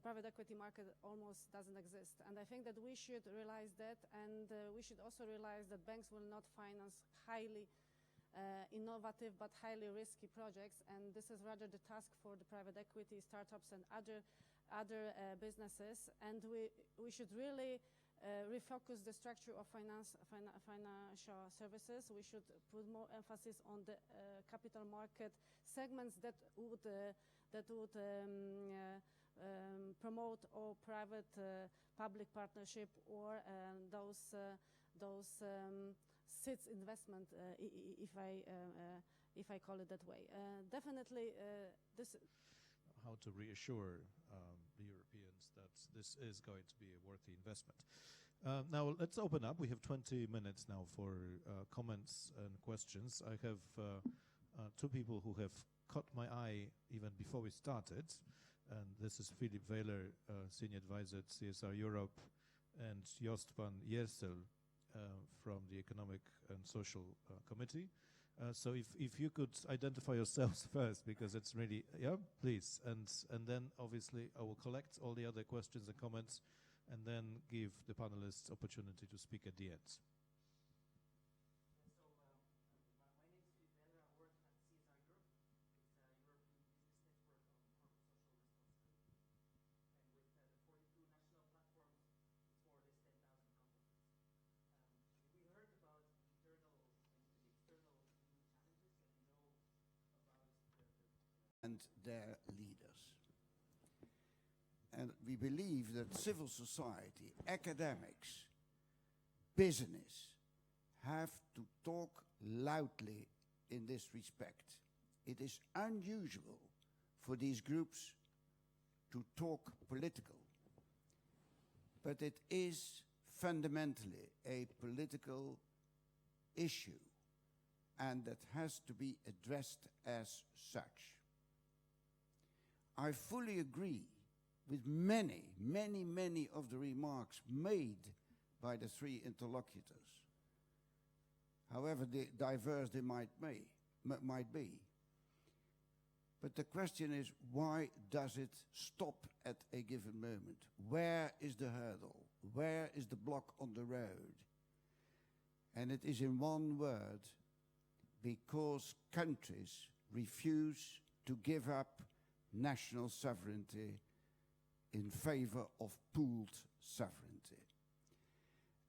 private equity market almost doesn't exist. And I think that we should realize that, and we should also realize that banks will not finance highly innovative but highly risky projects, and this is rather the task for the private equity, startups, and other businesses. And we should really refocus the structure of financial services. We should put more emphasis on the capital market segments that would promote or private-public partnership, or those SITS investment, if I call it that way. Definitely, this. How to reassure the Europeans that this is going to be a worthy investment. Now let's open up. We have 20 minutes now for comments and questions. I have two people who have caught my eye even before we started, and this is Philip Weiler, Senior Advisor at CSR Europe, and Jost van Jersel from the Economic and Social Committee. So if you could identify yourselves first, because it's really, yeah, please. And then obviously I will collect all the other questions and comments and then give the panelists opportunity to speak at the end. My name is Philip Weiler. I work at CSR Europe. It's a European business network on corporate social responsibility. And with the 42 national platforms, it's more or less 10,000 companies. We heard about internal and external challenges, and we know about and their leaders. And we believe that civil society, academics, business have to talk loudly in this respect. It is unusual for these groups to talk political, but it is fundamentally a political issue, and that has to be addressed as such. I fully agree with many of the remarks made by the three interlocutors, however diverse they might be. But the question is, why does it stop at a given moment? Where is the hurdle? Where is the block on the road? And it is in one word: because countries refuse to give up national sovereignty in favor of pooled sovereignty.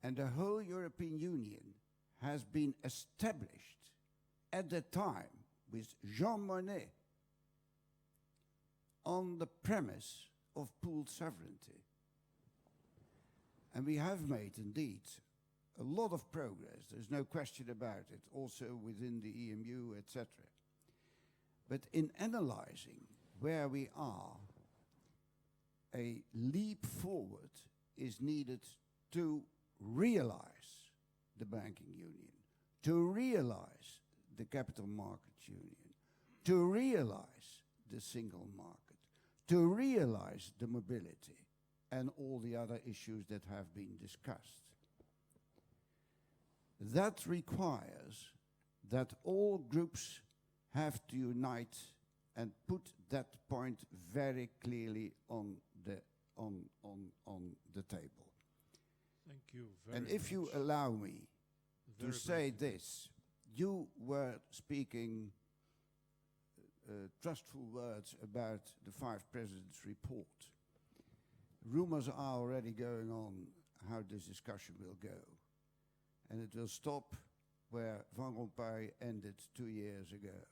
And the whole European Union has been established at that time with Jean Monnet on the premise of pooled sovereignty. And we have made, indeed, a lot of progress. There's no question about it, also within the EMU, etc. But in analyzing where we are, a leap forward is needed to realize the banking union, to realize the capital markets union, to realize the single market, to realize the mobility and all the other issues that have been discussed. That requires that all groups have to unite and put that point very clearly on the table. Thank you very much. And if you allow me to say this, you were speaking trustful words about the Five Presidents' report. Rumors are already going on how this discussion will go. And it will stop where Van Rompuy ended 2 years ago.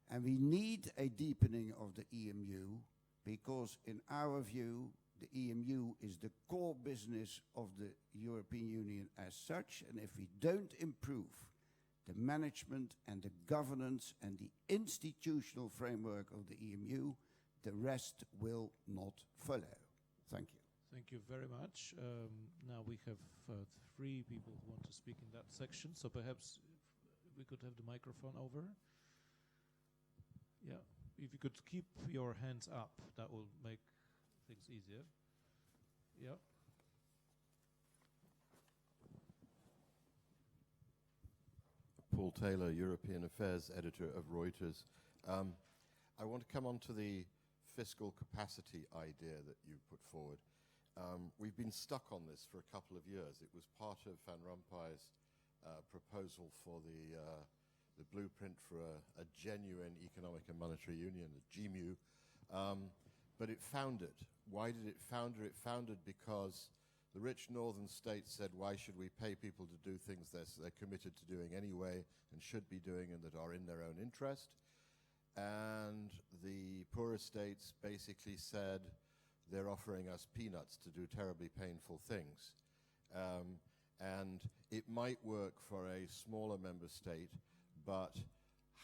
And we need a deepening of the EMU, because in our view, the EMU is the core business of the European Union as such. And if we don't improve the management and the governance and the institutional framework of the EMU, the rest will not follow. Thank you. Thank you very much. Now we have 3 people who want to speak in that section, so perhaps we could have the microphone over. Yeah, if you could keep your hands up, that will make things easier. Yeah. Paul Taylor, European Affairs Editor of Reuters. I want to come on to the fiscal capacity idea that you put forward. We've been stuck on this for a couple of years. It was part of Van Rompuy's proposal for the blueprint for a genuine economic and monetary union, the GMU, but it foundered. Why did it founder? It foundered because the rich northern states said, why should we pay people to do things they're committed to doing anyway and should be doing and that are in their own interest? And the poorer states basically said, they're offering us peanuts to do terribly painful things. And it might work for a smaller member state, but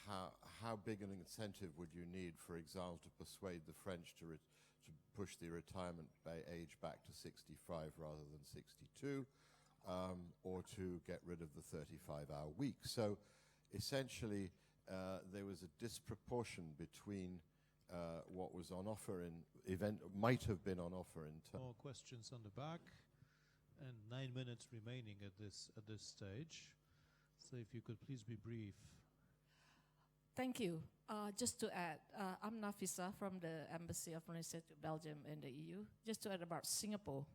how big an incentive would you need, for example, to persuade the French to push the retirement age back to 65 rather than 62, or to get rid of the 35-hour week? So essentially, there was a disproportion between what was on offer might have been on offer in terms. More questions on the back, and 9 minutes remaining at this stage. So if you could please be brief. Thank you. Just to add, I'm Nafisa from the Embassy of Malaysia to Belgium and the EU. Just to add about Singapore,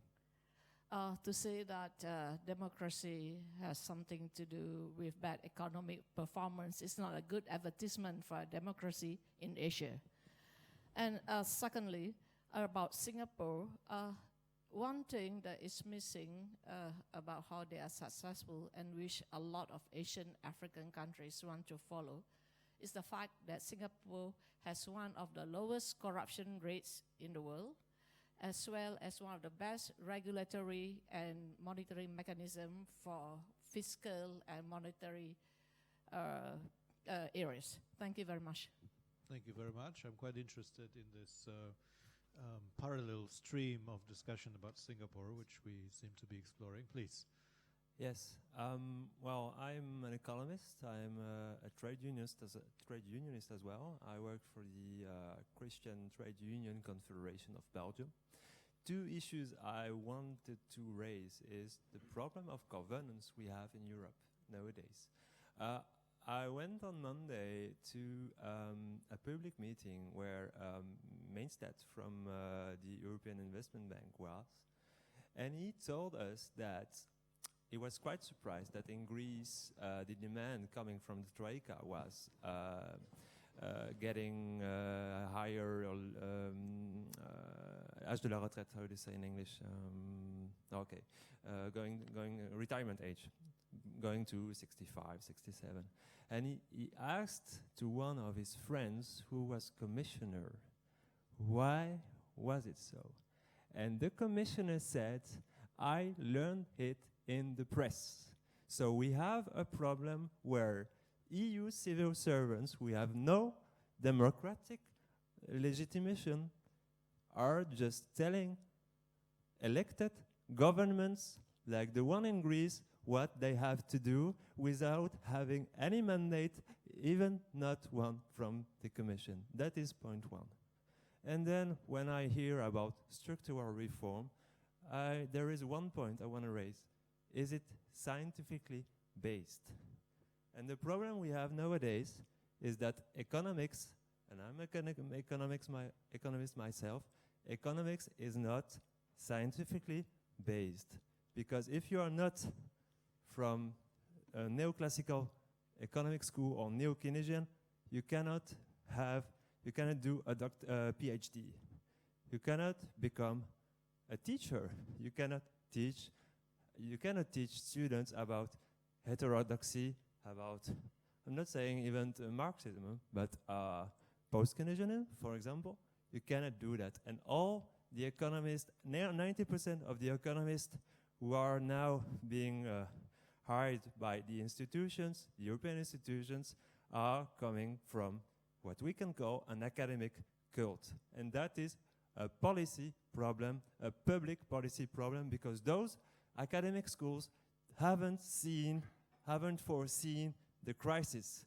to say that democracy has something to do with bad economic performance is not a good advertisement for democracy in Asia. And secondly, about Singapore, one thing that is missing about how they are successful and which a lot of Asian African countries want to follow is the fact that Singapore has one of the lowest corruption rates in the world, as well as one of the best regulatory and monitoring mechanism for fiscal and monetary areas. Thank you very much. Thank you very much. I'm quite interested in this parallel stream of discussion about Singapore, which we seem to be exploring. Please. Yes. Well, I'm an economist. I'm a trade unionist as well. I work for the Christian Trade Union Confederation of Belgium. Two issues I wanted to raise is the problem of governance we have in Europe nowadays. I went on Monday to a public meeting where Mainstedt from the European Investment Bank was, and he told us that he was quite surprised that in Greece the demand coming from the Troika was getting higher, âge de la retraite, how do you say in English? Going retirement age, going to 65, 67. And he asked to one of his friends who was commissioner, why was it so? And the commissioner said, I learned it in the press. So we have a problem where EU civil servants, we have no democratic legitimation, are just telling elected governments like the one in Greece what they have to do without having any mandate, even not one from the Commission. That is point one. And then when I hear about structural reform, there is one point I want to raise. Is it scientifically based? And the problem we have nowadays is that economics, and I'm an economist myself, economics is not scientifically based. Because if you are not from a neoclassical economic school or neo-Keynesian, you cannot do a PhD. You cannot become a teacher. You cannot teach students about heterodoxy, about, I'm not saying even Marxism, but post-Keynesianism, for example. You cannot do that. And all the economists, 90% of the economists who are now being hired by the institutions, the European institutions, are coming from what we can call an academic cult. And that is a policy problem, a public policy problem, because those academic schools haven't foreseen the crisis.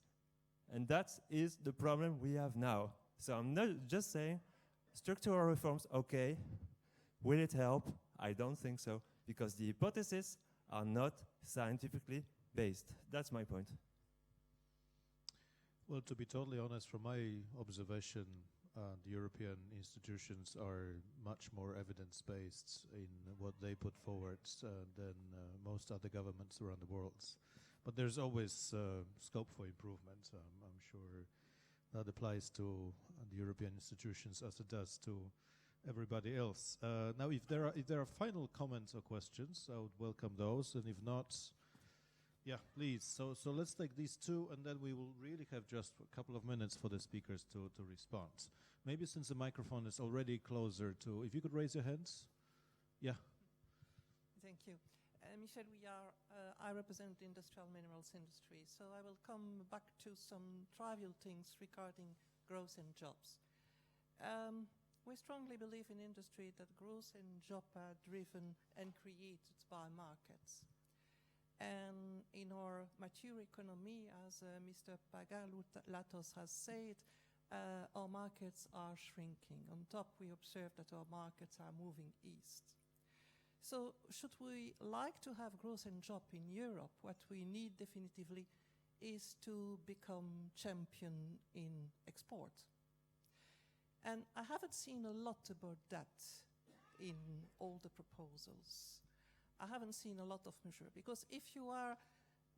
And that is the problem we have now. So I'm not just saying structural reforms, okay. Will it help? I don't think so, because the hypotheses are not scientifically based. That's my point. Well, to be totally honest, from my observation the European institutions are much more evidence-based in what they put forward than most other governments around the world. But there's always scope for improvement. I'm sure that applies to the European institutions as it does to everybody else. Now, if there are final comments or questions, I would welcome those, and if not, yeah, please. So let's take these two, and then we will really have just a couple of minutes for the speakers to respond. Maybe since the microphone is already closer to, if you could raise your hands. Yeah. Thank you. Michel, I represent the industrial minerals industry, so I will come back to some trivial things regarding growth and jobs. We strongly believe in industry that growth and job are driven and created by markets. And in our mature economy, as Mr. Pagalatos has said, our markets are shrinking. On top, we observe that our markets are moving east. So should we like to have growth and job in Europe, what we need definitively is to become champion in export. And I haven't seen a lot about that in all the proposals. I haven't seen a lot of measure, because if you are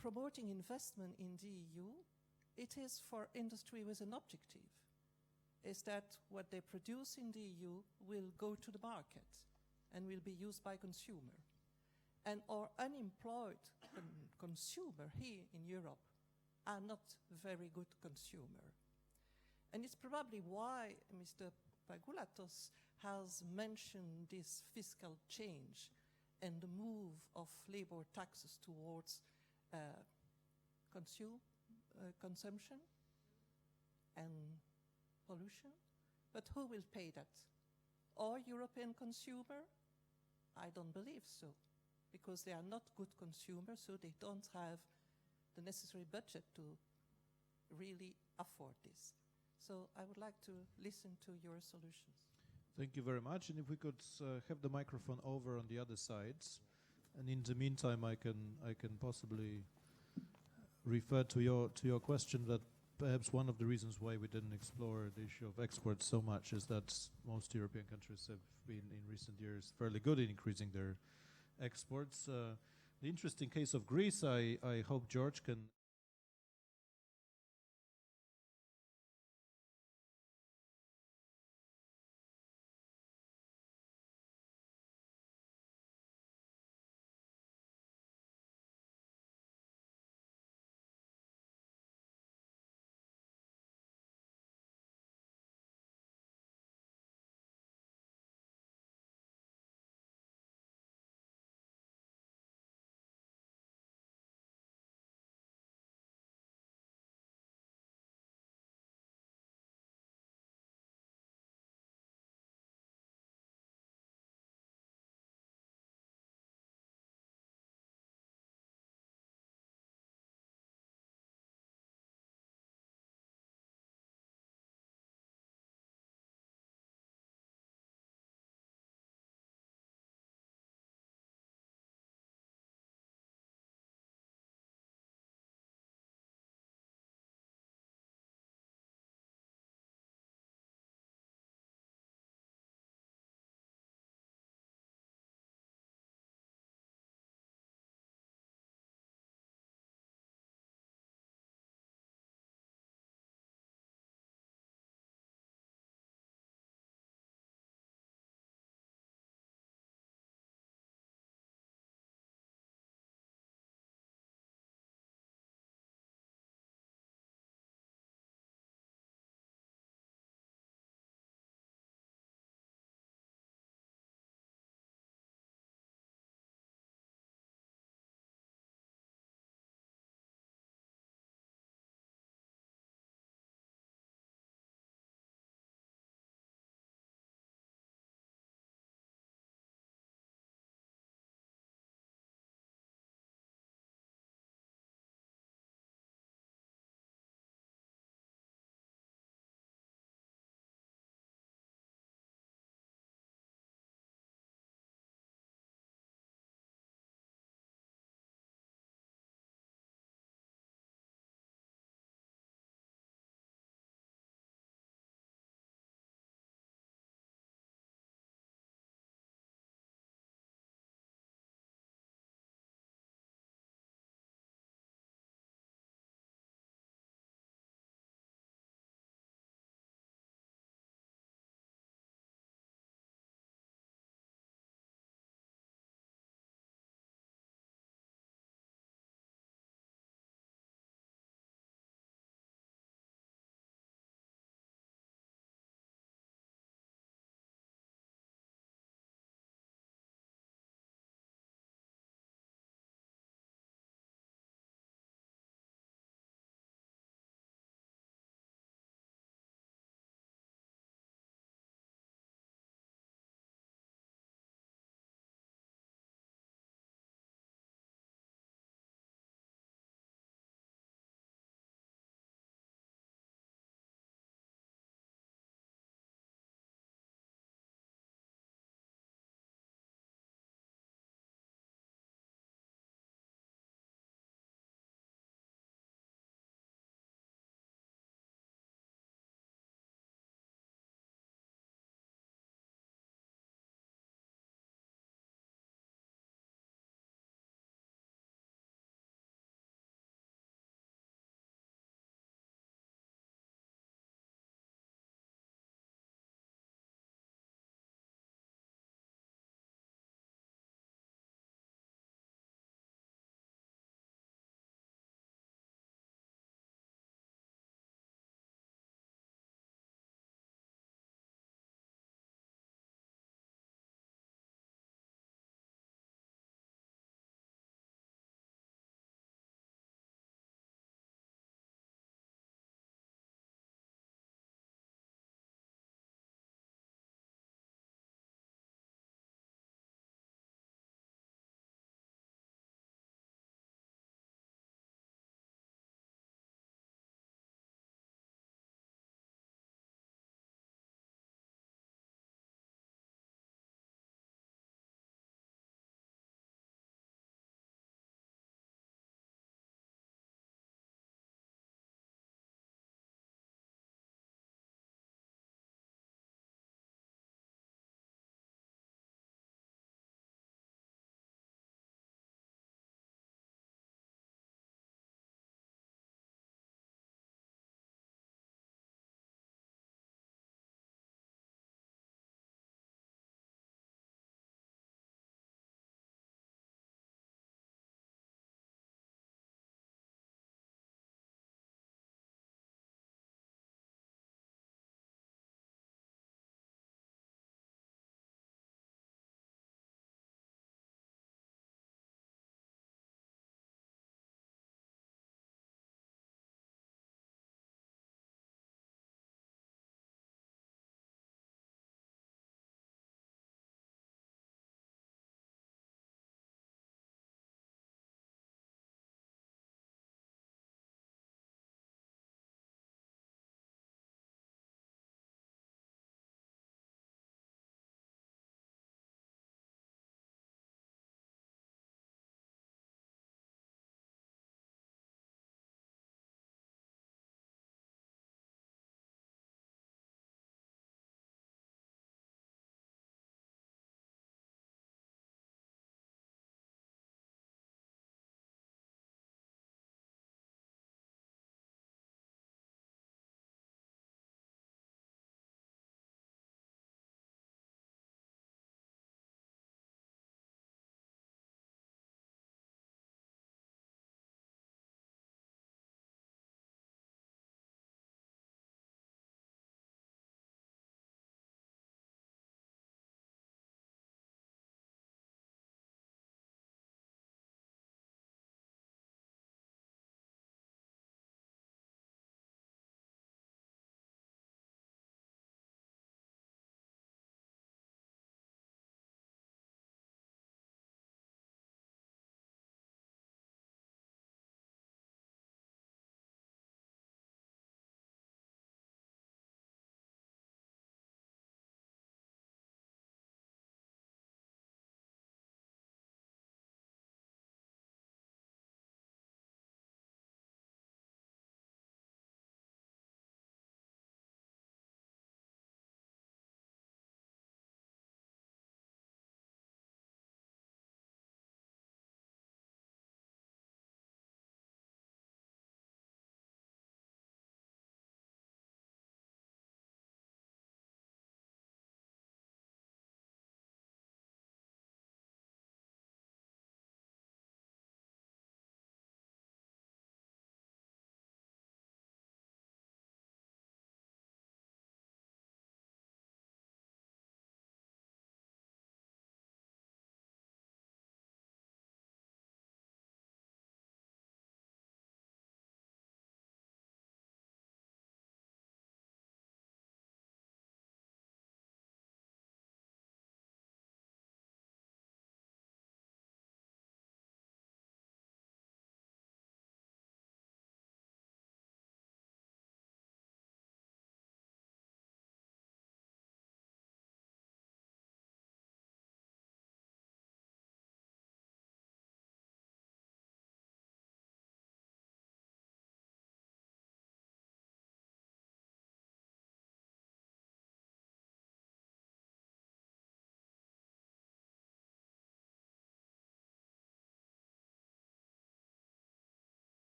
promoting investment in the EU, it is for industry with an objective, is that what they produce in the EU will go to the market and will be used by consumer. And our unemployed consumer here in Europe are not very good consumer. And it's probably why Mr. Pagulatos has mentioned this fiscal change and the move of labor taxes towards consumption and pollution. But who will pay that? Our European consumer? I don't believe so, because they are not good consumers, so they don't have the necessary budget to really afford this. So I would like to listen to your solutions. Thank you very much. And if we could have the microphone over on the other side, and in the meantime, I can possibly refer to your question that perhaps one of the reasons why we didn't explore the issue of exports so much is that most European countries have been in recent years fairly good in increasing their exports. The interesting case of Greece, I hope George can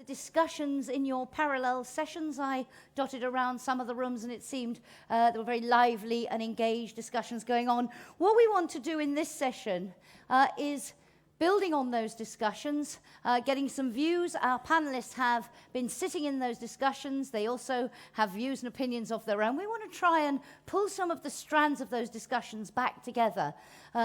discussions in your parallel sessions. I dotted around some of the rooms and it seemed there were very lively and engaged discussions going on. What we want to do in this session is building on those discussions, getting some views. Our panelists have been sitting in those discussions. They also have views and opinions of their own. We want to try and pull some of the strands of those discussions back together.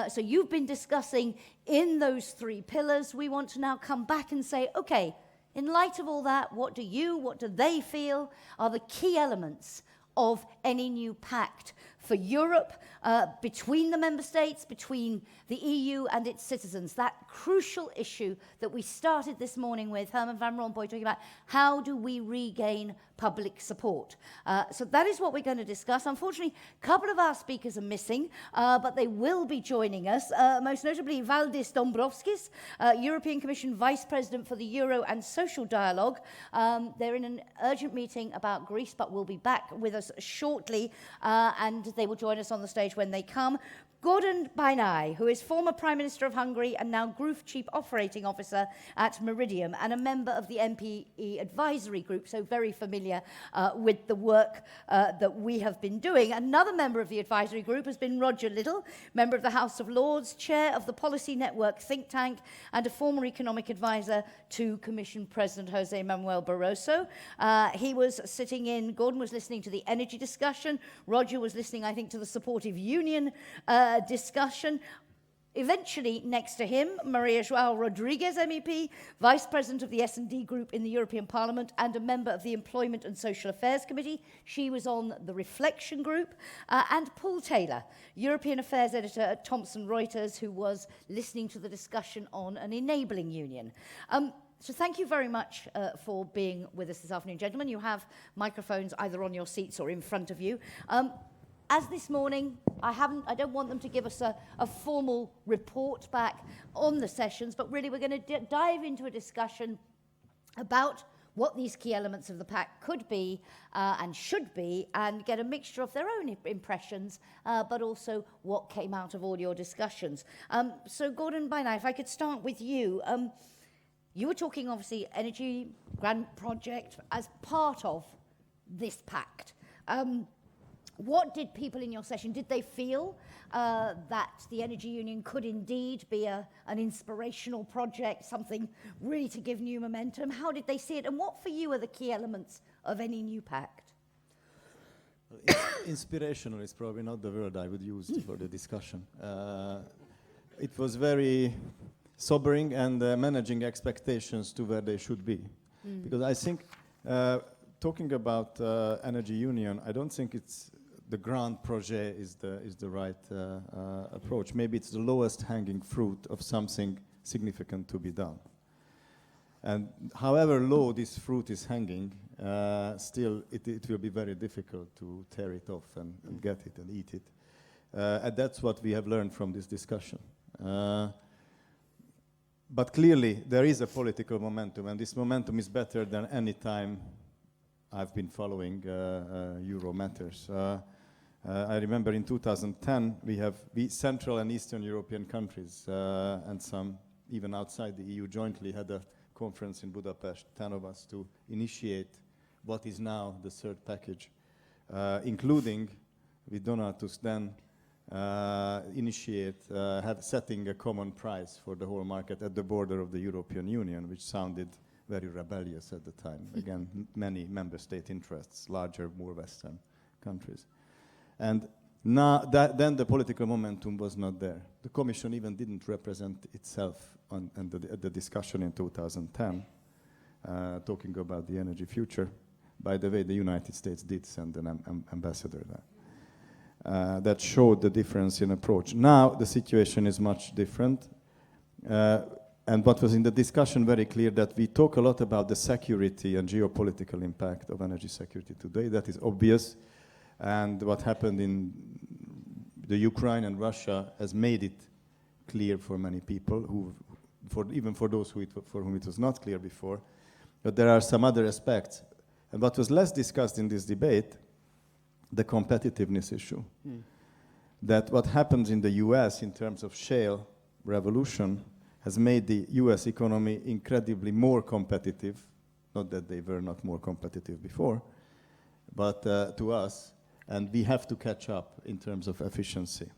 So you've been discussing in those 3 pillars. We want to now come back and say, okay, in light of all that, what do they feel are the key elements of any new pact for Europe, between the member states, between the EU and its citizens? That crucial issue that we started this morning with Herman Van Rompuy talking about, how do we regain public support? So that is what we're going to discuss. Unfortunately, a couple of our speakers are missing, but they will be joining us, most notably Valdis Dombrovskis, European Commission Vice President for the Euro and Social Dialogue. They're in an urgent meeting about Greece, but will be back with us shortly, and they will join us on the stage when they come. Gordon Bainai, who is former Prime Minister of Hungary and now Group Chief Operating Officer at Meridium and a member of the MPE Advisory Group, so very familiar with the work that we have been doing. Another member of the advisory group has been Roger Little, member of the House of Lords, chair of the Policy Network think tank, and a former economic advisor to Commission President Jose Manuel Barroso. He was sitting in, Gordon was listening to the energy discussion, Roger was listening, I think, to the supportive union discussion. Eventually, next to him, Maria João Rodrigues, MEP, Vice President of the S&D Group in the European Parliament and a member of the Employment and Social Affairs Committee. She was on the Reflection Group. And Paul Taylor, European Affairs Editor at Thomson Reuters, who was listening to the discussion on an enabling union. So thank you very much for being with us this afternoon, gentlemen. You have microphones either on your seats or in front of you. As this morning, I don't want them to give us a formal report back on the sessions, but really we're going to dive into a discussion about what these key elements of the pact could be and should be, and get a mixture of their own impressions, but also what came out of all your discussions. So Gordon Bainai, if I could start with you. You were talking, obviously, energy grand project as part of this pact. What did people in your session, did they feel that the Energy Union could indeed be an inspirational project, something really to give new momentum? How did they see it? And what for you are the key elements of any new pact? Inspirational is probably not the word I would use for the discussion. It was very sobering and managing expectations to where they should be. Because I think talking about Energy Union, I don't think it's the grand projet is the right approach. Maybe it's the lowest hanging fruit of something significant to be done. And however low this fruit is hanging, still it will be very difficult to tear it off and get it and eat it. And that's what we have learned from this discussion. But clearly there is a political momentum, and this momentum is better than any time I've been following Euro matters. I remember in 2010 we Central and Eastern European countries and some even outside the EU jointly had a conference in Budapest, 10 of us, to initiate what is now the third package, including with Donald Tusk then setting a common price for the whole market at the border of the European Union, which sounded very rebellious at the time. Again, many member state interests, larger, more Western countries. And now then the political momentum was not there. The Commission even didn't represent itself at the discussion in 2010, talking about the energy future. By the way, the United States did send an ambassador there. That showed the difference in approach. Now the situation is much different. And what was in the discussion very clear that we talk a lot about the security and geopolitical impact of energy security today. That is obvious. And what happened in the Ukraine and Russia has made it clear for many people, even for those for whom it was not clear before. But there are some other aspects. And what was less discussed in this debate, the competitiveness issue. That what happens in the US in terms of shale revolution has made the US economy incredibly more competitive Not that they were not more competitive before, but to us, and we have to catch up in terms of efficiency.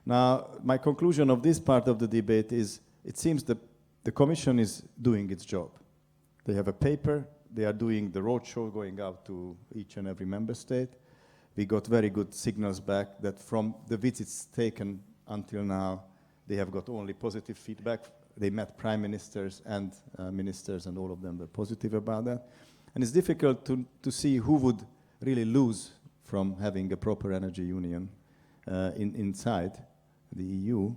Now, my conclusion of this part of the debate is, it seems that the Commission is doing its job. They have a paper, they are doing the roadshow going out to each and every member state. We got very good signals back that from the visits taken until now, they have got only positive feedback. They met prime ministers and ministers, and all of them were positive about that. And it's difficult to see who would really lose from having a proper energy union inside the EU.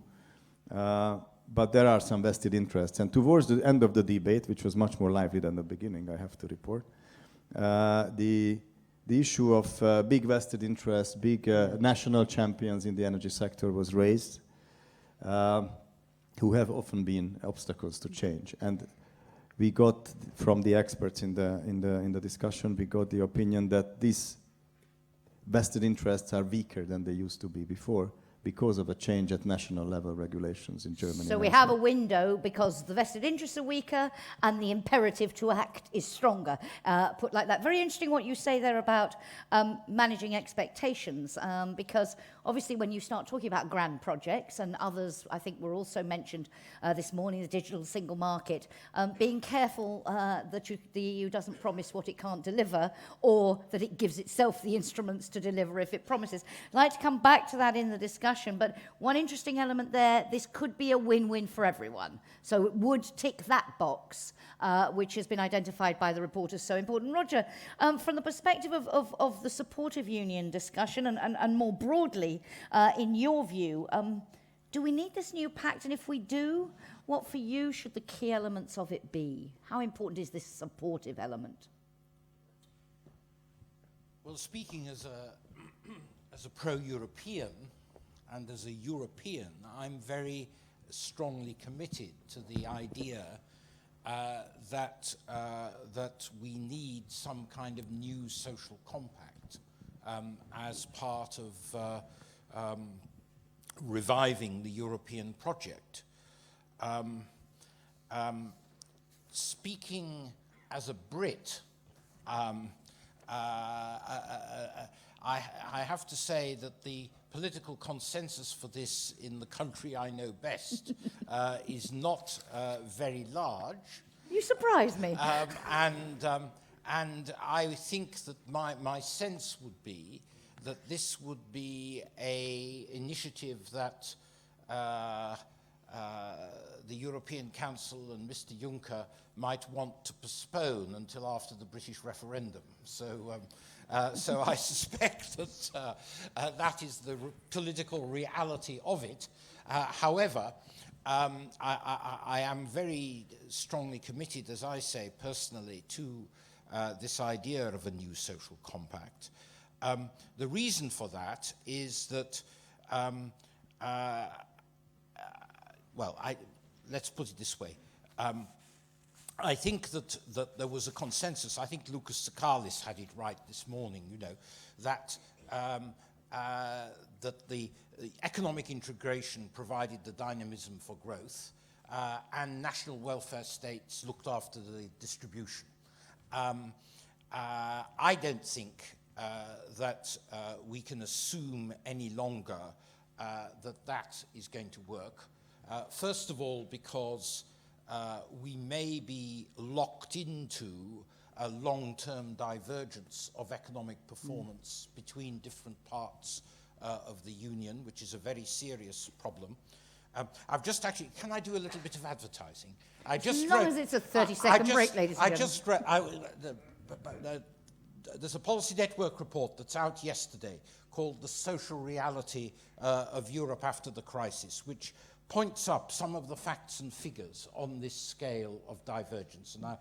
But there are some vested interests. And towards the end of the debate, which was much more lively than the beginning, I have to report, the issue of big vested interests, big national champions in the energy sector was raised, who have often been obstacles to change. And we got from the experts in the discussion, we got the opinion that these vested interests are weaker than they used to be before, because of a change at national level regulations in Germany. So we have a window because the vested interests are weaker and the imperative to act is stronger, put like that. Very interesting what you say there about managing expectations, because obviously when you start talking about grand projects, and others I think were also mentioned this morning, the digital single market, being careful that the EU doesn't promise what it can't deliver, or that it gives itself the instruments to deliver if it promises. I'd like to come back to that in the discussion, but one interesting element there, this could be a win-win for everyone. So it would tick that box, which has been identified by the report as so important. Roger, from the perspective of the supportive union discussion, and more broadly, in your view, do we need this new pact? And if we do, what for you should the key elements of it be? How important is this supportive element? Well, speaking as a pro-European, and as a European, I'm very strongly committed to the idea that we need some kind of new social compact as part of reviving the European project. Speaking as a Brit, I have to say that the political consensus for this in the country I know best is not very large. You surprise me. And I think that my sense would be that this would be an initiative that the European Council and Mr. Juncker might want to postpone until after the British referendum. So I suspect that that is the political reality of it. However, I am very strongly committed, as I say personally, to this idea of a new social compact. The reason for that is that, let's put it this way. I think that there was a consensus. I think Lucas Tsakalis had it right this morning, that the economic integration provided the dynamism for growth, and national welfare states looked after the distribution. I don't think that we can assume any longer that is going to work. First of all, because we may be locked into a long-term divergence of economic performance between different parts of the Union, which is a very serious problem. I've just actually, can I do a little bit of advertising? As long as it's a 30-second break, ladies and gentlemen. There's a policy network report that's out yesterday called The Social Reality of Europe After the Crisis, which points up some of the facts and figures on this scale of divergence. And I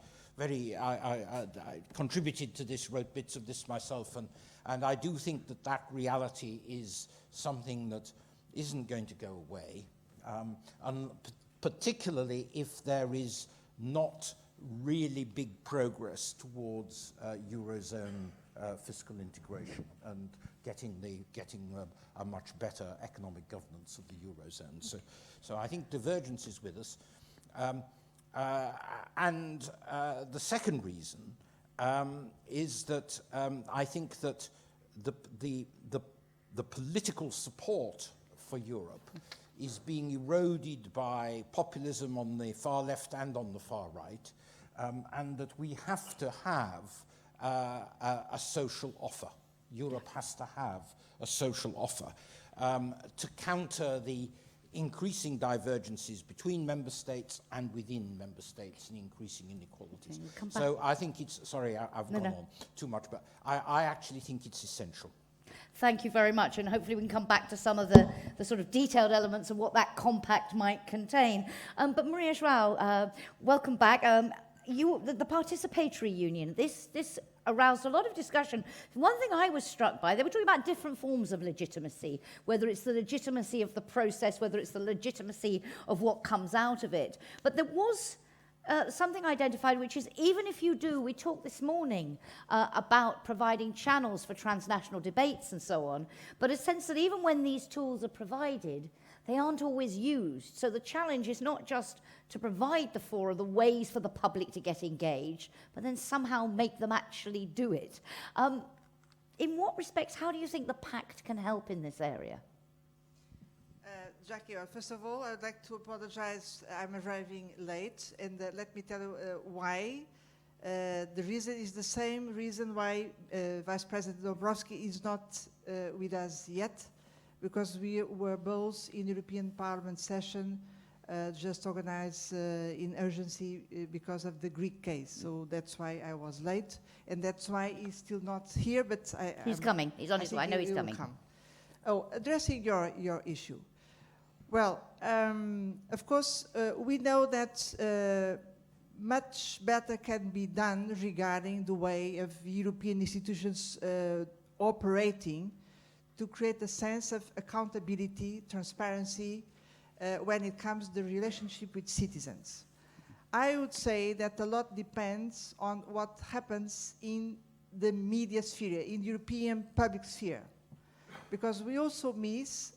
contributed to this, wrote bits of this myself, and I do think that reality is something that isn't going to go away, and particularly if there is not really big progress towards Eurozone fiscal integration and getting a much better economic governance of the Eurozone. So I think divergence is with us. And the second reason is that I think that the political support for Europe is being eroded by populism on the far left and on the far right, and that we have to have a social offer. Europe has to have a social offer to counter the increasing divergences between member states and within member states and increasing inequalities. So I think it's, sorry, I've gone on too much, but I actually think it's essential. Thank you very much, and hopefully we can come back to some of the sort of detailed elements of what that compact might contain. But Maria João, welcome back. The participatory union, this aroused a lot of discussion. One thing I was struck by, they were talking about different forms of legitimacy, whether it's the legitimacy of the process, whether it's the legitimacy of what comes out of it. But there was something identified, which is even if you do, we talked this morning about providing channels for transnational debates and so on, but a sense that even when these tools are provided, they aren't always used. So the challenge is not just to provide the fora, the ways for the public to get engaged, but then somehow make them actually do it. In what respects, how do you think the Pact can help in this area? Jackie, first of all, I would like to apologize. I'm arriving late, and let me tell you why. The reason is the same reason why Vice President Dombrovskis is not with us yet, because we were both in European Parliament session just organized in urgency because of the Greek case. So that's why I was late, and that's why he's still not here, but he's coming. He's on his way. I know he's coming. Come. Oh, addressing your issue. Well, of course, we know that much better can be done regarding the way of European institutions operating to create a sense of accountability, transparency, when it comes to the relationship with citizens. I would say that a lot depends on what happens in the media sphere, in the European public sphere. Because we also miss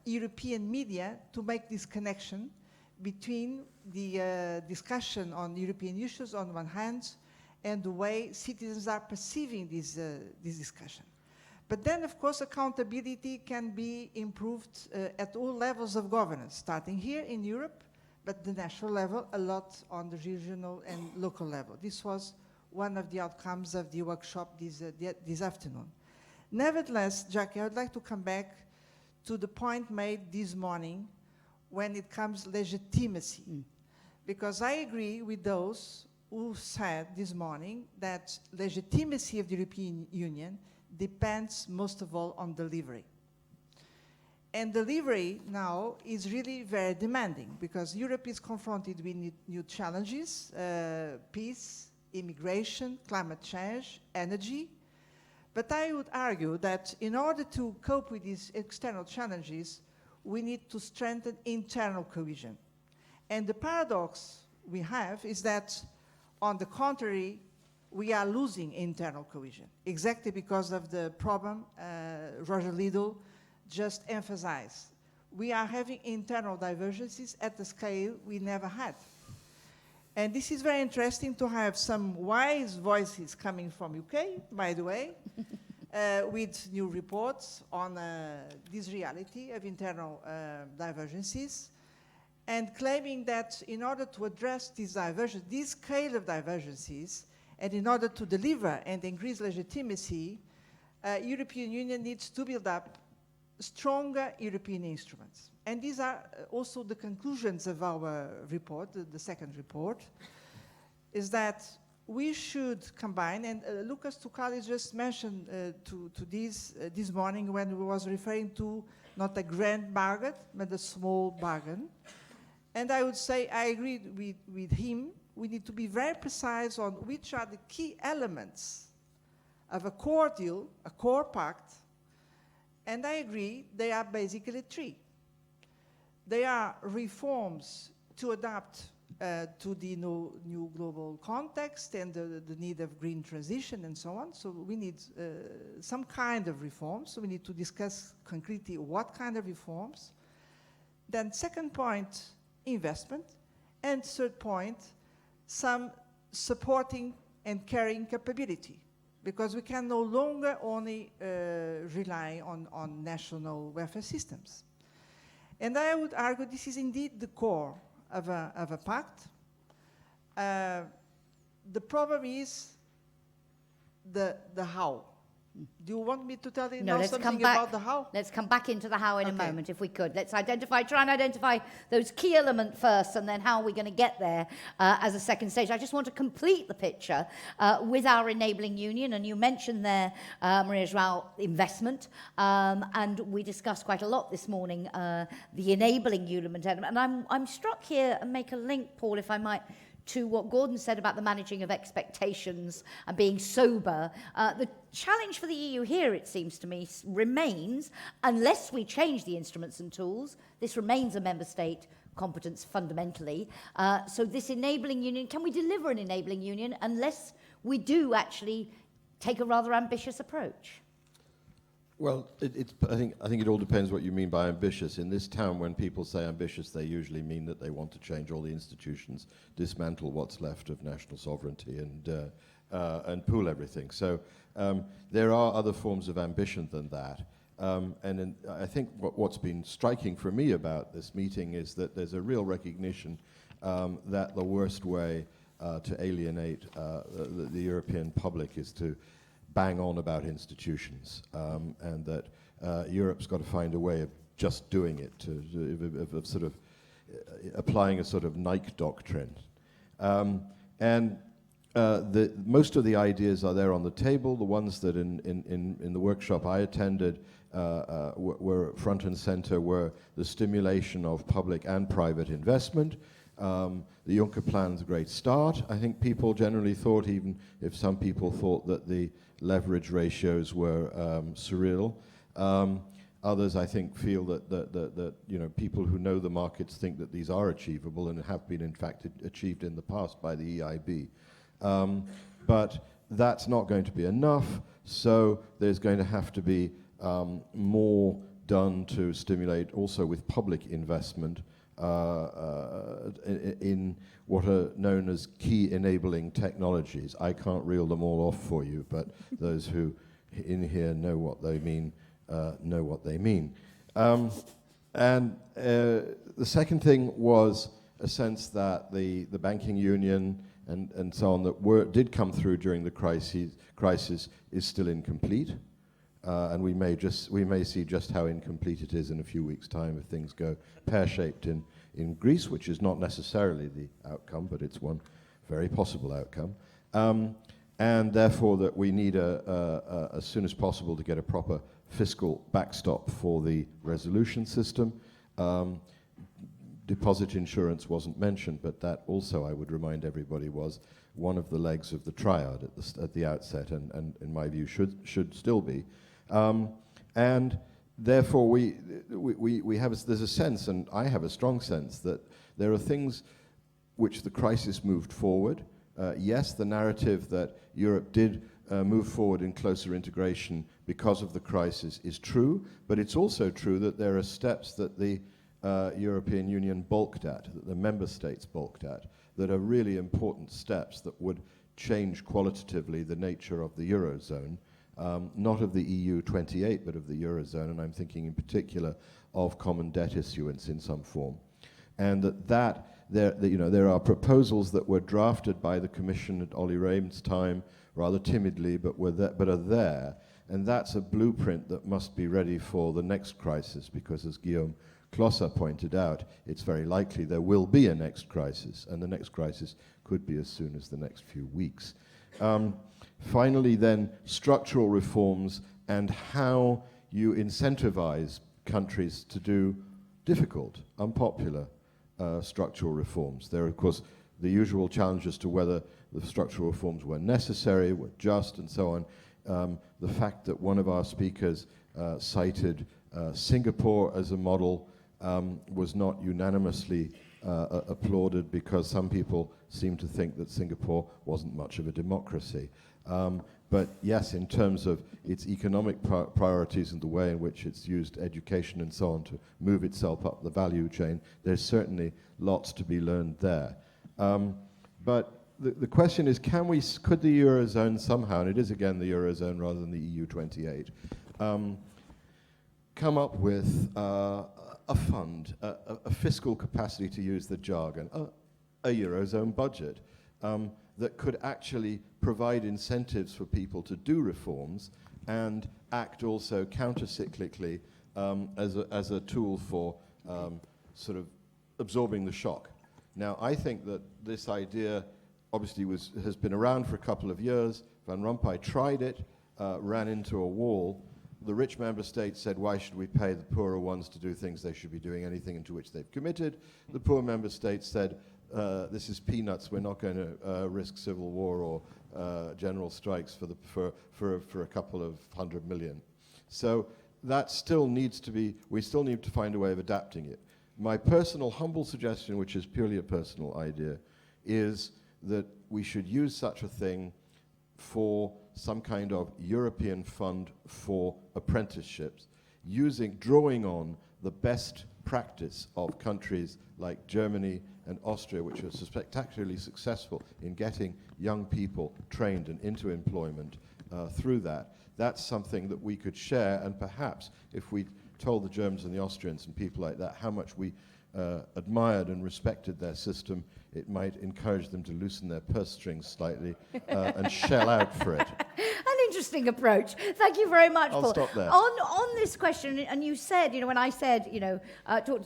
European media to make this connection between the discussion on European issues on one hand and the way citizens are perceiving this discussion. But then, of course, accountability can be improved at all levels of governance, starting here in Europe, but the national level, a lot on the regional and local level. This was one of the outcomes of the workshop this afternoon. Nevertheless, Jackie, I would like to come back to the point made this morning when it comes legitimacy. Because I agree with those who said this morning that legitimacy of the European Union depends most of all on delivery. And delivery now is really very demanding because Europe is confronted with new challenges, peace, immigration, climate change, energy. But I would argue that in order to cope with these external challenges, we need to strengthen internal cohesion. And the paradox we have is that, on the contrary, we are losing internal cohesion, exactly because of the problem Roger Liddell just emphasized. We are having internal divergences at the scale we never had. And this is very interesting to have some wise voices coming from UK, by the way, with new reports on this reality of internal divergences, and claiming that in order to address these divergences, this scale of divergences, and in order to deliver and increase legitimacy, European Union needs to build up stronger European instruments. And these are also the conclusions of our report, the second report, is that we should combine, and Lucas Toukalis just mentioned to this morning when he was referring to not a grand bargain, but a small bargain. And I would say I agree with him. We need to be very precise on which are the key elements of a core deal, a core pact, and I agree they are basically three. They are reforms to adapt to the new global context and the need of green transition and so on. So we need some kind of reforms. So we need to discuss concretely what kind of reforms. Then second point, investment. And third point, some supporting and caring capability, because we can no longer only rely on national welfare systems. And I would argue this is indeed the core of a pact. The problem is the how. Do you want me to tell you now something about the how? Let's come back into the how in a Okay. moment, if we could. Let's try and identify those key elements first, and then how we're going to get there as a second stage. I just want to complete the picture with our enabling union, and you mentioned there, Maria João, investment, and we discussed quite a lot this morning the enabling union element. And I'm struck here, and make a link, Paul, if I might, to what Gordon said about the managing of expectations and being sober. The challenge for the EU here, it seems to me, remains, unless we change the instruments and tools, this remains a member state competence fundamentally. So this enabling union, can we deliver an enabling union unless we do actually take a rather ambitious approach? Well, I think it all depends what you mean by ambitious. In this town, when people say ambitious, they usually mean that they want to change all the institutions, dismantle what's left of national sovereignty, and pool everything. So there are other forms of ambition than that. I think what's been striking for me about this meeting is that there's a real recognition that the worst way to alienate the European public is to bang on about institutions, and that Europe's got to find a way of just doing it, of sort of applying a sort of Nike doctrine. Most of the ideas are there on the table. The ones that in the workshop I attended were front and center were the stimulation of public and private investment. The Juncker Plan's a great start. I think people generally thought, even if some people thought that the leverage ratios were surreal. Others, I think, feel that people who know the markets think that these are achievable and have been, in fact, achieved in the past by the EIB. But that's not going to be enough, so there's going to have to be more done to stimulate also with public investment in what are known as key enabling technologies. I can't reel them all off for you, but those who in here know what they mean, know what they mean. The second thing was a sense that the banking union and so on that did come through during the crisis is still incomplete. And we may see just how incomplete it is in a few weeks' time if things go pear-shaped in Greece, which is not necessarily the outcome, but it's one very possible outcome. And therefore that we need as soon as possible to get a proper fiscal backstop for the resolution system. Deposit insurance wasn't mentioned, but that also, I would remind everybody, was one of the legs of the triad at the outset, and in my view should still be. And therefore, we have there's a sense, and I have a strong sense, that there are things which the crisis moved forward. Yes, the narrative that Europe did move forward in closer integration because of the crisis is true, but it's also true that there are steps that the European Union balked at, that the member states balked at, that are really important steps that would change qualitatively the nature of the Eurozone. Not of the EU 28, but of the Eurozone, and I'm thinking in particular of common debt issuance in some form. And there are proposals that were drafted by the Commission at Olli Rehn's time, rather timidly, but are there. And that's a blueprint that must be ready for the next crisis, because as Guillaume Closser pointed out, it's very likely there will be a next crisis, and the next crisis could be as soon as the next few weeks. Finally, then, structural reforms and how you incentivize countries to do difficult, unpopular structural reforms. There are, of course, the usual challenges to whether the structural reforms were necessary, were just, and so on. The fact that one of our speakers cited Singapore as a model was not unanimously applauded because some people seem to think that Singapore wasn't much of a democracy. But yes, in terms of its economic priorities and the way in which it's used education and so on to move itself up the value chain, there's certainly lots to be learned there. But the question is, could the Eurozone somehow, and it is again the Eurozone rather than the EU 28, come up with a fund, a fiscal capacity, to use the jargon, a Eurozone budget that could actually provide incentives for people to do reforms and act also counter-cyclically as a tool for sort of absorbing the shock. Now, I think that this idea obviously has been around for a couple of years. Van Rompuy tried it, ran into a wall. The rich member states said, why should we pay the poorer ones to do things they should be doing, anything into which they've committed? The poor member states said, this is peanuts, we're not going to risk civil war or general strikes for a couple of 100 million. So that still needs to be, we still need to find a way of adapting it. My personal humble suggestion, which is purely a personal idea, is that we should use such a thing for some kind of European fund for apprenticeships, drawing on the best practice of countries like Germany and Austria, which are spectacularly successful in getting young people trained and into employment through that. That's something that we could share, and perhaps if we told the Germans and the Austrians and people like that how much we admired and respected their system, it might encourage them to loosen their purse strings slightly and shell out for it. An interesting approach. Thank you very much, Paul. I'll stop there. On this question, and you said, when I said,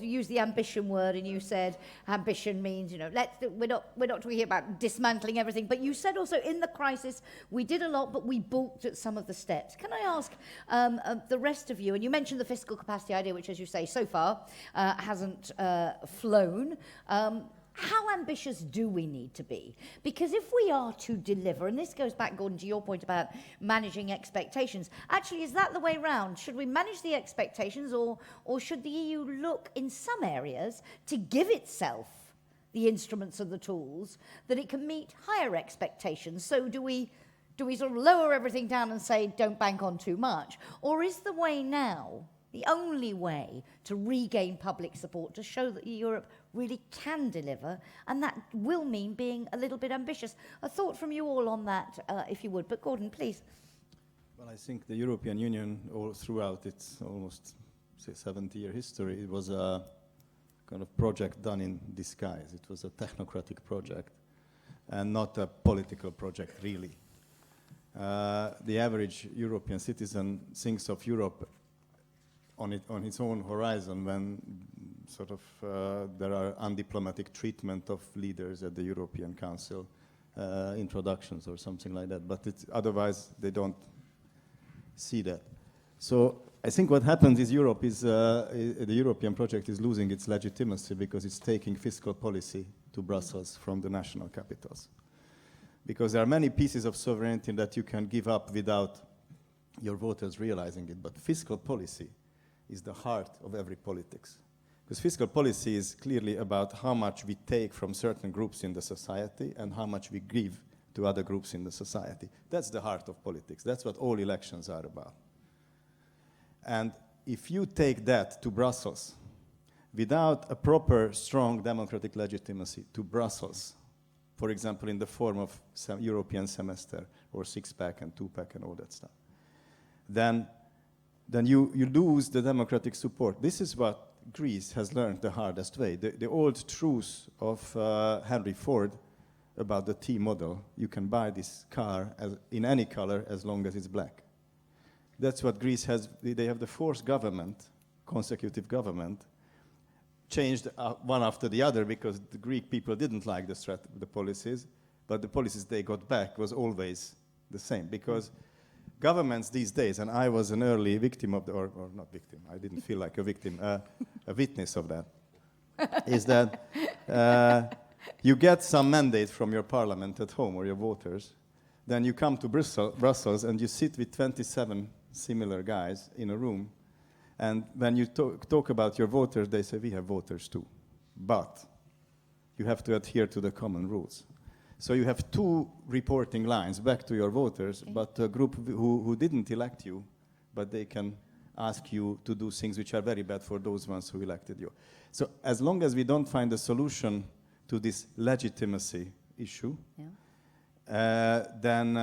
use the ambition word, and you said ambition means, we're not talking about dismantling everything, but you said also in the crisis we did a lot, but we balked at some of the steps. Can I ask the rest of you, and you mentioned the fiscal capacity idea, which, as you say, so far hasn't flown. How ambitious do we need to be? Because if we are to deliver, and this goes back, Gordon, to your point about managing expectations, actually, is that the way round? Should we manage the expectations, or should the EU look in some areas to give itself the instruments and the tools that it can meet higher expectations? So do we sort of lower everything down and say, don't bank on too much? Or is the way now the only way to regain public support, to show that Europe really can deliver, and that will mean being a little bit ambitious? A thought from you all on that, if you would. But Gordon, please. Well, I think the European Union, all throughout its almost 70-year history, it was a kind of project done in disguise. It was a technocratic project and not a political project, really. The average European citizen thinks of Europe on its own horizon when sort of there are undiplomatic treatment of leaders at the European Council, introductions or something like that. But otherwise, they don't see that. So I think what happens is the European project is losing its legitimacy because it's taking fiscal policy to Brussels from the national capitals. Because there are many pieces of sovereignty that you can give up without your voters realizing it. But fiscal policy is the heart of every politics. Because fiscal policy is clearly about how much we take from certain groups in the society and how much we give to other groups in the society. That's the heart of politics. That's what all elections are about. And if you take that to Brussels without a proper, strong democratic legitimacy to Brussels, for example, in the form of some European semester or six-pack and two-pack and all that stuff, then you lose the democratic support. This is what Greece has learned the hardest way. The old truth of Henry Ford about the T model, you can buy this car in any color as long as it's black. That's what Greece has. They have the forced government, consecutive government, changed one after the other because the Greek people didn't like the policies, but the policies they got back was always the same because governments these days, and I was an early victim of or not victim, I didn't feel like a victim, a witness of that, is that you get some mandate from your parliament at home or your voters, then you come to Brussels and you sit with 27 similar guys in a room, and when you talk about your voters, they say, we have voters too. But you have to adhere to the common rules. So you have two reporting lines back to your voters, but a group who didn't elect you, but they can ask you to do things which are very bad for those ones who elected you. So as long as we don't find a solution to this legitimacy issue, then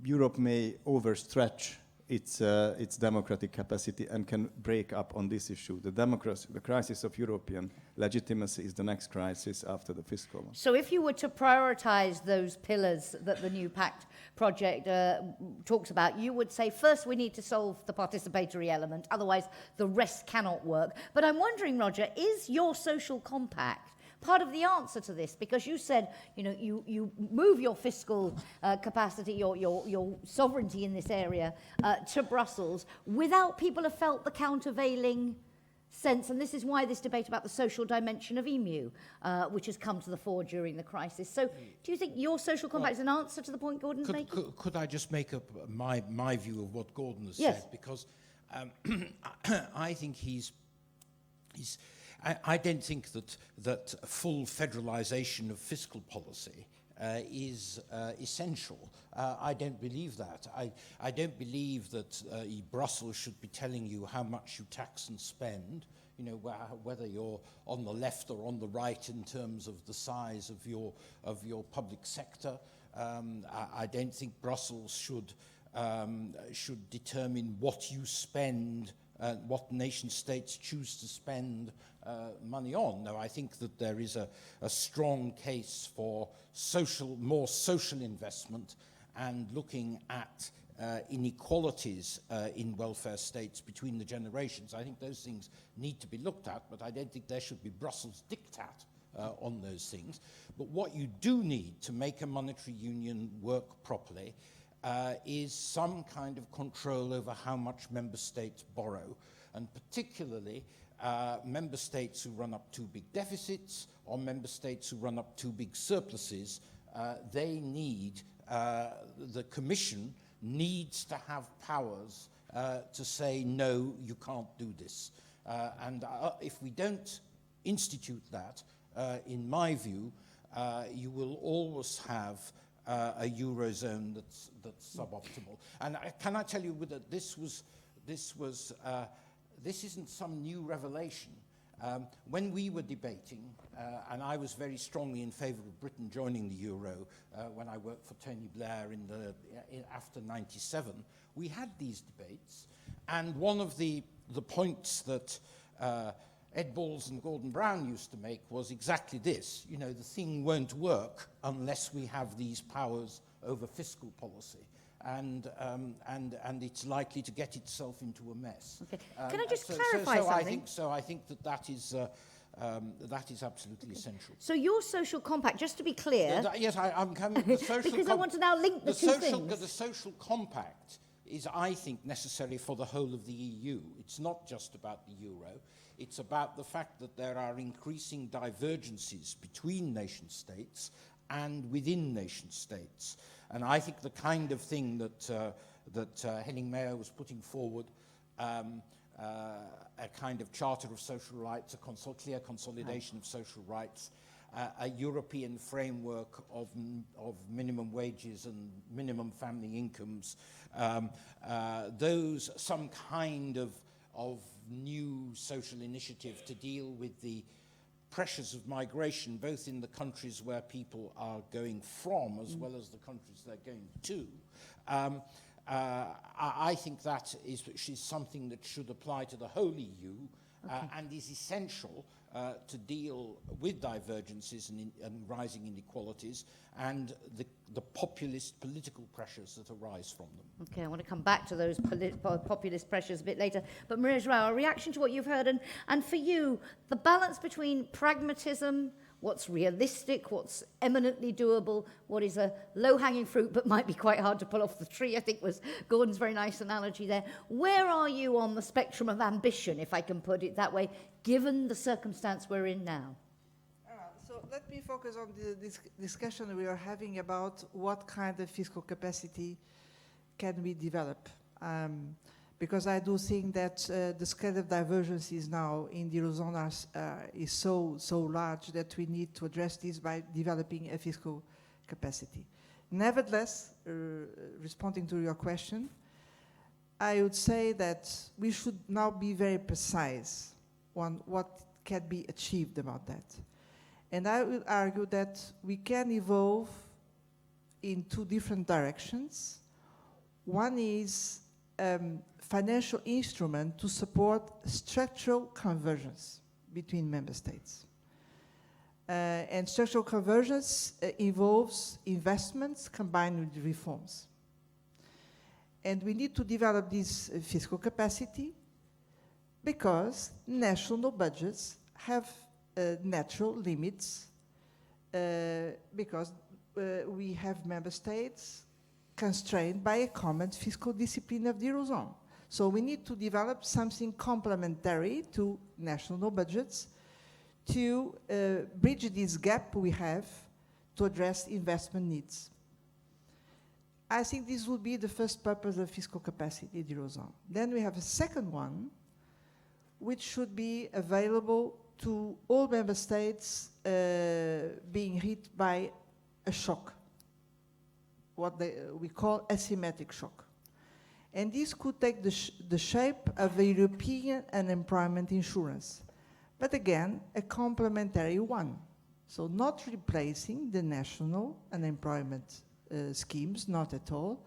Europe may overstretch its democratic capacity and can break up on this issue. The crisis of European legitimacy is the next crisis after the fiscal one. So if you were to prioritize those pillars that the new Pact project talks about, you would say, first we need to solve the participatory element, otherwise the rest cannot work. But I'm wondering, Roger, is your social compact part of the answer to this? Because you said, you move your fiscal capacity, your sovereignty in this area to Brussels without people have felt the countervailing sense. And this is why this debate about the social dimension of EMU, which has come to the fore during the crisis. So do you think your social compact is an answer to the point Gordon's making? Could I just make up my view of what Gordon has Yes. said? Because I think I don't think that full federalisation of fiscal policy is essential. I don't believe that. I don't believe that Brussels should be telling you how much you tax and spend, whether you're on the left or on the right in terms of the size of your public sector. I don't think Brussels should determine what you spend, what nation states choose to spend money on. Now, I think that there is a strong case for more social investment and looking at inequalities in welfare states between the generations. I think those things need to be looked at, but I don't think there should be Brussels diktat on those things. But what you do need to make a monetary union work properly is some kind of control over how much member states borrow, and particularly member states who run up too big deficits or member states who run up too big surpluses. They need, the Commission needs to have powers to say, no, you can't do this. And if we don't institute that, in my view, you will always have a Eurozone that's suboptimal. And can I tell you that this isn't some new revelation. When we were debating, and I was very strongly in favour of Britain joining the Euro when I worked for Tony Blair after '97, we had these debates, and one of the points that Ed Balls and Gordon Brown used to make was exactly this. The thing won't work unless we have these powers over fiscal policy. And it's likely to get itself into a mess. Okay. Can I just clarify something? I think that is absolutely essential. So your social compact, just to be clear... Yes, I'm coming to the social... because I want to now link the two things. The social compact is, I think, necessary for the whole of the EU. It's not just about the euro. It's about the fact that there are increasing divergences between nation states and within nation states. And I think the kind of thing that Henning Mayer was putting forward, a kind of charter of social rights, a clear consolidation of social rights, a European framework of minimum wages and minimum family incomes, some kind of new social initiative to deal with the pressures of migration, both in the countries where people are going from as well as the countries they're going to. I think that is something that should apply to the whole EU and is essential to deal with divergences and rising inequalities and the populist political pressures that arise from them. Okay, I want to come back to those populist pressures a bit later. But Maria Joao, a reaction to what you've heard, and for you, the balance between pragmatism, what's realistic, what's eminently doable, what is a low-hanging fruit but might be quite hard to pull off the tree, I think was Gordon's very nice analogy there. Where are you on the spectrum of ambition, if I can put it that way, given the circumstance we're in now? So let me focus on the discussion we are having about what kind of fiscal capacity can we develop. because I do think that the scale of divergences now in the Eurozone is so large that we need to address this by developing a fiscal capacity. Nevertheless, responding to your question, I would say that we should now be very precise on what can be achieved about that. And I would argue that we can evolve in two different directions. One is financial instrument to support structural convergence between member states. And structural convergence involves investments combined with reforms. And we need to develop this fiscal capacity because national budgets have natural limits because we have member states constrained by a common fiscal discipline of the Eurozone. So we need to develop something complementary to national budgets to bridge this gap we have to address investment needs. I think this would be the first purpose of fiscal capacity in the Eurozone. Then we have a second one, which should be available to all member states being hit by a shock, what we call asymmetric shock. And this could take the shape of a European unemployment insurance, but again, a complementary one. So not replacing the national unemployment schemes, not at all,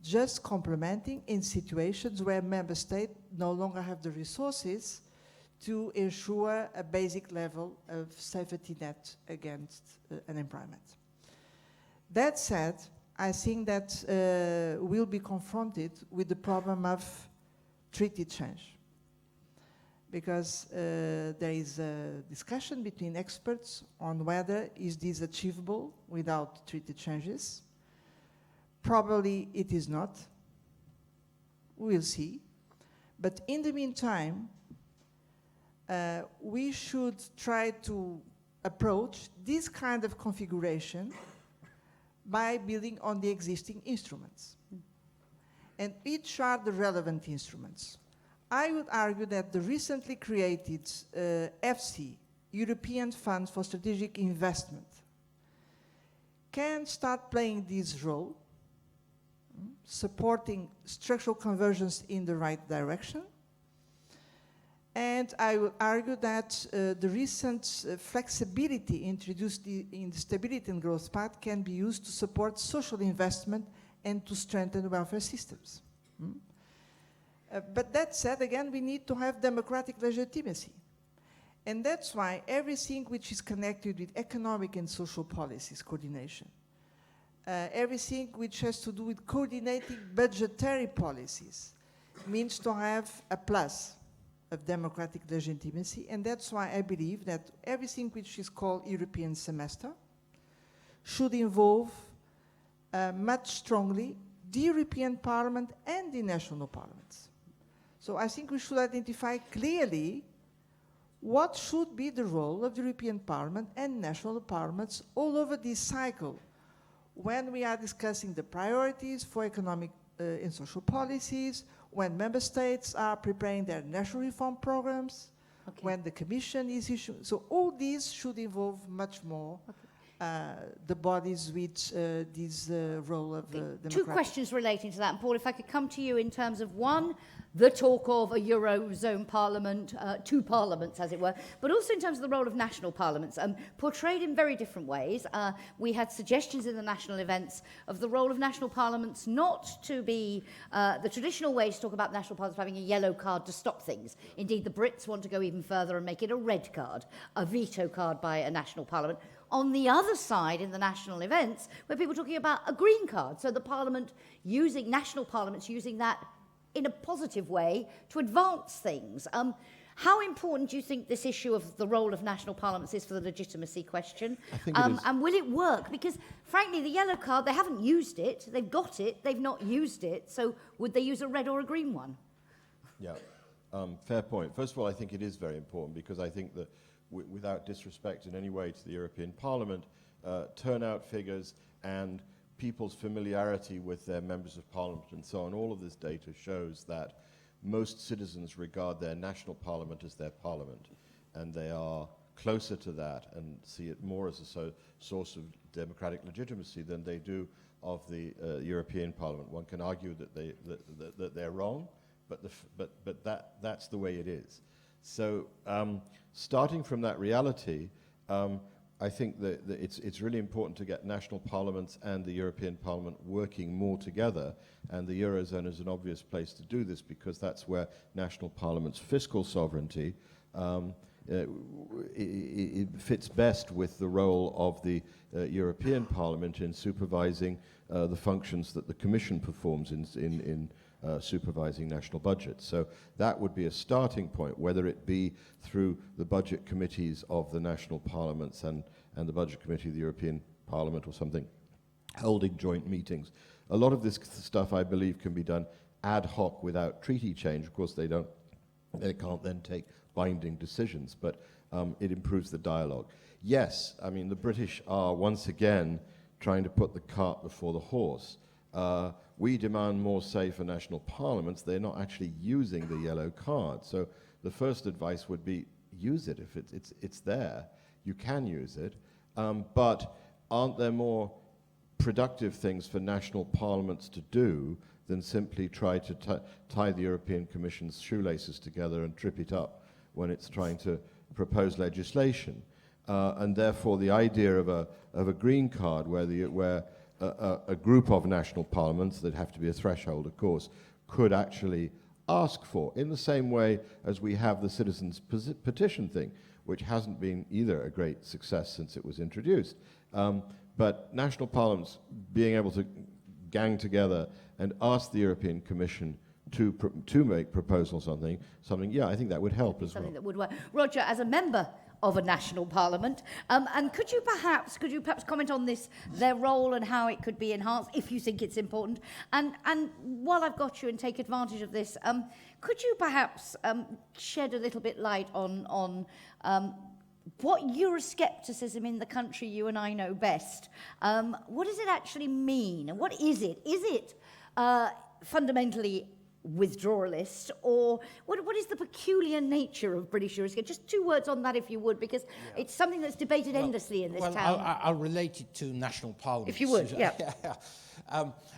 just complementing in situations where member states no longer have the resources to ensure a basic level of safety net against unemployment. That said, I think that we'll be confronted with the problem of treaty change, because there is a discussion between experts on whether is this achievable without treaty changes. Probably it is not. We'll see. But in the meantime, we should try to approach this kind of configuration by building on the existing instruments. And which are the relevant instruments? I would argue that the recently created EFSI, European Fund for Strategic Investment, can start playing this role, supporting structural convergence in the right direction. And I would argue that the recent flexibility introduced in the Stability and Growth Pact can be used to support social investment and to strengthen welfare systems. But that said, again, we need to have democratic legitimacy. And that's why everything which is connected with economic and social policies coordination, everything which has to do with coordinating budgetary policies means to have a plus of democratic legitimacy, and that's why I believe that everything which is called European semester should involve much strongly the European Parliament and the national parliaments. So I think we should identify clearly what should be the role of the European Parliament and national parliaments all over this cycle when we are discussing the priorities for economic and social policies, when member states are preparing their national reform programs, when the Commission is issuing. So all these should involve much more the bodies with this role of democratic. Two questions relating to that. And Paul, if I could come to you in terms of one, the talk of a Eurozone parliament, two parliaments, as it were, but also in terms of the role of national parliaments, portrayed in very different ways. We had suggestions in the national events of the role of national parliaments not to be the traditional way to talk about national parliaments having a yellow card to stop things. Indeed, the Brits want to go even further and make it a red card, a veto card by a national parliament. On the other side, in the national events, where people are talking about a green card, so the parliament using, national parliaments using that in a positive way to advance things. How important do you think this issue of the role of national parliaments is for the legitimacy question? I think it is. And will it work? Because, frankly, the yellow card, they haven't used it. They've got it. They've not used it. So would they use a red or a green one? Yeah, fair point. First of all, I think it is very important because I think that without disrespect in any way to the European Parliament, turnout figures and people's familiarity with their members of parliament and so on, all of this data shows that most citizens regard their national parliament as their parliament, and they are closer to that and see it more as a source of democratic legitimacy than they do of the European Parliament. One can argue that they're wrong, but that's the way it is. So starting from that reality, I think that it's really important to get national parliaments and the European Parliament working more together, and the Eurozone is an obvious place to do this because that's where national parliaments' fiscal sovereignty it fits best with the role of the European Parliament in supervising the functions that the Commission performs in supervising national budgets. So that would be a starting point, whether it be through the budget committees of the national parliaments and the budget committee of the European Parliament or something, holding joint meetings. A lot of this stuff, I believe, can be done ad hoc without treaty change. Of course, they can't then take binding decisions, but it improves the dialogue. Yes, I mean, the British are once again trying to put the cart before the horse. We demand more say for national parliaments. They're not actually using the yellow card. So the first advice would be use it. If it's there, you can use it. But aren't there more productive things for national parliaments to do than simply try to tie the European Commission's shoelaces together and trip it up when it's trying to propose legislation? And therefore the idea of a green card where a group of national parliaments, that have to be a threshold, of course, could actually ask for, in the same way as we have the citizens' petition thing, which hasn't been either a great success since it was introduced. But national parliaments being able to gang together and ask the European Commission to make proposals on something, yeah, I think that would help as well. Something that would work. Roger, as a member of a national parliament, and could you perhaps comment on this, their role and how it could be enhanced, if you think it's important? And while I've got you and take advantage of this, could you perhaps shed a little bit light on what Euroscepticism in the country you and I know best, what does it actually mean? And what is it? Is it fundamentally withdrawalist, or what is the peculiar nature of British Euroscepticism? Just 2 words on that, if you would, because it's something that's debated endlessly in this town. I'll relate it to national parliaments. If you would, yeah.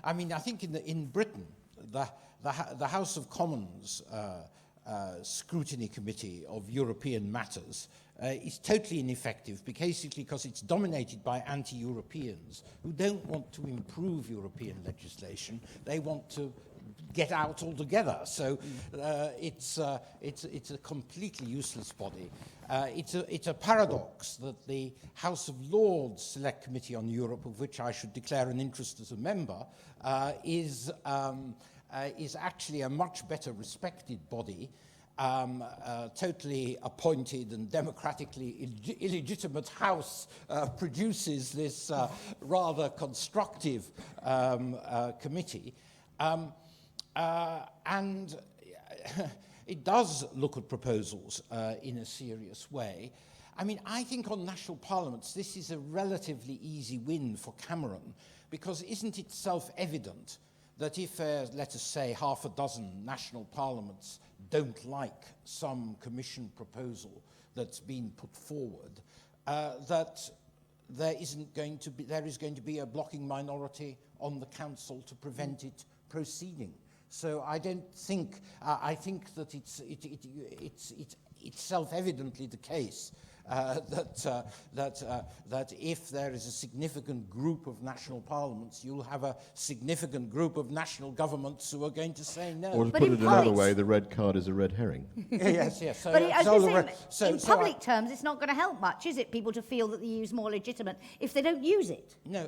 I mean, I think in Britain, the House of Commons Scrutiny Committee of European Matters is totally ineffective, basically because it's dominated by anti-Europeans who don't want to improve European legislation. They want to get out altogether. So it's a completely useless body. It's a paradox that the House of Lords Select Committee on Europe, of which I should declare an interest as a member, is actually a much better respected body, totally appointed and democratically illegitimate House produces this rather constructive committee. And it does look at proposals in a serious way. I mean, I think on national parliaments, this is a relatively easy win for Cameron, because isn't it self-evident that if, let us say, half a dozen national parliaments don't like some commission proposal that's been put forward, that there is going to be a blocking minority on the council to prevent it proceeding. So I don't think, I think that it's self-evidently the case that if there is a significant group of national parliaments, you'll have a significant group of national governments who are going to say no. Or to put it another way, the red card is a red herring. Yes. So, but in public terms, it's not going to help much, is it? People to feel that the EU is more legitimate if they don't use it. No,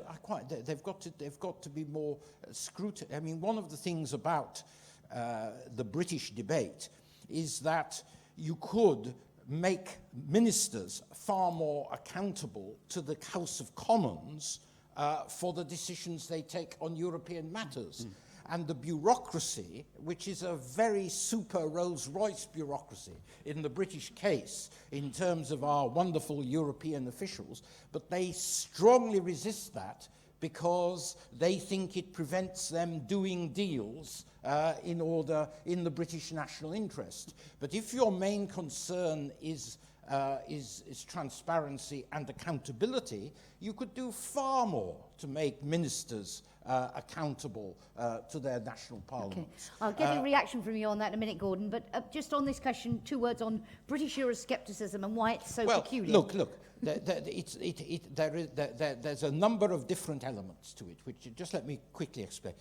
they've got to be more scrutinous. I mean, one of the things about the British debate is that you could make ministers far more accountable to the House of Commons for the decisions they take on European matters. And the bureaucracy, which is a very super Rolls-Royce bureaucracy in the British case in terms of our wonderful European officials, but they strongly resist that because they think it prevents them doing deals in the British national interest. But if your main concern is transparency and accountability, you could do far more to make ministers accountable to their national parliaments. Okay. I'll get a reaction from you on that in a minute, Gordon, but just on this question, 2 words on British Euroscepticism and why it's so peculiar. Look, there's a number of different elements to it, which just let me quickly explain.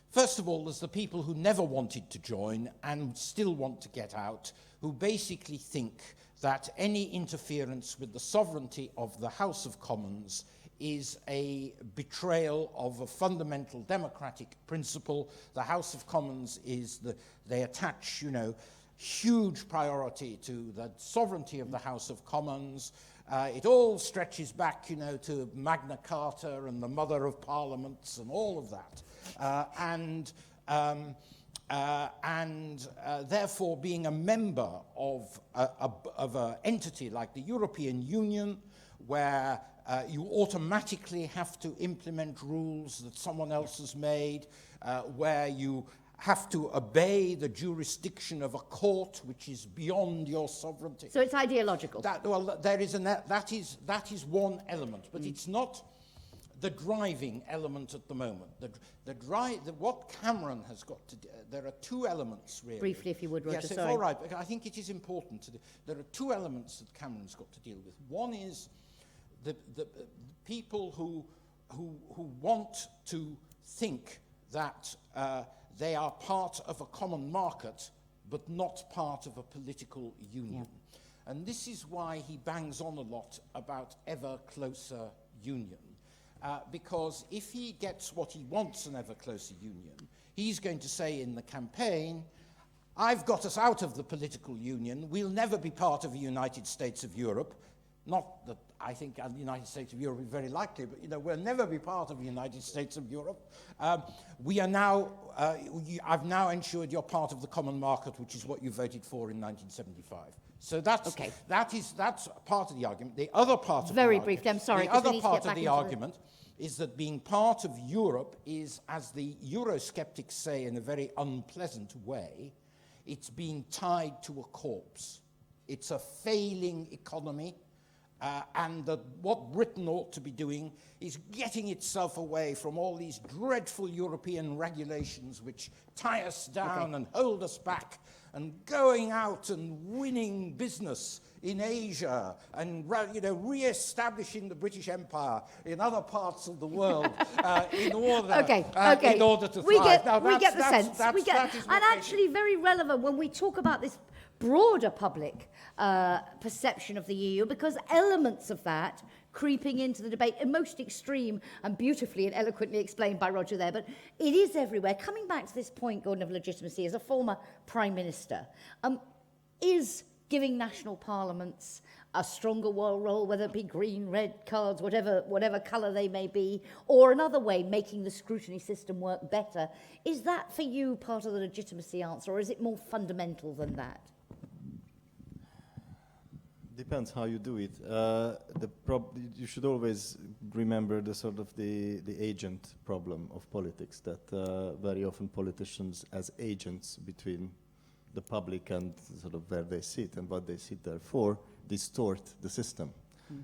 First of all, there's the people who never wanted to join and still want to get out, who basically think that any interference with the sovereignty of the House of Commons is a betrayal of a fundamental democratic principle. The House of Commons they attach, huge priority to the sovereignty of the House of Commons. It all stretches back, to Magna Carta and the Mother of Parliaments and all of that. Therefore, being a member of an entity like the European Union, where you automatically have to implement rules that someone else has made, where you have to obey the jurisdiction of a court which is beyond your sovereignty. So it's ideological. That is one element, but it's not the driving element at the moment. What Cameron has got to do, there are 2 elements really. Briefly, if you would, Roger. Yes, sorry. all right. I think it is important. There are 2 elements that Cameron's got to deal with. One is the people who want to think that they are part of a common market, but not part of a political union. Yeah. And this is why he bangs on a lot about ever closer union. Because if he gets what he wants, an ever closer union, he's going to say in the campaign, I've got us out of the political union, we'll never be part of the United States of Europe. Not that I think the United States of Europe is very likely, but we'll never be part of the United States of Europe. We are now, I've now ensured you're part of the common market, which is what you voted for in 1975. So that's part of the argument. The other part of very the briefly, I'm sorry. The other part of the argument is that being part of Europe is, as the Eurosceptics say in a very unpleasant way, it's being tied to a corpse. It's a failing economy. And that what Britain ought to be doing is getting itself away from all these dreadful European regulations which tie us down and hold us back, and going out and winning business in Asia and re-establishing the British Empire in other parts of the world in order to thrive. We get the sense. And actually very relevant when we talk about this broader public perception of the EU, because elements of that creeping into the debate, and most extreme and beautifully and eloquently explained by Roger there, but it is everywhere. Coming back to this point, Gordon, of legitimacy, as a former Prime Minister, is giving national parliaments a stronger role, whether it be green, red cards, whatever colour they may be, or another way, making the scrutiny system work better, is that for you part of the legitimacy answer, or is it more fundamental than that? Depends how you do it. You should always remember the sort of the agent problem of politics, that very often politicians as agents between the public and sort of where they sit and what they sit there for distort the system.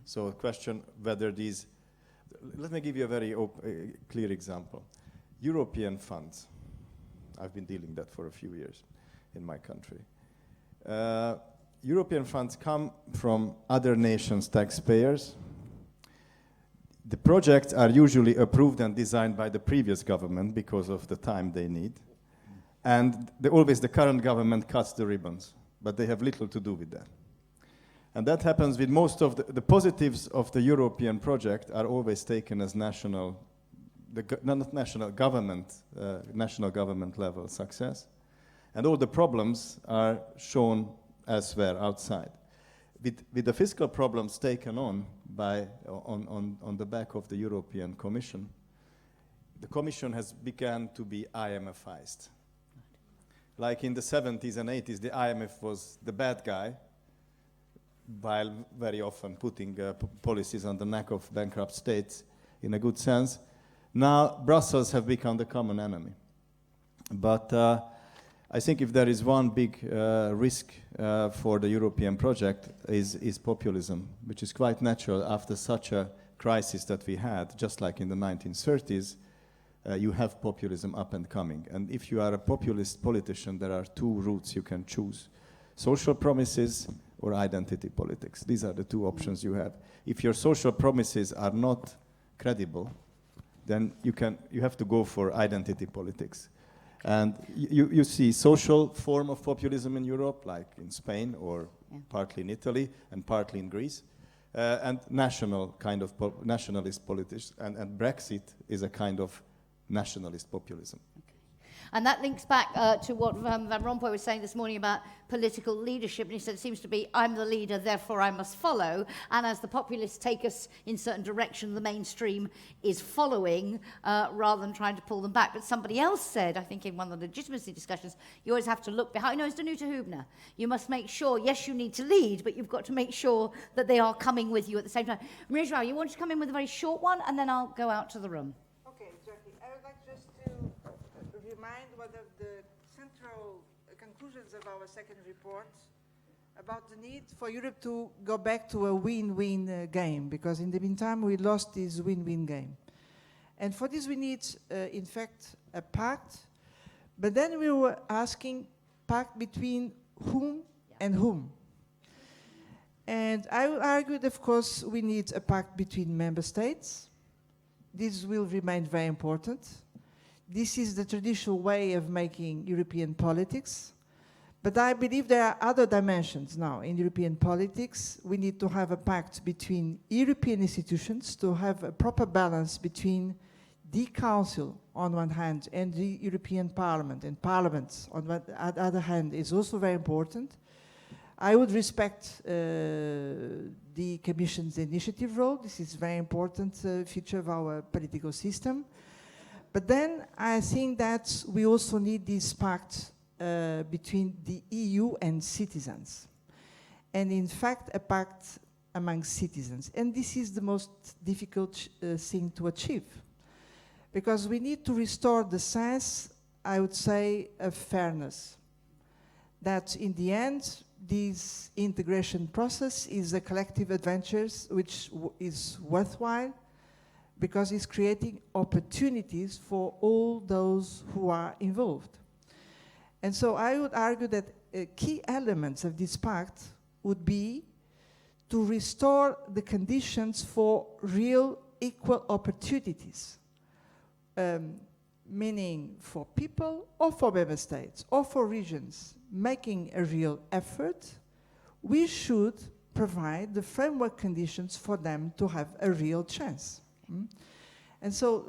So a question whether these, let me give you a very clear example. European funds, I've been dealing that for a few years in my country. European funds come from other nations' taxpayers. The projects are usually approved and designed by the previous government because of the time they need. And always the current government cuts the ribbons, but they have little to do with that. And that happens with most of the positives of the European project are always taken as national government level success. And all the problems are shown elsewhere outside. With the fiscal problems taken on the back of the European Commission, the Commission has begun to be IMFized. Like in the 70s and 80s, the IMF was the bad guy, while very often putting policies on the neck of bankrupt states in a good sense. Now, Brussels have become the common enemy. But I think if there is one big risk for the European project is populism, which is quite natural after such a crisis that we had, just like in the 1930s. You have populism up and coming. And if you are a populist politician, there are two routes you can choose: social promises or identity politics. These are the two options you have. If your social promises are not credible, then you have to go for identity politics. And you see social form of populism in Europe, like in Spain or partly in Italy and partly in Greece, and national kind of nationalist politics. And Brexit is a kind of nationalist populism. And that links back to what Van Rompuy was saying this morning about political leadership. And he said it seems to be, I'm the leader, therefore I must follow. And as the populists take us in certain direction, the mainstream is following rather than trying to pull them back. But somebody else said, I think in one of the legitimacy discussions, you always have to look behind. No, it's Danuta Hübner. You must make sure, yes, you need to lead, but you've got to make sure that they are coming with you at the same time. Maria Joao, you want to come in with a very short one, and then I'll go out to the room. Okay, Jackie, I would like just to remind one of the central conclusions of our second report about the need for Europe to go back to a win-win game, because in the meantime we lost this win-win game. And for this we need, in fact, a pact, but then we were asking pact between whom and whom. And I argued, of course, we need a pact between member states. This will remain very important. This is the traditional way of making European politics. But I believe there are other dimensions now in European politics. We need to have a pact between European institutions to have a proper balance between the Council on one hand and the European Parliament. And Parliament on the other hand is also very important. I would respect the Commission's initiative role. This is a very important feature of our political system. But then I think that we also need this pact between the EU and citizens. And in fact, a pact among citizens. And this is the most difficult thing to achieve. Because we need to restore the sense, I would say, of fairness. That in the end, this integration process is a collective adventure which is worthwhile because it's creating opportunities for all those who are involved. And so I would argue that key elements of this pact would be to restore the conditions for real equal opportunities, meaning for people or for member states or for regions making a real effort. We should provide the framework conditions for them to have a real chance. And so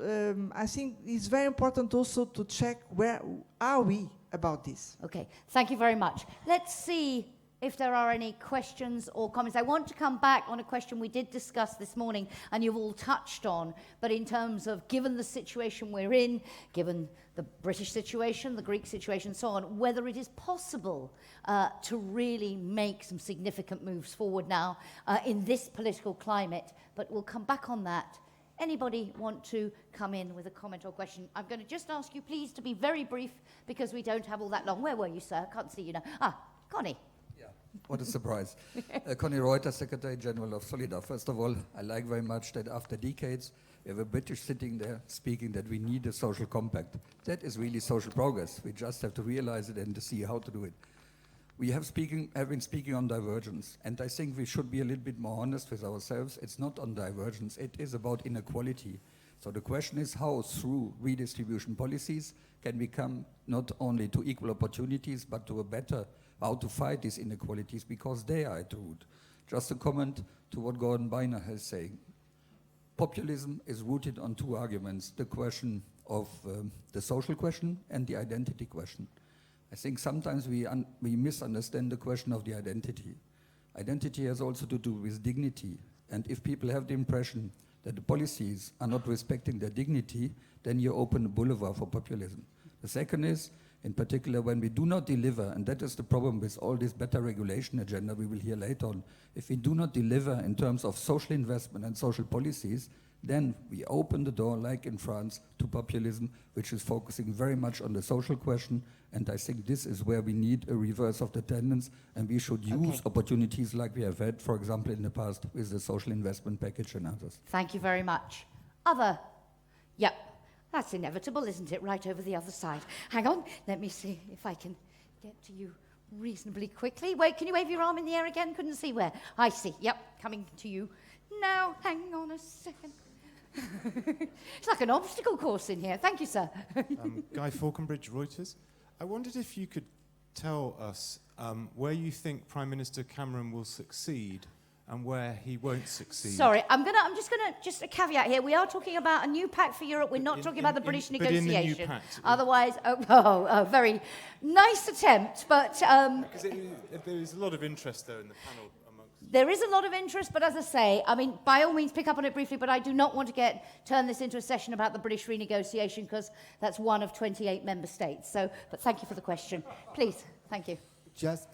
I think it's very important also to check where are we about this. Okay, thank you very much. Let's see if there are any questions or comments. I want to come back on a question we did discuss this morning and you've all touched on, but in terms of given the situation we're in, given the British situation, the Greek situation, so on, whether it is possible to really make some significant moves forward now in this political climate, but we'll come back on that. Anybody want to come in with a comment or question? I'm going to just ask you, please, to be very brief because we don't have all that long. Where were you, sir? I can't see you now. Ah, Connie. Yeah, what a surprise. Connie Reuter, Secretary General of Solidar. First of all, I like very much that after decades, we have a British sitting there speaking that we need a social compact. That is really social progress. We just have to realize it and to see how to do it. We have been speaking on divergence, and I think we should be a little bit more honest with ourselves. It's not on divergence, it is about inequality. So the question is how, through redistribution policies, can we come not only to equal opportunities, but to a better, how to fight these inequalities, because they are at the root. Just a comment to what Gordon Biner has saying. Populism is rooted on two arguments, the question of the social question and the identity question. I think sometimes we misunderstand the question of the identity. Identity has also to do with dignity. And if people have the impression that the policies are not respecting their dignity, then you open a boulevard for populism. The second is, in particular, when we do not deliver, and that is the problem with all this better regulation agenda we will hear later on, if we do not deliver in terms of social investment and social policies, then we open the door, like in France, to populism, which is focusing very much on the social question. And I think this is where we need a reverse of the tendency, and we should use opportunities like we have had, for example, in the past with the social investment package and others. Thank you very much. Other? Yep. That's inevitable, isn't it? Right over the other side. Hang on. Let me see if I can get to you reasonably quickly. Wait, can you wave your arm in the air again? Couldn't see where. I see. Yep, coming to you. Now, hang on a second. It's like an obstacle course in here. Thank you, sir. Guy Falconbridge, Reuters. I wondered if you could tell us where you think Prime Minister Cameron will succeed and where he won't succeed. Sorry, just a caveat here. We are talking about a new pact for Europe. We're not talking about the British negotiation. But in the new pact. Otherwise, very nice attempt, but... Because there is a lot of interest, though, in the panel amongst... There is a lot of interest, but as I say, I mean, by all means, pick up on it briefly, but I do not want to turn this into a session about the British renegotiation, because that's one of 28 member states. So, but thank you for the question. Please, thank you. Just,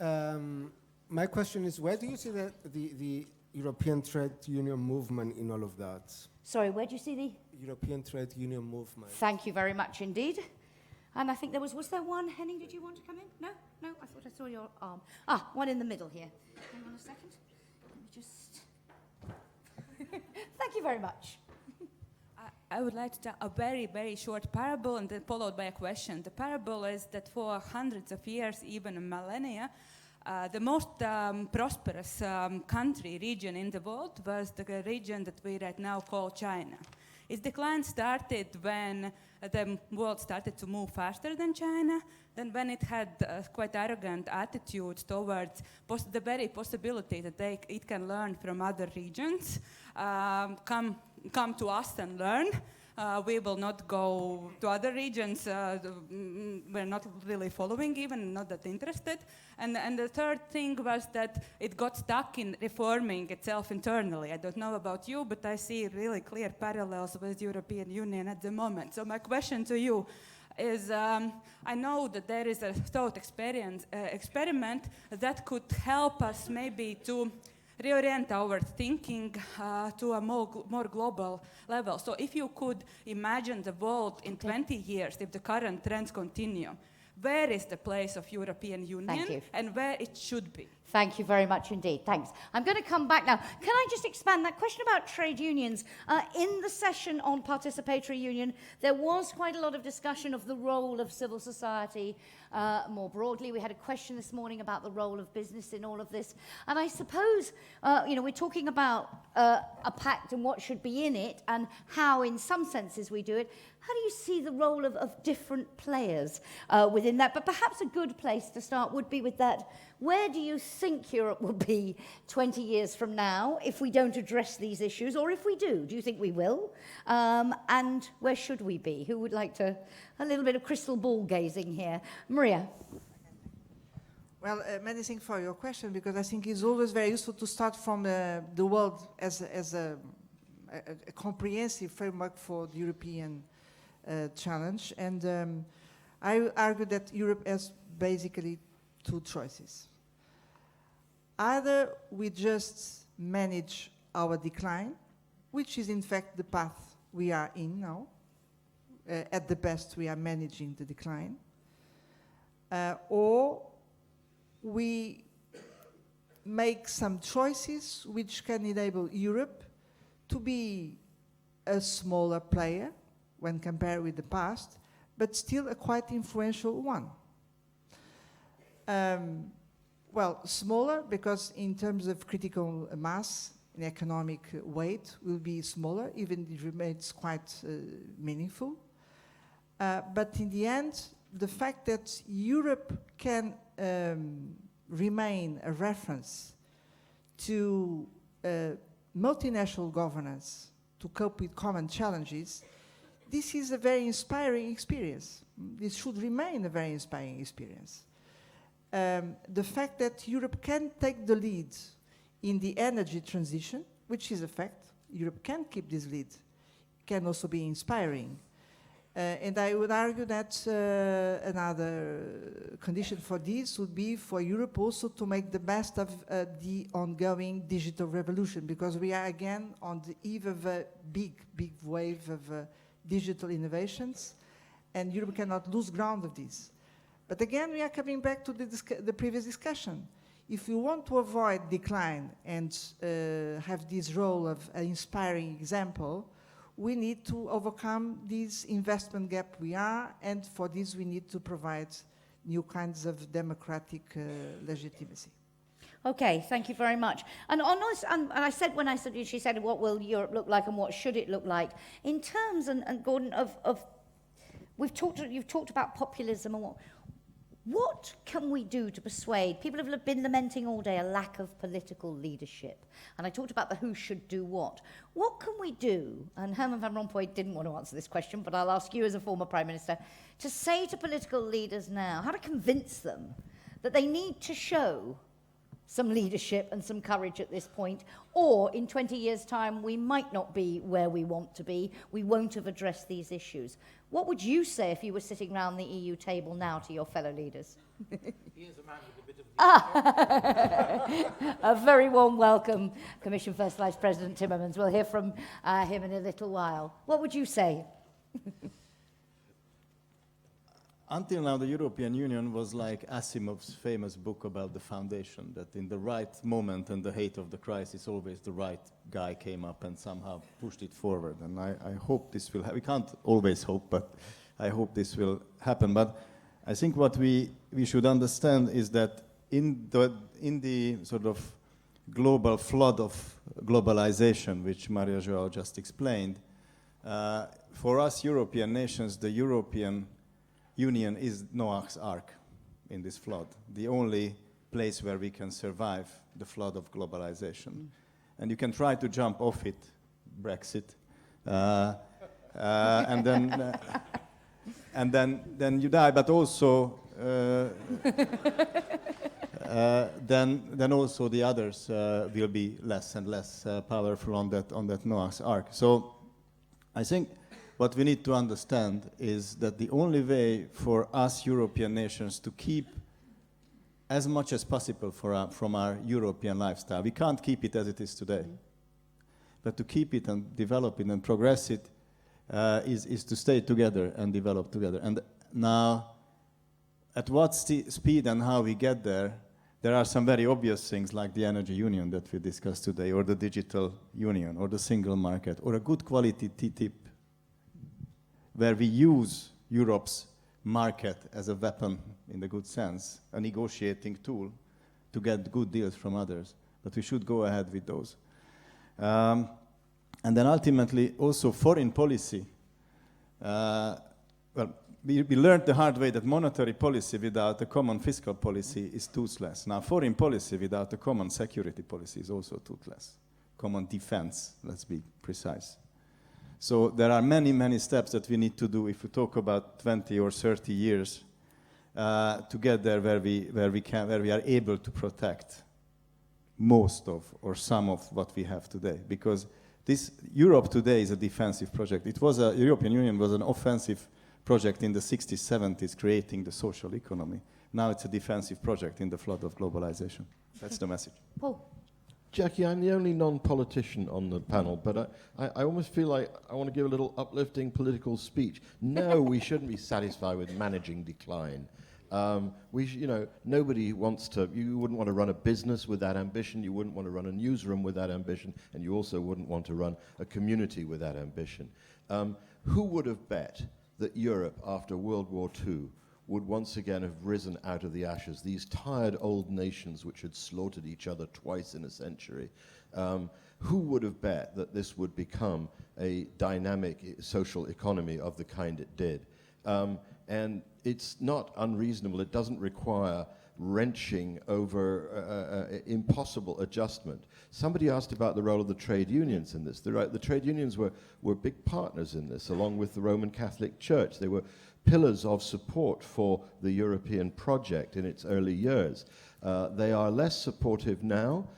my question is, where do you see the European trade union movement in all of that? Sorry, where do you see the? European trade union movement. Thank you very much indeed. And I think was there one? Henning, did you want to come in? No? No, I thought I saw your arm. Ah, one in the middle here. Hang on a second. Let me just... Thank you very much. I would like to tell a very, very short parable and then followed by a question. The parable is that for hundreds of years, even a millennia, the most prosperous region in the world was the region that we right now call China. Its decline started when the world started to move faster than China, then when it had a quite arrogant attitude towards the very possibility that it can learn from other regions, come to us and learn. We will not go to other regions. We're not really following even, not that interested. And the third thing was that it got stuck in reforming itself internally. I don't know about you, but I see really clear parallels with the European Union at the moment. So my question to you is, I know that there is a thought experiment that could help us maybe to reorient our thinking to a more global level. So if you could imagine the world in 20 years, if the current trends continue, where is the place of European Union and where it should be? Thank you very much indeed. Thanks. I'm going to come back now. Can I just expand that question about trade unions? In the session on participatory union, there was quite a lot of discussion of the role of civil society more broadly. We had a question this morning about the role of business in all of this. And I suppose, we're talking about a pact and what should be in it and how, in some senses, we do it. How do you see the role of different players within that? But perhaps a good place to start would be with that. Where do you think Europe will be 20 years from now if we don't address these issues? Or if we do, do you think we will? And where should we be? Who would like to... A little bit of crystal ball gazing here. Maria. Well, many thanks for your question, because I think it's always very useful to start from the world as a comprehensive framework for the European challenge. And I argue that Europe has basically two choices. Either we just manage our decline, which is in fact the path we are in now. At the best, we are managing the decline. Or we make some choices which can enable Europe to be a smaller player when compared with the past, but still a quite influential one. Well, smaller because in terms of critical mass and economic weight will be smaller, even if it remains quite meaningful. But in the end, the fact that Europe can remain a reference to multinational governance to cope with common challenges, this is a very inspiring experience. This should remain a very inspiring experience. The fact that Europe can take the lead in the energy transition, which is a fact, Europe can keep this lead, can also be inspiring. And I would argue that another condition for this would be for Europe also to make the best of the ongoing digital revolution, because we are again on the eve of a big wave of digital innovations, and Europe cannot lose ground of this. But again, we are coming back to the previous discussion. If we want to avoid decline and have this role of an inspiring example, we need to overcome this investment gap we are, and for this we need to provide new kinds of democratic legitimacy. Okay, thank you very much. And on us, and I said when I said, she said, what will Europe look like and what should it look like? In terms, and Gordon, you've talked about populism and what can we do to persuade? People have been lamenting all day a lack of political leadership. And I talked about the who should do what. What can we do? And Herman Van Rompuy didn't want to answer this question, but I'll ask you as a former Prime Minister, to say to political leaders now, how to convince them that they need to show some leadership and some courage at this point, or in 20 years' time we might not be where we want to be, we won't have addressed these issues. What would you say if you were sitting around the EU table now to your fellow leaders? Here's a man with a bit of a very warm welcome, Commission First Vice President Timmermans. We'll hear from him in a little while. What would you say? Until now, the European Union was like Asimov's famous book about the foundation, that in the right moment and the height of the crisis, always the right guy came up and somehow pushed it forward. And I hope this will happen. We can't always hope, but I hope this will happen. But I think what we should understand is that in the sort of global flood of globalization, which Maria João just explained, for us European nations, the European Union is Noah's Ark in this flood, the only place where we can survive the flood of globalization. And you can try to jump off it, Brexit, and then you die. But also, then also the others will be less and less powerful on that Noah's Ark. So I think what we need to understand is that the only way for us European nations to keep as much as possible from our European lifestyle, we can't keep it as it is today, but to keep it and develop it and progress it is to stay together and develop together. And now, at what speed and how we get there, there are some very obvious things like the energy union that we discussed today, or the digital union, or the single market, or a good quality TTIP, where we use Europe's market as a weapon, in the good sense, a negotiating tool to get good deals from others. But we should go ahead with those. And then ultimately, also foreign policy. We learned the hard way that monetary policy without a common fiscal policy is toothless. Now, foreign policy without a common security policy is also toothless. Common defense, let's be precise. So there are many, many steps that we need to do if we talk about 20 or 30 years to get there where we are able to protect most of or some of what we have today. Because this Europe today is a defensive project. The European Union was an offensive project in the 60s, 70s, creating the social economy. Now it's a defensive project in the flood of globalization. That's the message. Paul. Jackie, I'm the only non-politician on the panel, but I almost feel like I want to give a little uplifting political speech. No, we shouldn't be satisfied with managing decline. Nobody wants to, you wouldn't want to run a business with that ambition, you wouldn't want to run a newsroom with that ambition, and you also wouldn't want to run a community with that ambition. Who would have bet that Europe, after World War II, would once again have risen out of the ashes, these tired old nations which had slaughtered each other twice in a century? Who would have bet that this would become a dynamic social economy of the kind it did? And it's not unreasonable, it doesn't require wrenching over impossible adjustment. Somebody asked about the role of the trade unions in this. The trade unions were big partners in this, along with the Roman Catholic Church. They were pillars of support for the European project in its early years. They are less supportive now,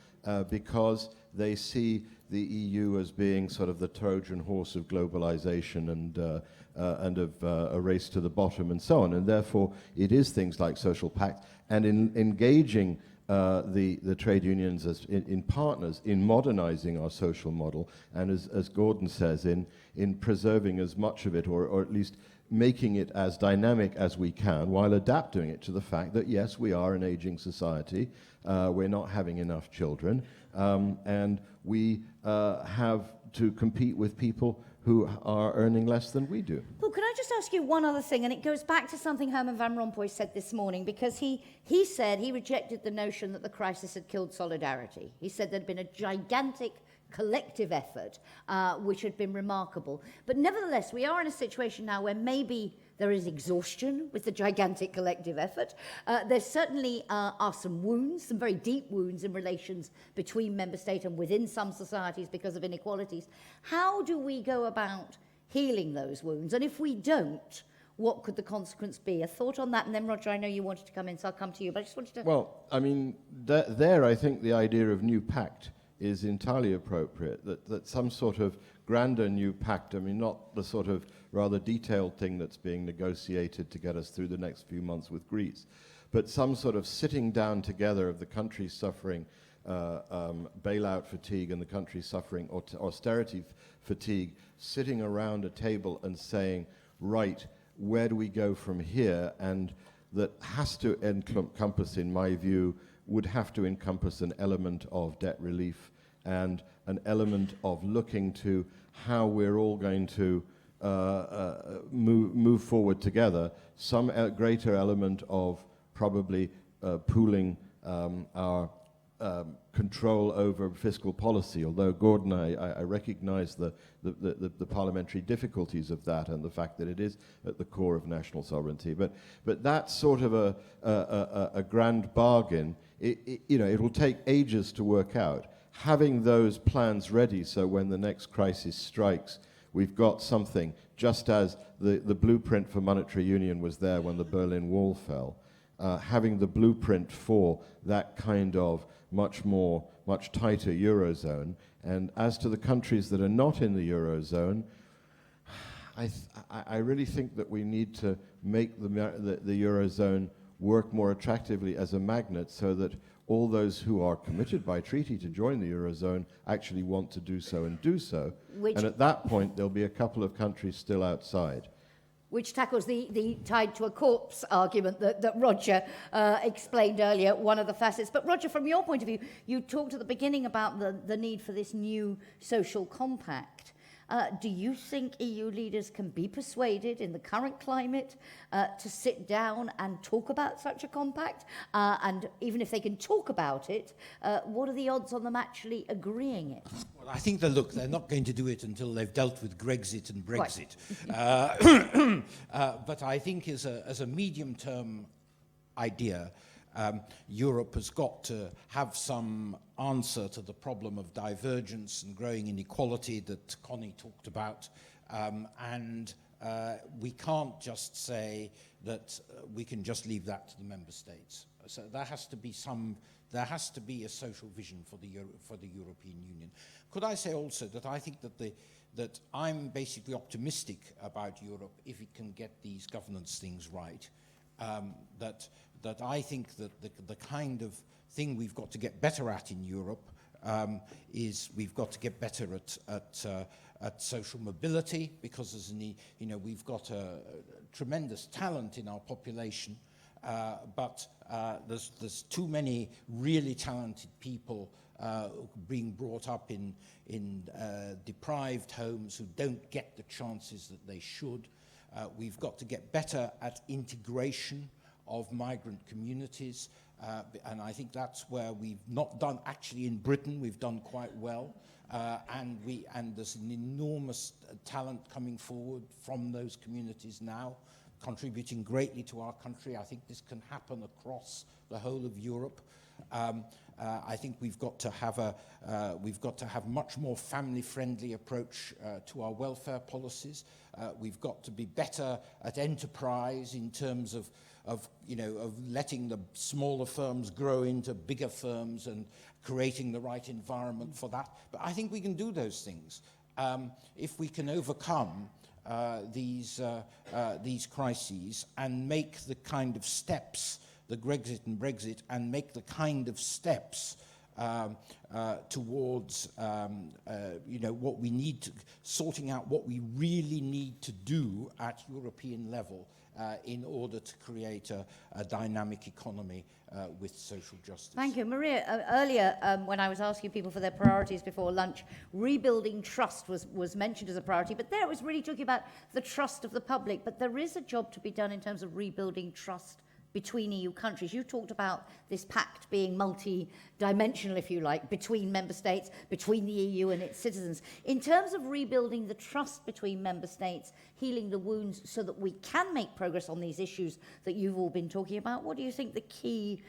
because they see the EU as being sort of the Trojan horse of globalization and of a race to the bottom and so on. And therefore, it is things like social pact and in engaging the trade unions as in partners in modernizing our social model, and as Gordon says, in preserving as much of it, or at least making it as dynamic as we can, while adapting it to the fact that, yes, we are an aging society, we're not having enough children, and we have to compete with people who are earning less than we do. Well, can I just ask you one other thing? And it goes back to something Herman Van Rompuy said this morning, because he said he rejected the notion that the crisis had killed solidarity. He said there'd been a gigantic collective effort, which had been remarkable. But nevertheless, we are in a situation now where maybe there is exhaustion with the gigantic collective effort. There certainly are some wounds, some very deep wounds in relations between member states and within some societies because of inequalities. How do we go about healing those wounds? And if we don't, what could the consequence be? A thought on that, and then Roger, I know you wanted to come in, so I'll come to you, but I just wanted to... Well, I mean, there I think the idea of new pact is entirely appropriate, that some sort of grander new pact, I mean, not the sort of rather detailed thing that's being negotiated to get us through the next few months with Greece, but some sort of sitting down together of the countries suffering bailout fatigue and the countries suffering austerity fatigue, sitting around a table and saying, right, where do we go from here? And that has to encompass, in my view, would have to encompass an element of debt relief and an element of looking to how we're all going to move forward together, some greater element of probably pooling our control over fiscal policy, although Gordon, I recognize the parliamentary difficulties of that and the fact that it is at the core of national sovereignty. But that's sort of a grand bargain. It will take ages to work out. Having those plans ready so when the next crisis strikes, we've got something, just as the blueprint for monetary union was there when the Berlin Wall fell. Having the blueprint for that kind of much tighter Eurozone. And as to the countries that are not in the Eurozone, I really think that we need to make the Eurozone work more attractively as a magnet so that all those who are committed by treaty to join the Eurozone actually want to do so and do so. And at that point, there'll be a couple of countries still outside. Which tackles the tied to a corpse argument that Roger explained earlier, one of the facets. But Roger, from your point of view, you talked at the beginning about the need for this new social compact. Do you think EU leaders can be persuaded in the current climate to sit down and talk about such a compact? And even if they can talk about it, what are the odds on them actually agreeing it? Well, I think they're not going to do it until they've dealt with Grexit and Brexit. But I think as a medium-term idea, Europe has got to have some answer to the problem of divergence and growing inequality that Connie talked about. And we can't just say that we can just leave that to the member states. So there has to be a social vision for the European Union. Could I say also that I think that I'm basically optimistic about Europe if it can get these governance things right. That I think that the kind of thing we've got to get better at in Europe is we've got to get better at social mobility, because we've got a tremendous talent in our population, but there's too many really talented people being brought up in deprived homes who don't get the chances that they should. We've got to get better at integration of migrant communities, and I think that's where we've not done, actually in Britain we've done quite well, and there's an enormous talent coming forward from those communities now, contributing greatly to our country. I think this can happen across the whole of Europe. I think we've got to have much more family-friendly approach to our welfare policies. We've got to be better at enterprise in terms of letting the smaller firms grow into bigger firms and creating the right environment for that. But I think we can do those things if we can overcome these crises and make the kind of steps, the Grexit and Brexit, and make the kind of steps towards what we need to, sorting out what we really need to do at European level in order to create a dynamic economy with social justice. Thank you. Maria, earlier when I was asking people for their priorities before lunch, rebuilding trust was mentioned as a priority, but there it was really talking about the trust of the public. But there is a job to be done in terms of rebuilding trust between EU countries. You talked about this pact being multi-dimensional, if you like, between member states, between the EU and its citizens. In terms of rebuilding the trust between member states, healing the wounds so that we can make progress on these issues that you've all been talking about, what do you think the key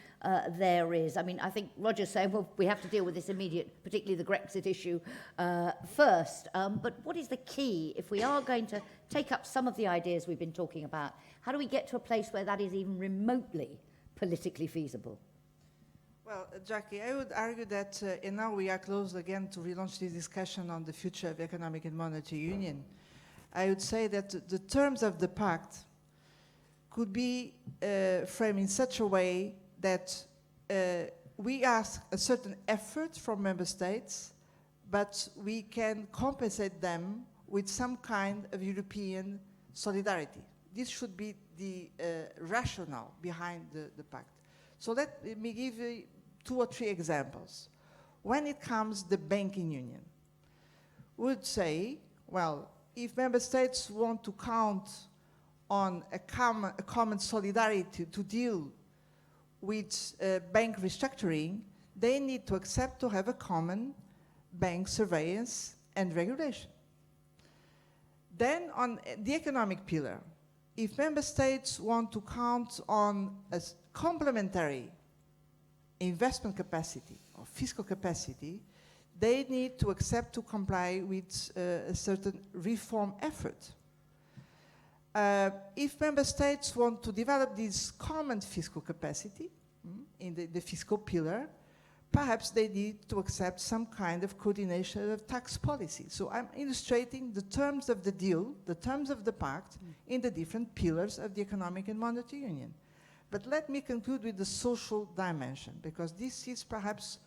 there is? I mean, I think Roger's saying, well, we have to deal with this immediate, particularly the Grexit issue first. But what is the key if we are going to take up some of the ideas we've been talking about? How do we get to a place where that is even remotely politically feasible? Well, Jackie, I would argue that, and now we are close again to relaunch this discussion on the future of economic and monetary union. I would say that the terms of the pact could be framed in such a way that we ask a certain effort from member states, but we can compensate them with some kind of European solidarity. This should be the rationale behind the pact. So let me give you 2 or 3 examples. When it comes to the banking union, we would say, well, if member states want to count on a common solidarity to deal with bank restructuring, they need to accept to have a common bank surveillance and regulation. Then on the economic pillar, if member states want to count on a complementary investment capacity or fiscal capacity, they need to accept to comply with a certain reform effort. If member states want to develop this common fiscal capacity in the fiscal pillar, perhaps they need to accept some kind of coordination of tax policy. So I'm illustrating the terms of the deal, the terms of the pact, in the different pillars of the economic and monetary union. But let me conclude with the social dimension, because this is perhaps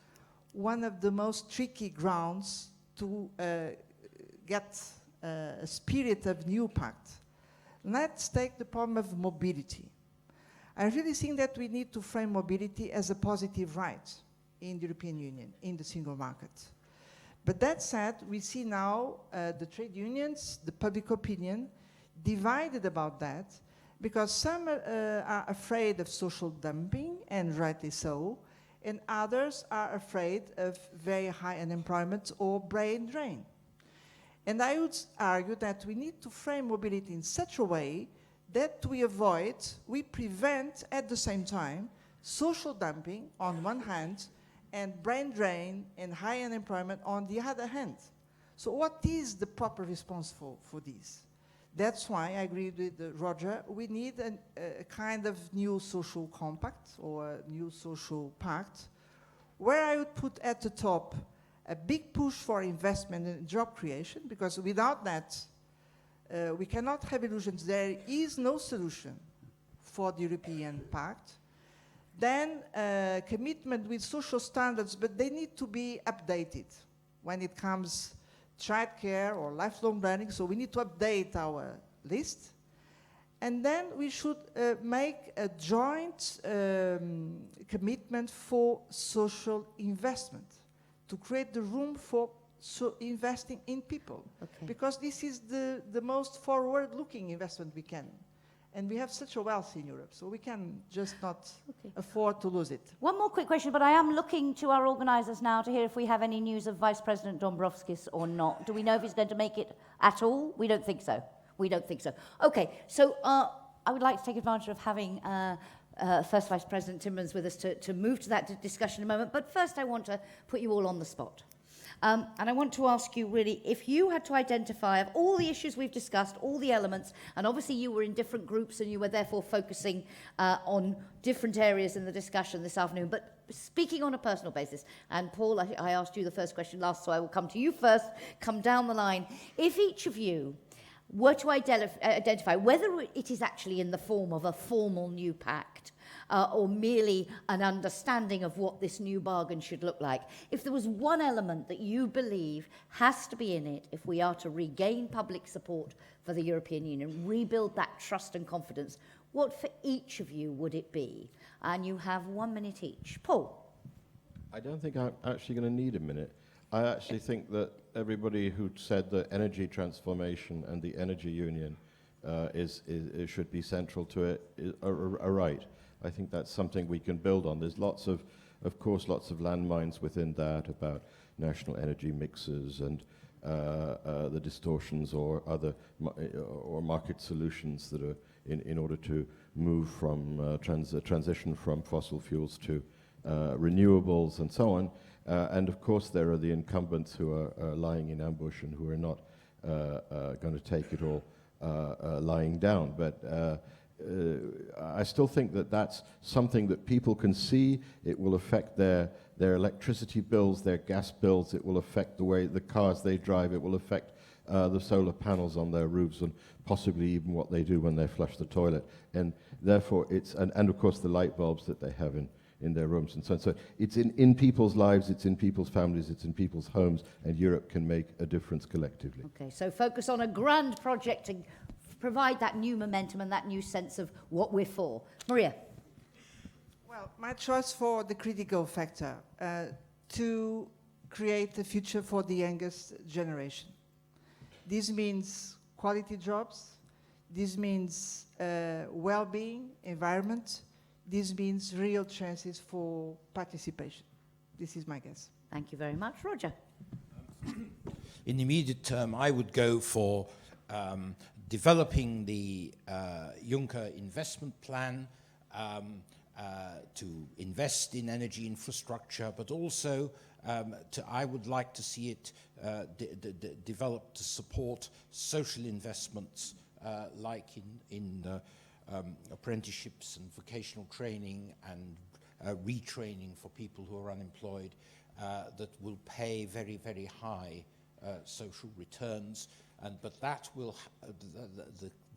one of the most tricky grounds to get a spirit of new pact. Let's take the problem of mobility. I really think that we need to frame mobility as a positive right in the European Union, in the single market. But that said, we see now the trade unions, the public opinion, divided about that, because some are afraid of social dumping, and rightly so, and others are afraid of very high unemployment or brain drain. And I would argue that we need to frame mobility in such a way that we prevent at the same time social dumping on one hand and brain drain and high unemployment on the other hand. So what is the proper response for this? That's why I agree with Roger. We need a kind of new social compact or a new social pact, where I would put at the top a big push for investment and job creation, because without that, we cannot have illusions. There is no solution for the European Pact. Then commitment with social standards, but they need to be updated when it comes childcare or lifelong learning, so we need to update our list. And then we should make a joint commitment for social investment, to create the room for investing in people. Okay. Because this is the most forward-looking investment we can. And we have such a wealth in Europe, so we can just not afford to lose it. One more quick question, but I am looking to our organisers now to hear if we have any news of Vice President Dombrovskis or not. Do we know if he's going to make it at all? We don't think so. We don't think so. Okay, so I would like to take advantage of having First Vice President Timmermans with us to move to that discussion in a moment. But first I want to put you all on the spot. And I want to ask you really, if you had to identify of all the issues we've discussed, all the elements, and obviously you were in different groups and you were therefore focusing on different areas in the discussion this afternoon, but speaking on a personal basis, and Paul, I asked you the first question last, so I will come to you first, come down the line. If each of you were to identify whether it is actually in the form of a formal new pact, or merely an understanding of what this new bargain should look like. If there was one element that you believe has to be in it if we are to regain public support for the European Union, rebuild that trust and confidence, what for each of you would it be? And you have 1 minute each. Paul? I don't think I'm actually going to need a minute. I actually think that everybody who said that energy transformation and the energy union should be central to it are right. I think that's something we can build on. There's lots of course, lots of landmines within that about national energy mixes and the distortions or other or market solutions that are in order to move from transition from fossil fuels to renewables and so on. And of course, there are the incumbents who are lying in ambush and who are not going to take it all lying down. But I still think that that's something that people can see. It will affect their electricity bills, their gas bills. It will affect the way the cars they drive. It will affect the solar panels on their roofs and possibly even what they do when they flush the toilet. And therefore, and of course the light bulbs that they have in their rooms and so on. So it's in people's lives, it's in people's families, it's in people's homes, and Europe can make a difference collectively. Okay, so focus on a grand project to provide that new momentum and that new sense of what we're for. Maria? Well, my choice for the critical factor, to create a future for the youngest generation. This means quality jobs, this means well-being, environment, this means real chances for participation. This is my guess. Thank you very much. Roger? In the immediate term, I would go for developing the Juncker investment plan to invest in energy infrastructure, but also I would like to see it developed to support social investments like in apprenticeships and vocational training and retraining for people who are unemployed that will pay very, very high social returns. But that will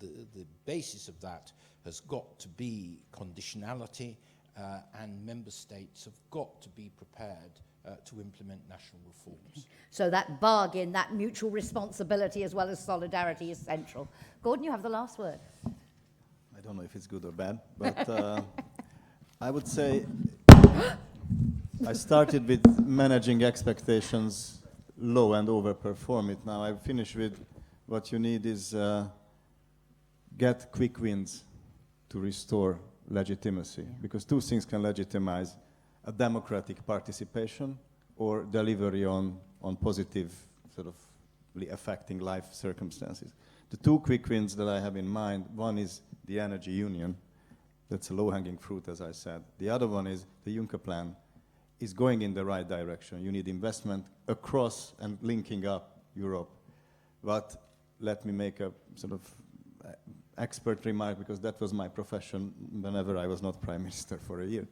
the basis of that has got to be conditionality, and member states have got to be prepared to implement national reforms. So that bargain, that mutual responsibility as well as solidarity is central. Gordon, you have the last word. I don't know if it's good or bad, but I would say I started with managing expectations low and overperform it. Now I finish with what you need is get quick wins to restore legitimacy, because two things can legitimize a democratic participation or delivery on positive sort of affecting life circumstances. The two quick wins that I have in mind, one is the energy union. That's a low-hanging fruit, as I said. The other one is the Juncker plan is going in the right direction. You need investment across and linking up Europe. But let me make a sort of expert remark, because that was my profession whenever I was not prime minister for a year.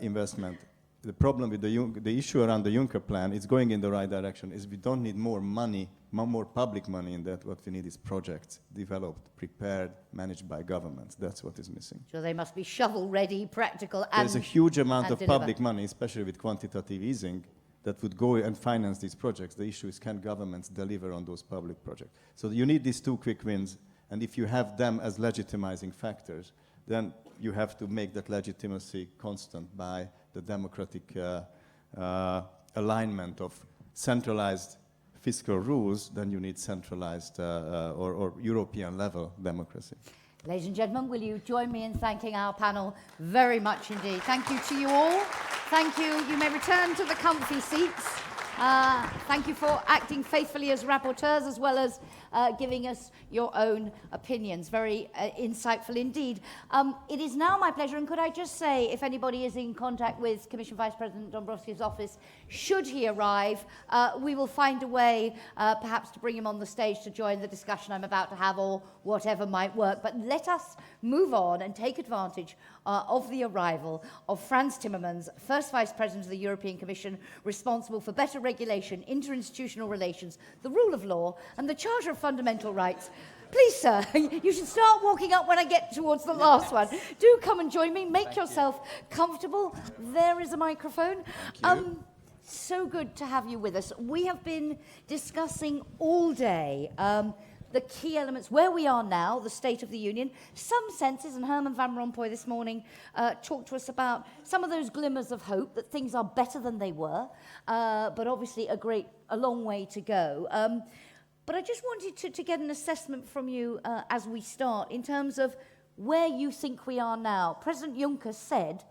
Investment. The problem with the issue around the Juncker plan, it's going in the right direction, is we don't need more money, more public money in that. What we need is projects developed, prepared, managed by governments. That's what is missing. So they must be shovel-ready, practical, and there's a huge amount of deliver. public money, especially with quantitative easing, that would go and finance these projects. The issue is, can governments deliver on those public projects? So you need these two quick wins, and if you have them as legitimizing factors, then you have to make that legitimacy constant by the democratic alignment of centralized fiscal rules. Then you need centralized or European level democracy. Ladies and gentlemen, will you join me in thanking our panel very much indeed? Thank you to you all. Thank you. You may return to the comfy seats. Thank you for acting faithfully as rapporteurs, as well as giving us your own opinions. Very insightful indeed. It is now my pleasure, and could I just say, if anybody is in contact with Commission Vice President Dombrovskis's office, should he arrive, we will find a way perhaps to bring him on the stage to join the discussion I'm about to have, or whatever might work. But let us move on and take advantage of the arrival of Frans Timmermans, first Vice President of the European Commission, responsible for better regulation, interinstitutional relations, the rule of law, and the Charter of Fundamental Rights. Please, sir, you should start walking up when I get towards the last one. Do come and join me. Make yourself comfortable. There is a microphone. So good to have you with us. We have been discussing all day the key elements, where we are now, the State of the Union, some senses, and Herman Van Rompuy this morning talked to us about some of those glimmers of hope that things are better than they were, but obviously a long way to go. But I just wanted to get an assessment from you as we start in terms of where you think we are now. President Juncker said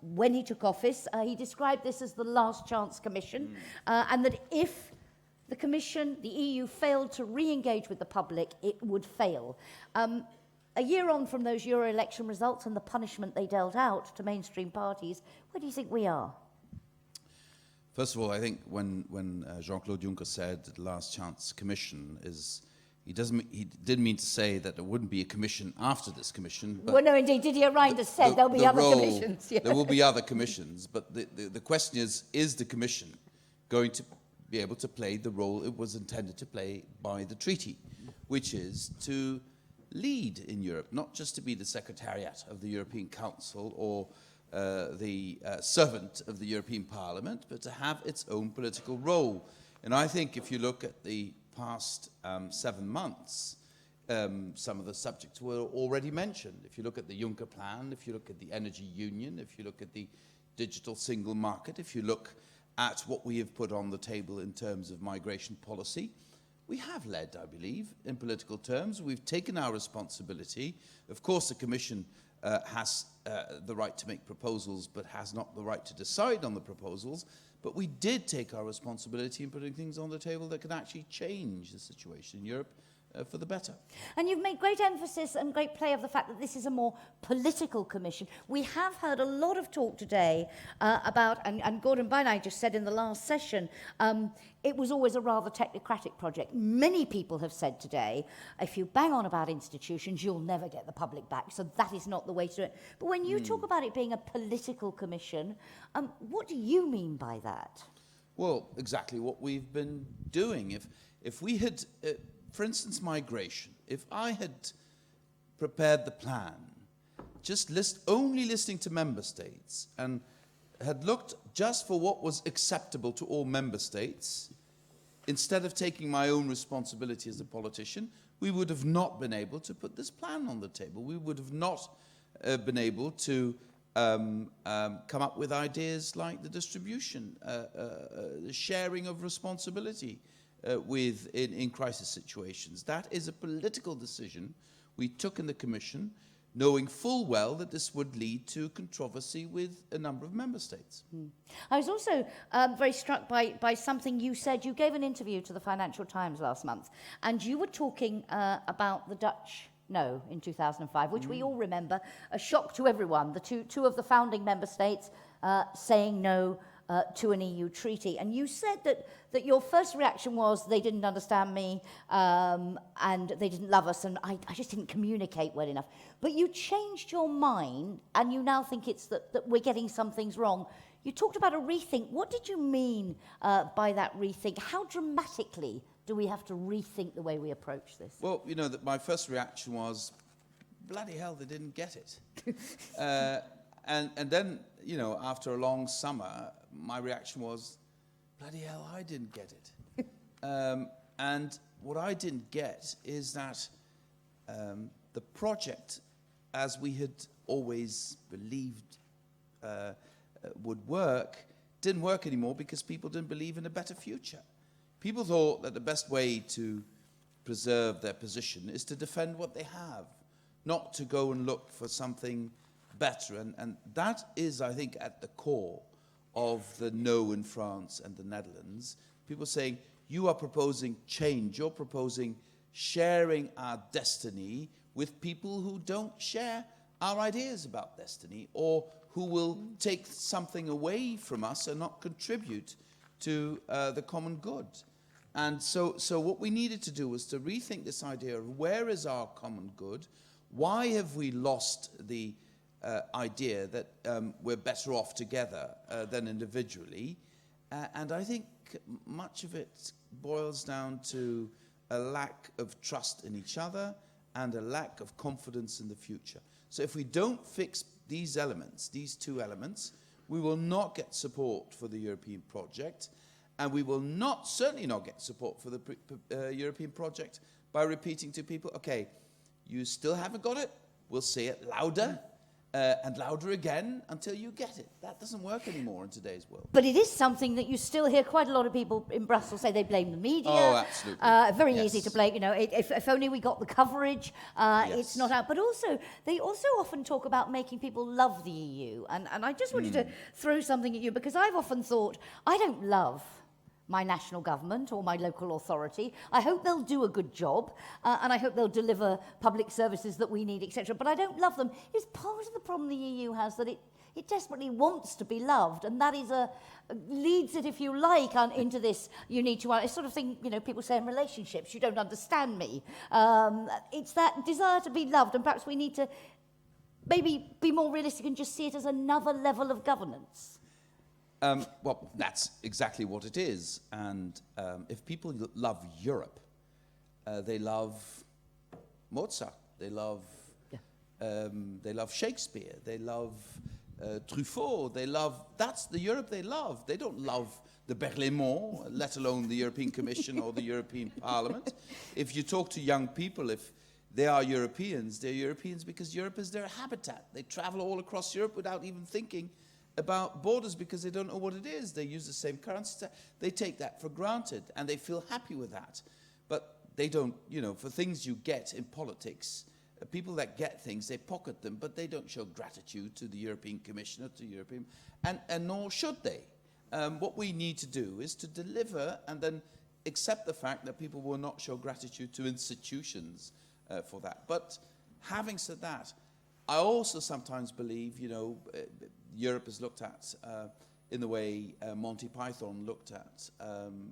when he took office, he described this as the last chance commission, and that if the Commission, the EU, failed to re-engage with the public, it would fail. A year on from those Euro election results and the punishment they dealt out to mainstream parties, where do you think we are? First of all, I think when Jean-Claude Juncker said the last chance commission he didn't mean to say that there wouldn't be a commission after this commission. But well, no, indeed. Didier Reinders said there'll be other commissions. Yeah. There will be other commissions, but the question is the commission going to be able to play the role it was intended to play by the treaty, which is to lead in Europe, not just to be the secretariat of the European Council or the servant of the European Parliament, but to have its own political role. And I think if you look at the past 7 months, some of the subjects were already mentioned. If you look at the Juncker Plan, if you look at the Energy Union, if you look at the digital single market, if you look at what we have put on the table in terms of migration policy, we have led, I believe, in political terms. We've taken our responsibility. Of course, the Commission has the right to make proposals, but has not the right to decide on the proposals. But we did take our responsibility in putting things on the table that could actually change the situation in Europe for the better. And you've made great emphasis and great play of the fact that this is a more political commission. We have heard a lot of talk today about, and Gordon Bynai just said in the last session, it was always a rather technocratic project. Many people have said today, if you bang on about institutions, you'll never get the public back. So that is not the way to do it. But when you talk about it being a political commission, what do you mean by that? Well, exactly what we've been doing. If we had... for instance, migration. If I had prepared the plan, just only listening to member states and had looked just for what was acceptable to all member states, instead of taking my own responsibility as a politician, we would have not been able to put this plan on the table. We would have not been able to come up with ideas like the distribution, the sharing of responsibility, in crisis situations. That is a political decision we took in the Commission, knowing full well that this would lead to controversy with a number of member states. I was also very struck by something you said. You gave an interview to the Financial Times last month, and you were talking about the Dutch no in 2005, which we all remember, a shock to everyone. The two of the founding member states saying no to an EU treaty. And you said that your first reaction was they didn't understand me and they didn't love us and I just didn't communicate well enough. But you changed your mind and you now think it's that we're getting some things wrong. You talked about a rethink. What did you mean by that rethink? How dramatically do we have to rethink the way we approach this? Well, you know, my first reaction was, bloody hell, they didn't get it. And then, you know, after a long summer, my reaction was, bloody hell, I didn't get it. And what I didn't get is that the project, as we had always believed would work, didn't work anymore because people didn't believe in a better future. People thought that the best way to preserve their position is to defend what they have, not to go and look for something better. And that is, I think, at the core of the no in France and the Netherlands. People saying, You are proposing change. You're proposing sharing our destiny with people who don't share our ideas about destiny, or who will take something away from us and not contribute to the common good. And so what we needed to do was to rethink this idea of where is our common good? Why have we lost the idea that we're better off together than individually? And I think much of it boils down to a lack of trust in each other and a lack of confidence in the future. So if we don't fix these elements, these two elements, we will not get support for the European project, and we will certainly not get support for the European project by repeating to people, okay, you still haven't got it, we'll say it louder and louder again until you get it. That doesn't work anymore in today's world. But it is something that you still hear quite a lot of people in Brussels say they blame the media. Oh, absolutely. Very easy to blame, you know, if only we got the coverage, it's not out. But also, they also often talk about making people love the EU. And I just wanted to throw something at you, because I've often thought, I don't love my national government or my local authority. I hope they'll do a good job, and I hope they'll deliver public services that we need, etc. But I don't love them. It's part of the problem the EU has, that it desperately wants to be loved, and that is leads it, if you like, into this, you need to, it's sort of thing, you know, people say in relationships, you don't understand me. It's that desire to be loved, and perhaps we need to maybe be more realistic and just see it as another level of governance. Well, that's exactly what it is. And if people love Europe, they love Mozart, they love Shakespeare, they love Truffaut, that's the Europe they love. They don't love the Berlaymont, let alone the European Commission or the European Parliament. If you talk to young people, if they are Europeans, they're Europeans because Europe is their habitat. They travel all across Europe without even thinking about borders, because they don't know what it is. They use the same currency. They take that for granted, and they feel happy with that. But they don't, you know, for things you get in politics, people that get things, they pocket them, but they don't show gratitude to the European Commissioner, to European, and nor should they. What we need to do is to deliver and then accept the fact that people will not show gratitude to institutions for that. But having said that, I also sometimes believe, you know, Europe is looked at in the way Monty Python looked at,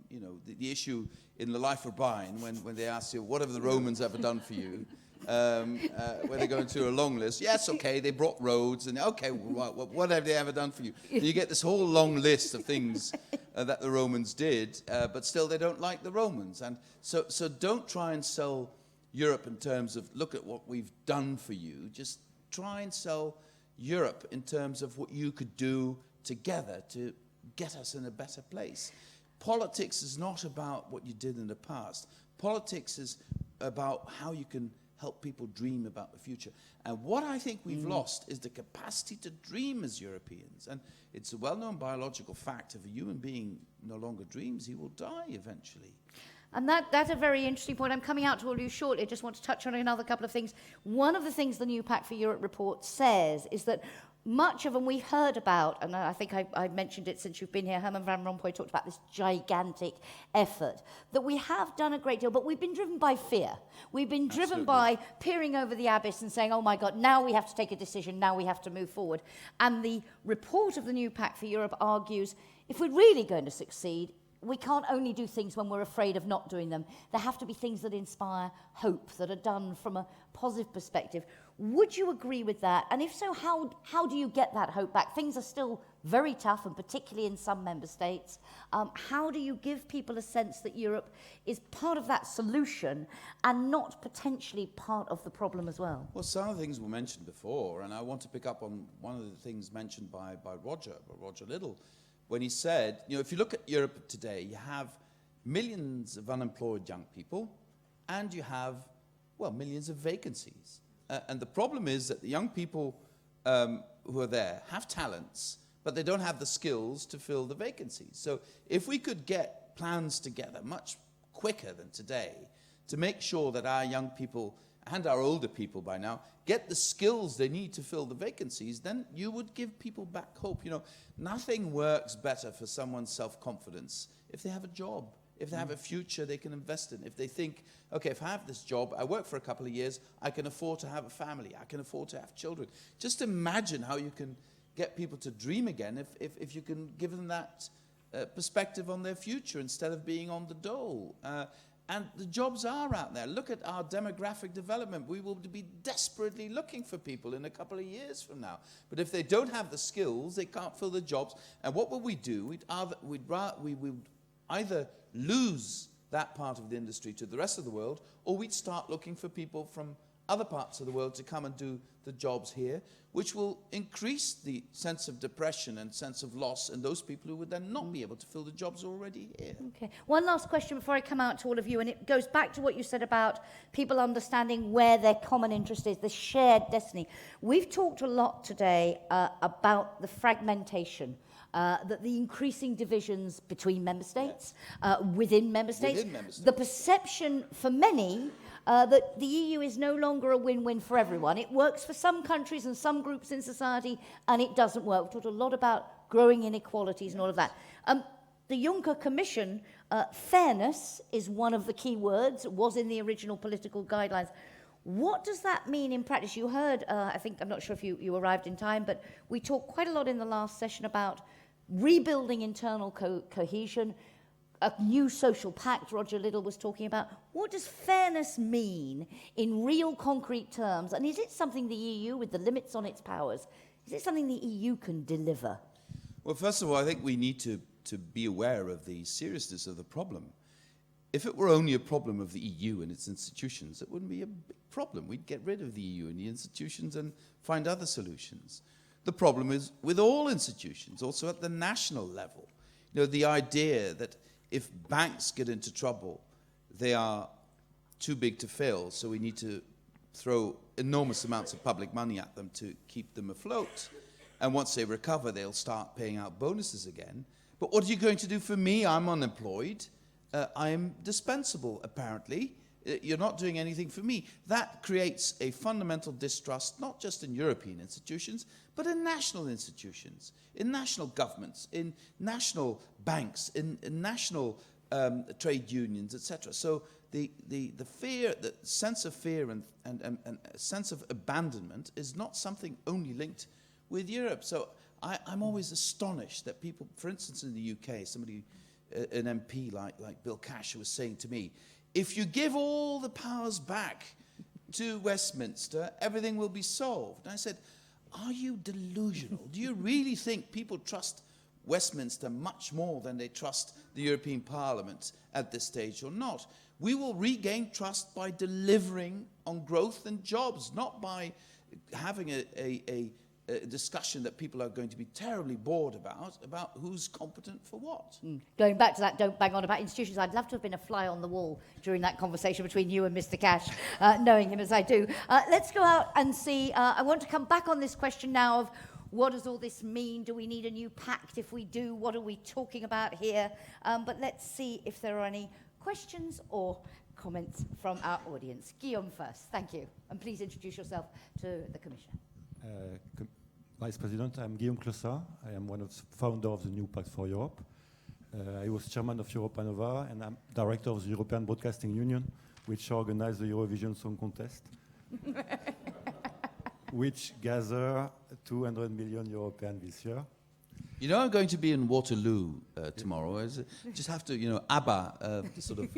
you know, the issue in The Life of Brian, when they ask you, what have the Romans ever done for you? When they go into a long list, yes, okay, they brought roads, and okay, what have they ever done for you? And you get this whole long list of things that the Romans did, but still they don't like the Romans. And so don't try and sell Europe in terms of, look at what we've done for you. Just try and sell Europe in terms of what you could do together to get us in a better place. Politics is not about what you did in the past. Politics is about how you can help people dream about the future. And what I think we've lost is the capacity to dream as Europeans. And it's a well-known biological fact, if a human being no longer dreams, he will die eventually. And that's a very interesting point. I'm coming out to all of you shortly. I just want to touch on another couple of things. One of the things the new Pact for Europe report says is that much of, and we heard about, and I think I mentioned it since you've been here, Herman Van Rompuy talked about this gigantic effort, that we have done a great deal, but we've been driven by fear. We've been driven by peering over the abyss and saying, oh my God, now we have to take a decision, now we have to move forward. And the report of the new Pact for Europe argues, if we're really going to succeed, we can't only do things when we're afraid of not doing them. There have to be things that inspire hope, that are done from a positive perspective. Would you agree with that? And if so, how do you get that hope back? Things are still very tough, and particularly in some member states. How do you give people a sense that Europe is part of that solution and not potentially part of the problem as well? Well, some of the things were mentioned before, and I want to pick up on one of the things mentioned by Roger Little, when he said, you know, if you look at Europe today, you have millions of unemployed young people, and you have, well, millions of vacancies. And the problem is that the young people who are there have talents, but they don't have the skills to fill the vacancies. So if we could get plans together much quicker than today to make sure that our young people and our older people by now get the skills they need to fill the vacancies, then you would give people back hope. You know, nothing works better for someone's self-confidence if they have a job, if they have a future they can invest in, if they think, okay, if I have this job, I work for a couple of years, I can afford to have a family, I can afford to have children. Just imagine how you can get people to dream again if you can give them that perspective on their future instead of being on the dole. And the jobs are out there. Look at our demographic development. We will be desperately looking for people in a couple of years from now. But if they don't have the skills, they can't fill the jobs. And what will we do? We would either lose that part of the industry to the rest of the world, or we'd start looking for people from other parts of the world to come and do the jobs here, which will increase the sense of depression and sense of loss in those people who would then not be able to fill the jobs already here. Okay. One last question before I come out to all of you, and it goes back to what you said about people understanding where their common interest is, the shared destiny. We've talked a lot today about the fragmentation, that the increasing divisions between member states, within member states, the perception for many that the EU is no longer a win-win for everyone. It works for some countries and some groups in society, and it doesn't work. We've talked a lot about growing inequalities and all of that. The Juncker Commission, fairness is one of the key words. It was in the original political guidelines. What does that mean in practice? You heard, I think, I'm not sure if you arrived in time, but we talked quite a lot in the last session about rebuilding internal cohesion, a new social pact Roger Liddell was talking about. What does fairness mean in real concrete terms? And is it something the EU, with the limits on its powers, is it something the EU can deliver? Well, first of all, I think we need to be aware of the seriousness of the problem. If it were only a problem of the EU and its institutions, it wouldn't be a big problem. We'd get rid of the EU and the institutions and find other solutions. The problem is with all institutions, also at the national level. You know, the idea that if banks get into trouble, they are too big to fail, so we need to throw enormous amounts of public money at them to keep them afloat. And once they recover, they'll start paying out bonuses again. But what are you going to do for me? I'm unemployed. I am dispensable, apparently. You're not doing anything for me. That creates a fundamental distrust, not just in European institutions, but in national institutions, in national governments, in national banks, in national trade unions, etc. So the fear, the sense of fear and a sense of abandonment is not something only linked with Europe. So I'm always astonished that people, for instance, in the UK, somebody, an MP like Bill Cash, was saying to me, if you give all the powers back to Westminster, everything will be solved. And I said, are you delusional? Do you really think people trust Westminster much more than they trust the European Parliament at this stage or not? We will regain trust by delivering on growth and jobs, not by having a discussion that people are going to be terribly bored about who's competent for what. Going back to that, don't bang on about institutions, I'd love to have been a fly on the wall during that conversation between you and Mr. Cash, knowing him as I do. Let's go out and see. I want to come back on this question now of what does all this mean? Do we need a new pact? If we do, what are we talking about here? But let's see if there are any questions or comments from our audience. Guillaume first, thank you. And please introduce yourself to the Commissioner. Vice President, I'm Guillaume Clossat. I am one of the founders of the new Pact for Europe. I was chairman of Europa Nova, and I'm director of the European Broadcasting Union, which organized the Eurovision Song Contest, which gathered 200 million Europeans this year. You know, I'm going to be in Waterloo tomorrow. Just have to, ABBA sort of.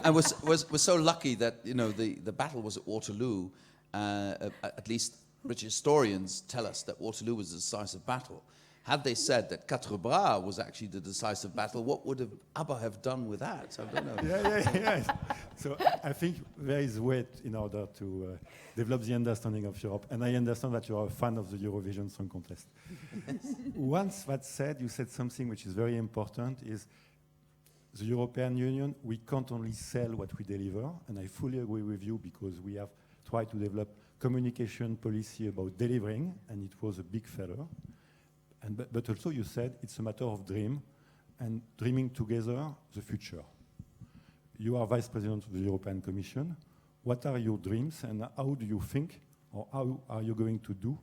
I was so lucky that the battle was at Waterloo. At least British historians tell us that Waterloo was a decisive battle. Had they said that Quatre Bras was actually the decisive battle, what would ABBA have done with that? I don't know. Yeah. So I think there is weight in order to develop the understanding of Europe. And I understand that you are a fan of the Eurovision Song Contest. Once that's said, you said something which is very important, is the European Union, we can't only sell what we deliver. And I fully agree with you, because we have tried to develop communication policy about delivering, and it was a big failure. But also you said it's a matter of dream, and dreaming together the future. You are Vice President of the European Commission. What are your dreams, and how do you think, or how are you going to do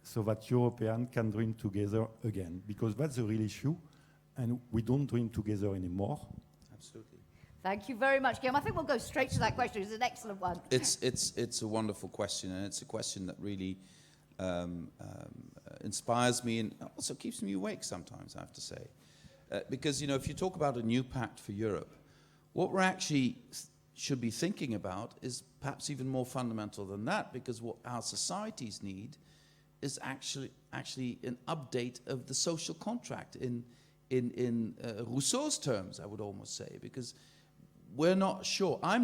so that Europeans can dream together again? Because that's the real issue, and we don't dream together anymore. absolutely. Thank you very much, Guillaume. I think we'll go straight to that question. It's an excellent one. It's a wonderful question, and it's a question that really inspires me and also keeps me awake sometimes, I have to say. Because, you know, if you talk about a new pact for Europe, what we're actually should be thinking about is perhaps even more fundamental than that, because what our societies need is actually an update of the social contract in Rousseau's terms, I would almost say, because I'm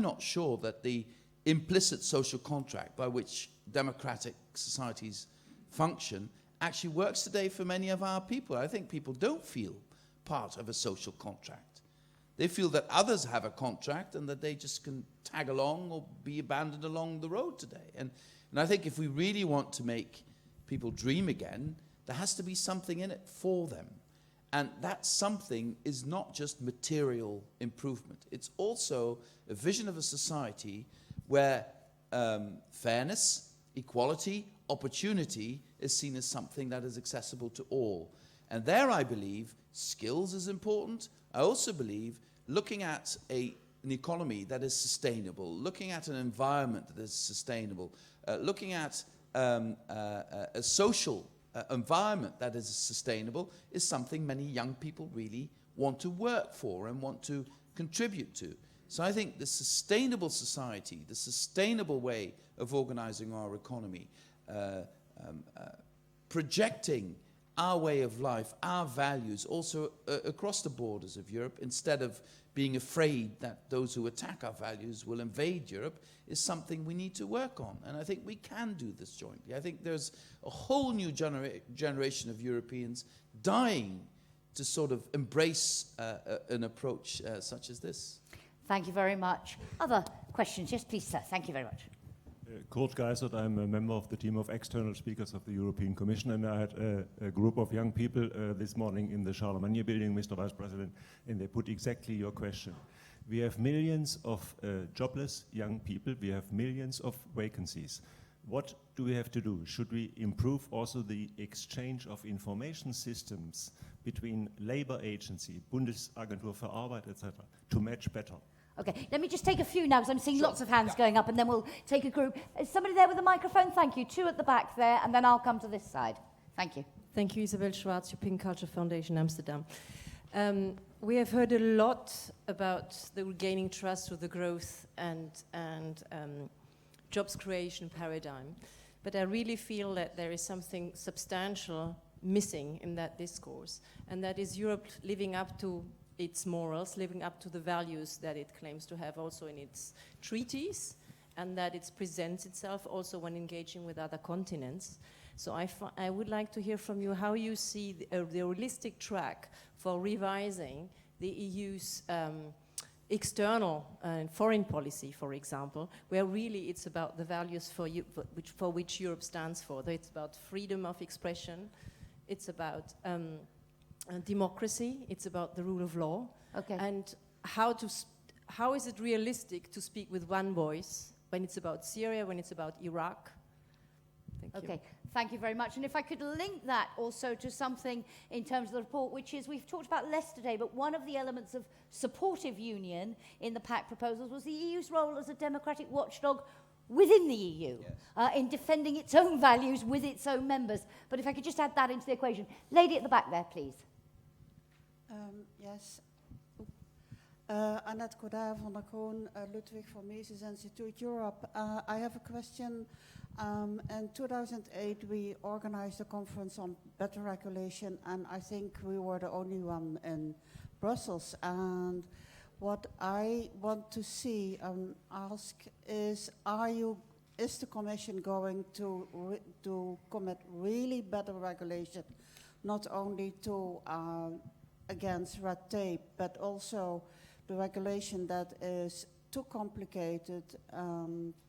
not sure that the implicit social contract by which democratic societies function actually works today for many of our people. I think people don't feel part of a social contract. They feel that others have a contract and that they just can tag along or be abandoned along the road today. And I think if we really want to make people dream again, there has to be something in it for them. And that something is not just material improvement. It's also a vision of a society where fairness, equality, opportunity is seen as something that is accessible to all. And there, I believe, skills is important. I also believe looking at an economy that is sustainable, looking at an environment that is sustainable, looking at a social environment that is sustainable is something many young people really want to work for and want to contribute to. So I think the sustainable society, the sustainable way of organizing our economy, projecting our way of life, our values, also across the borders of Europe, instead of being afraid that those who attack our values will invade Europe, is something we need to work on. And I think we can do this jointly. I think there's a whole new generation of Europeans dying to sort of embrace an approach such as this. Thank you very much. Other questions? Yes, please, sir. Thank you very much. Kurt Geisert, I'm a member of the team of external speakers of the European Commission, and I had a group of young people this morning in the Charlemagne building, Mr. Vice President, and they put exactly your question. We have millions of jobless young people, we have millions of vacancies. What do we have to do? Should we improve also the exchange of information systems between labor agency, Bundesagentur für Arbeit, etc., to match better? Okay, let me just take a few now, because I'm seeing lots of hands going up, and then we'll take a group. Is somebody there with a microphone? Thank you. Two at the back there, and then I'll come to this side. Thank you. Thank you, Isabel Schwarz, European Culture Foundation, Amsterdam. We have heard a lot about the regaining trust with the growth and jobs creation paradigm, but I really feel that there is something substantial missing in that discourse, and that is Europe living up to its morals, living up to the values that it claims to have also in its treaties, and that it presents itself also when engaging with other continents. So I would like to hear from you how you see the realistic track for revising the EU's external and foreign policy, for example, where really it's about the values for which Europe stands for. It's about freedom of expression, it's about democracy, it's about the rule of law. Okay. And how is it realistic to speak with one voice when it's about Syria, when it's about Iraq? Thank you. Okay, thank you very much. And if I could link that also to something in terms of the report, which is, we've talked about less today, but one of the elements of supportive union in the Pact proposals was the EU's role as a democratic watchdog within the EU, yes, in defending its own values with its own members. But if I could just add that into the equation. Lady at the back there, please. Yes. Annette Godard van der Kroon, Ludwig von Mises Institute Europe. I have a question. In 2008, we organized a conference on better regulation, and I think we were the only one in Brussels. And what I want to see and ask is the Commission going to commit really better regulation, not only to against red tape, but also the regulation that is too complicated,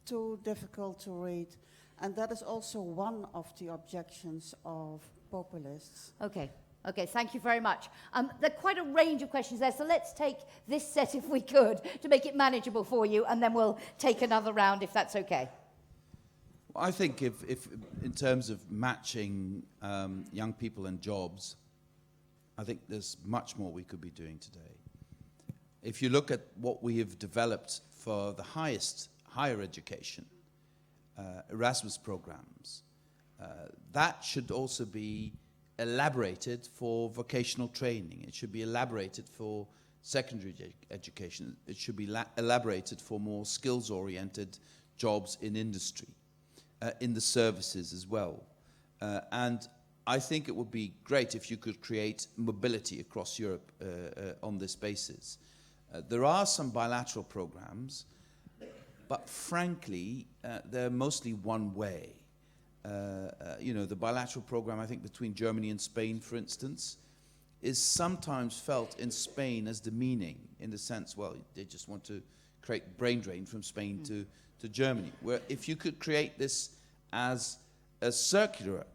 too difficult to read, and that is also one of the objections of populists. Okay. Okay, thank you very much. There are quite a range of questions there, so let's take this set if we could to make it manageable for you, and then we'll take another round if that's okay. Well, I think if in terms of matching young people and jobs, I think there's much more we could be doing today. If you look at what we have developed for the higher education, Erasmus programs, that should also be elaborated for vocational training. It should be elaborated for secondary education. It should be elaborated for more skills-oriented jobs in industry, in the services as well. And I think it would be great if you could create mobility across Europe on this basis. There are some bilateral programs, but frankly, they're mostly one way. The bilateral program, I think, between Germany and Spain, for instance, is sometimes felt in Spain as demeaning, in the sense, well, they just want to create brain drain from Spain to Germany. Where if you could create this as a circular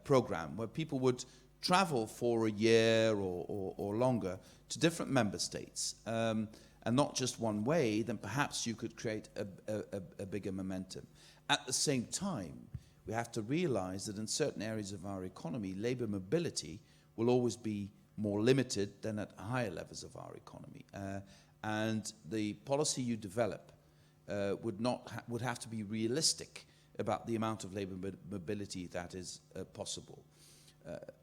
program, where people would travel for a year or longer to different member states, and not just one way, then perhaps you could create a bigger momentum. At the same time, we have to realize that in certain areas of our economy, labor mobility will always be more limited than at higher levels of our economy. And the policy you develop would have to be realistic about the amount of labor mobility that is possible.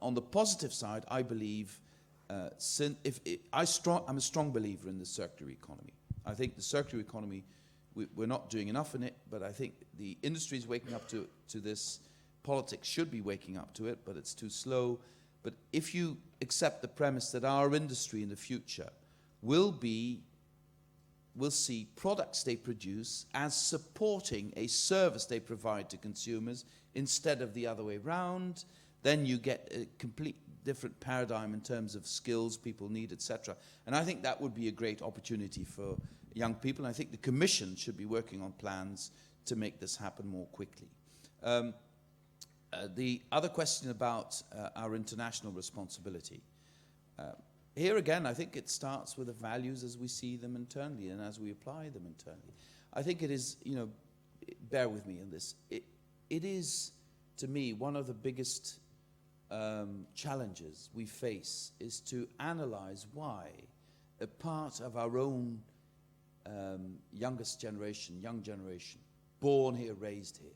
On the positive side, I believe, I'm a strong believer in the circular economy. I think the circular economy, we're not doing enough in it, but I think the industry is waking up to this. Politics should be waking up to it, but it's too slow. But if you accept the premise that our industry in the future will see products they produce as supporting a service they provide to consumers instead of the other way around, then you get a complete different paradigm in terms of skills people need, etc. And I think that would be a great opportunity for young people. And I think the Commission should be working on plans to make this happen more quickly. The other question about our international responsibility. Here again, I think it starts with the values as we see them internally and as we apply them internally. I think it is, bear with me on this, it is, to me, one of the biggest challenges we face is to analyze why a part of our own young generation, born here, raised here,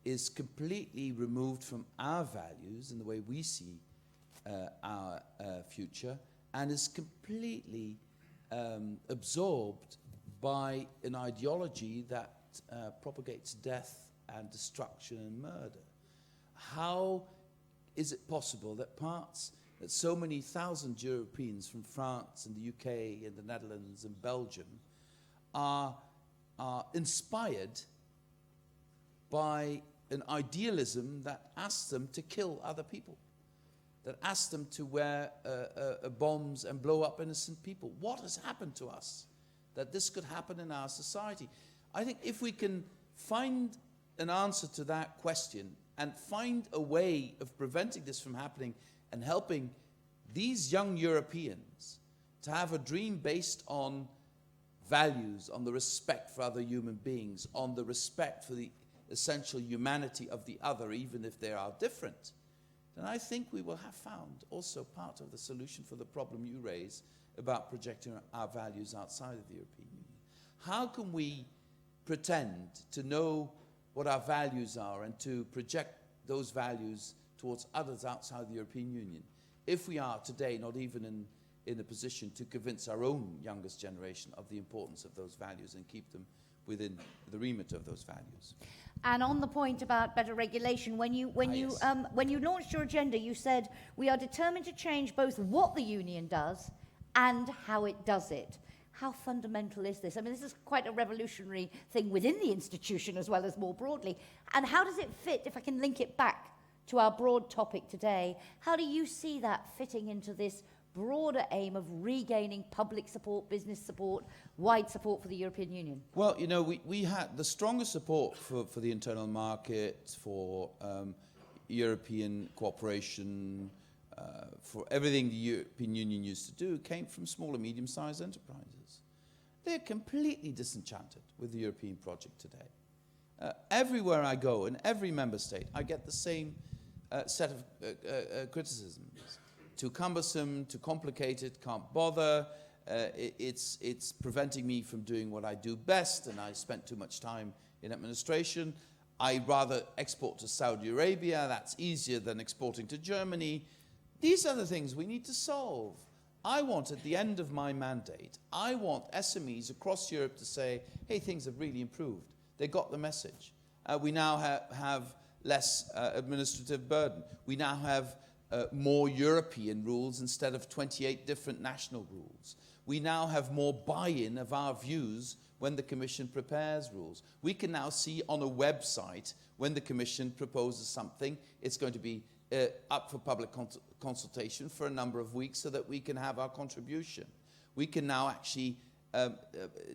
is completely removed from our values and the way we see our future, and is completely absorbed by an ideology that propagates death and destruction and murder. How is it possible that so many thousand Europeans from France and the UK and the Netherlands and Belgium are inspired by an idealism that asks them to kill other people, that asks them to wear bombs and blow up innocent people? What has happened to us that this could happen in our society? I think if we can find an answer to that question and find a way of preventing this from happening and helping these young Europeans to have a dream based on values, on the respect for other human beings, on the respect for the essential humanity of the other, even if they are different, then I think we will have found also part of the solution for the problem you raise about projecting our values outside of the European Union. How can we pretend to know what our values are and to project those values towards others outside the European Union if we are today not even in a position to convince our own youngest generation of the importance of those values and keep them within the remit of those values? And on the point about better regulation, when you launched your agenda, you said we are determined to change both what the union does and how it does it. How fundamental is this? I mean, this is quite a revolutionary thing within the institution as well as more broadly. And how does it fit, if I can link it back to our broad topic today, how do you see that fitting into this broader aim of regaining public support, business support, wide support for the European Union? Well, we had the strongest support for the internal market, for European cooperation, for everything the European Union used to do, came from small and medium-sized enterprises. They're completely disenchanted with the European project today. Everywhere I go, in every member state, I get the same set of criticisms. too cumbersome, too complicated, can't bother. It's preventing me from doing what I do best, and I spent too much time in administration. I'd rather export to Saudi Arabia. That's easier than exporting to Germany. These are the things we need to solve. I want, at the end of my mandate, I want SMEs across Europe to say, hey, things have really improved. They got the message. We now have less administrative burden. We now have more European rules instead of 28 different national rules. We now have more buy-in of our views when the Commission prepares rules. We can now see on a website when the Commission proposes something, it's going to be up for public consultation for a number of weeks so that we can have our contribution. We can now actually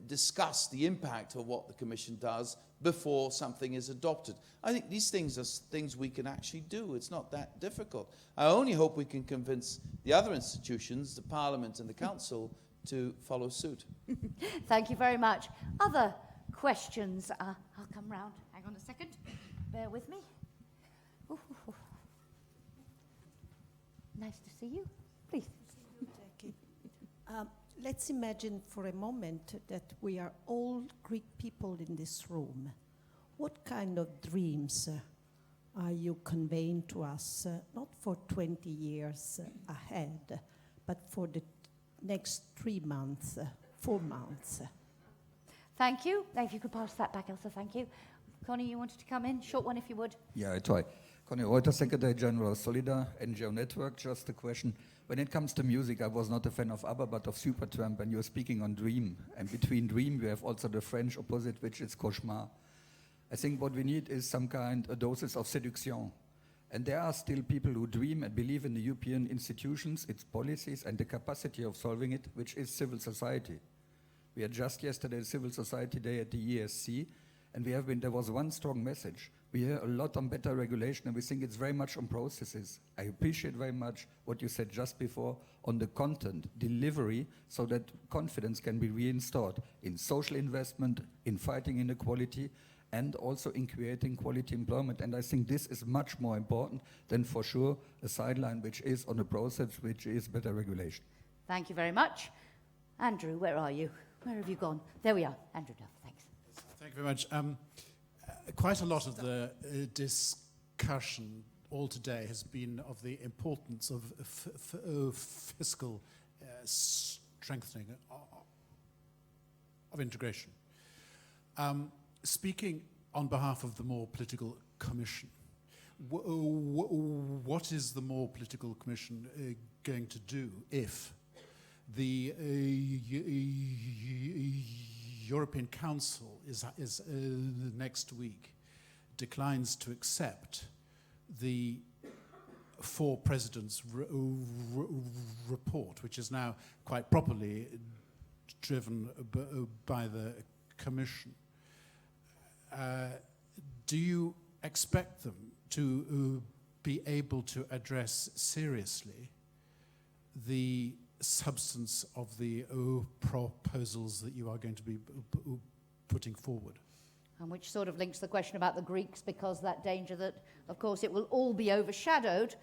discuss the impact of what the Commission does before something is adopted. I think these things are things we can actually do. It's not that difficult. I only hope we can convince the other institutions, the Parliament and the Council, to follow suit. Thank you very much. Other questions? I'll come round. Hang on a second. Bear with me. Ooh. Nice to see you. Please. Jackie. Let's imagine for a moment that we are all Greek people in this room. What kind of dreams are you conveying to us, not for 20 years ahead, but for the next 3 months, 4 months? Thank you. If you could pass that back, Elsa, thank you. Connie, you wanted to come in? Short one if you would. Yeah, I try. Connie Reuter, Secretary General of Solidar, NGO Network. Just a question. When it comes to music, I was not a fan of ABBA, but of Supertramp, and you're speaking on Dream. And between Dream, we have also the French opposite, which is Cauchemar. I think what we need is some kind, a doses of séduction. And there are still people who dream and believe in the European institutions, its policies, and the capacity of solving it, which is civil society. We had just yesterday Civil Society Day at the ESC, and there was one strong message. We hear a lot on better regulation, and we think it's very much on processes. I appreciate very much what you said just before on the content, delivery, so that confidence can be reinstalled in social investment, in fighting inequality, and also in creating quality employment. And I think this is much more important than, for sure, a sideline which is on a process which is better regulation. Thank you very much. Andrew, where are you? Where have you gone? There we are. Andrew Duff, thanks. Thank you very much. Quite a lot of the discussion all today has been of the importance of fiscal strengthening of integration. Speaking on behalf of the more political commission, what is the more political commission going to do if the European Council is next week declines to accept the 4 presidents' report, which is now quite properly driven by the Commission? Do you expect them to be able to address seriously the substance of the proposals that you are going to be putting forward? And which sort of links the question about the Greeks, because that danger that, of course, it will all be overshadowed.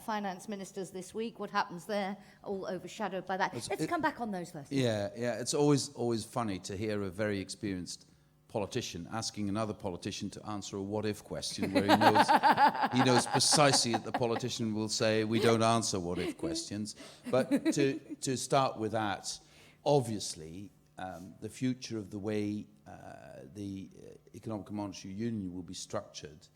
Finance ministers this week, what happens there, all overshadowed by that. Let's come back on those first. Yeah, it's always funny to hear a very experienced politician asking another politician to answer a what-if question where he knows precisely that the politician will say, we don't answer what-if questions. But to start with that, obviously, the future of the way the Economic and Monetary Union will be structured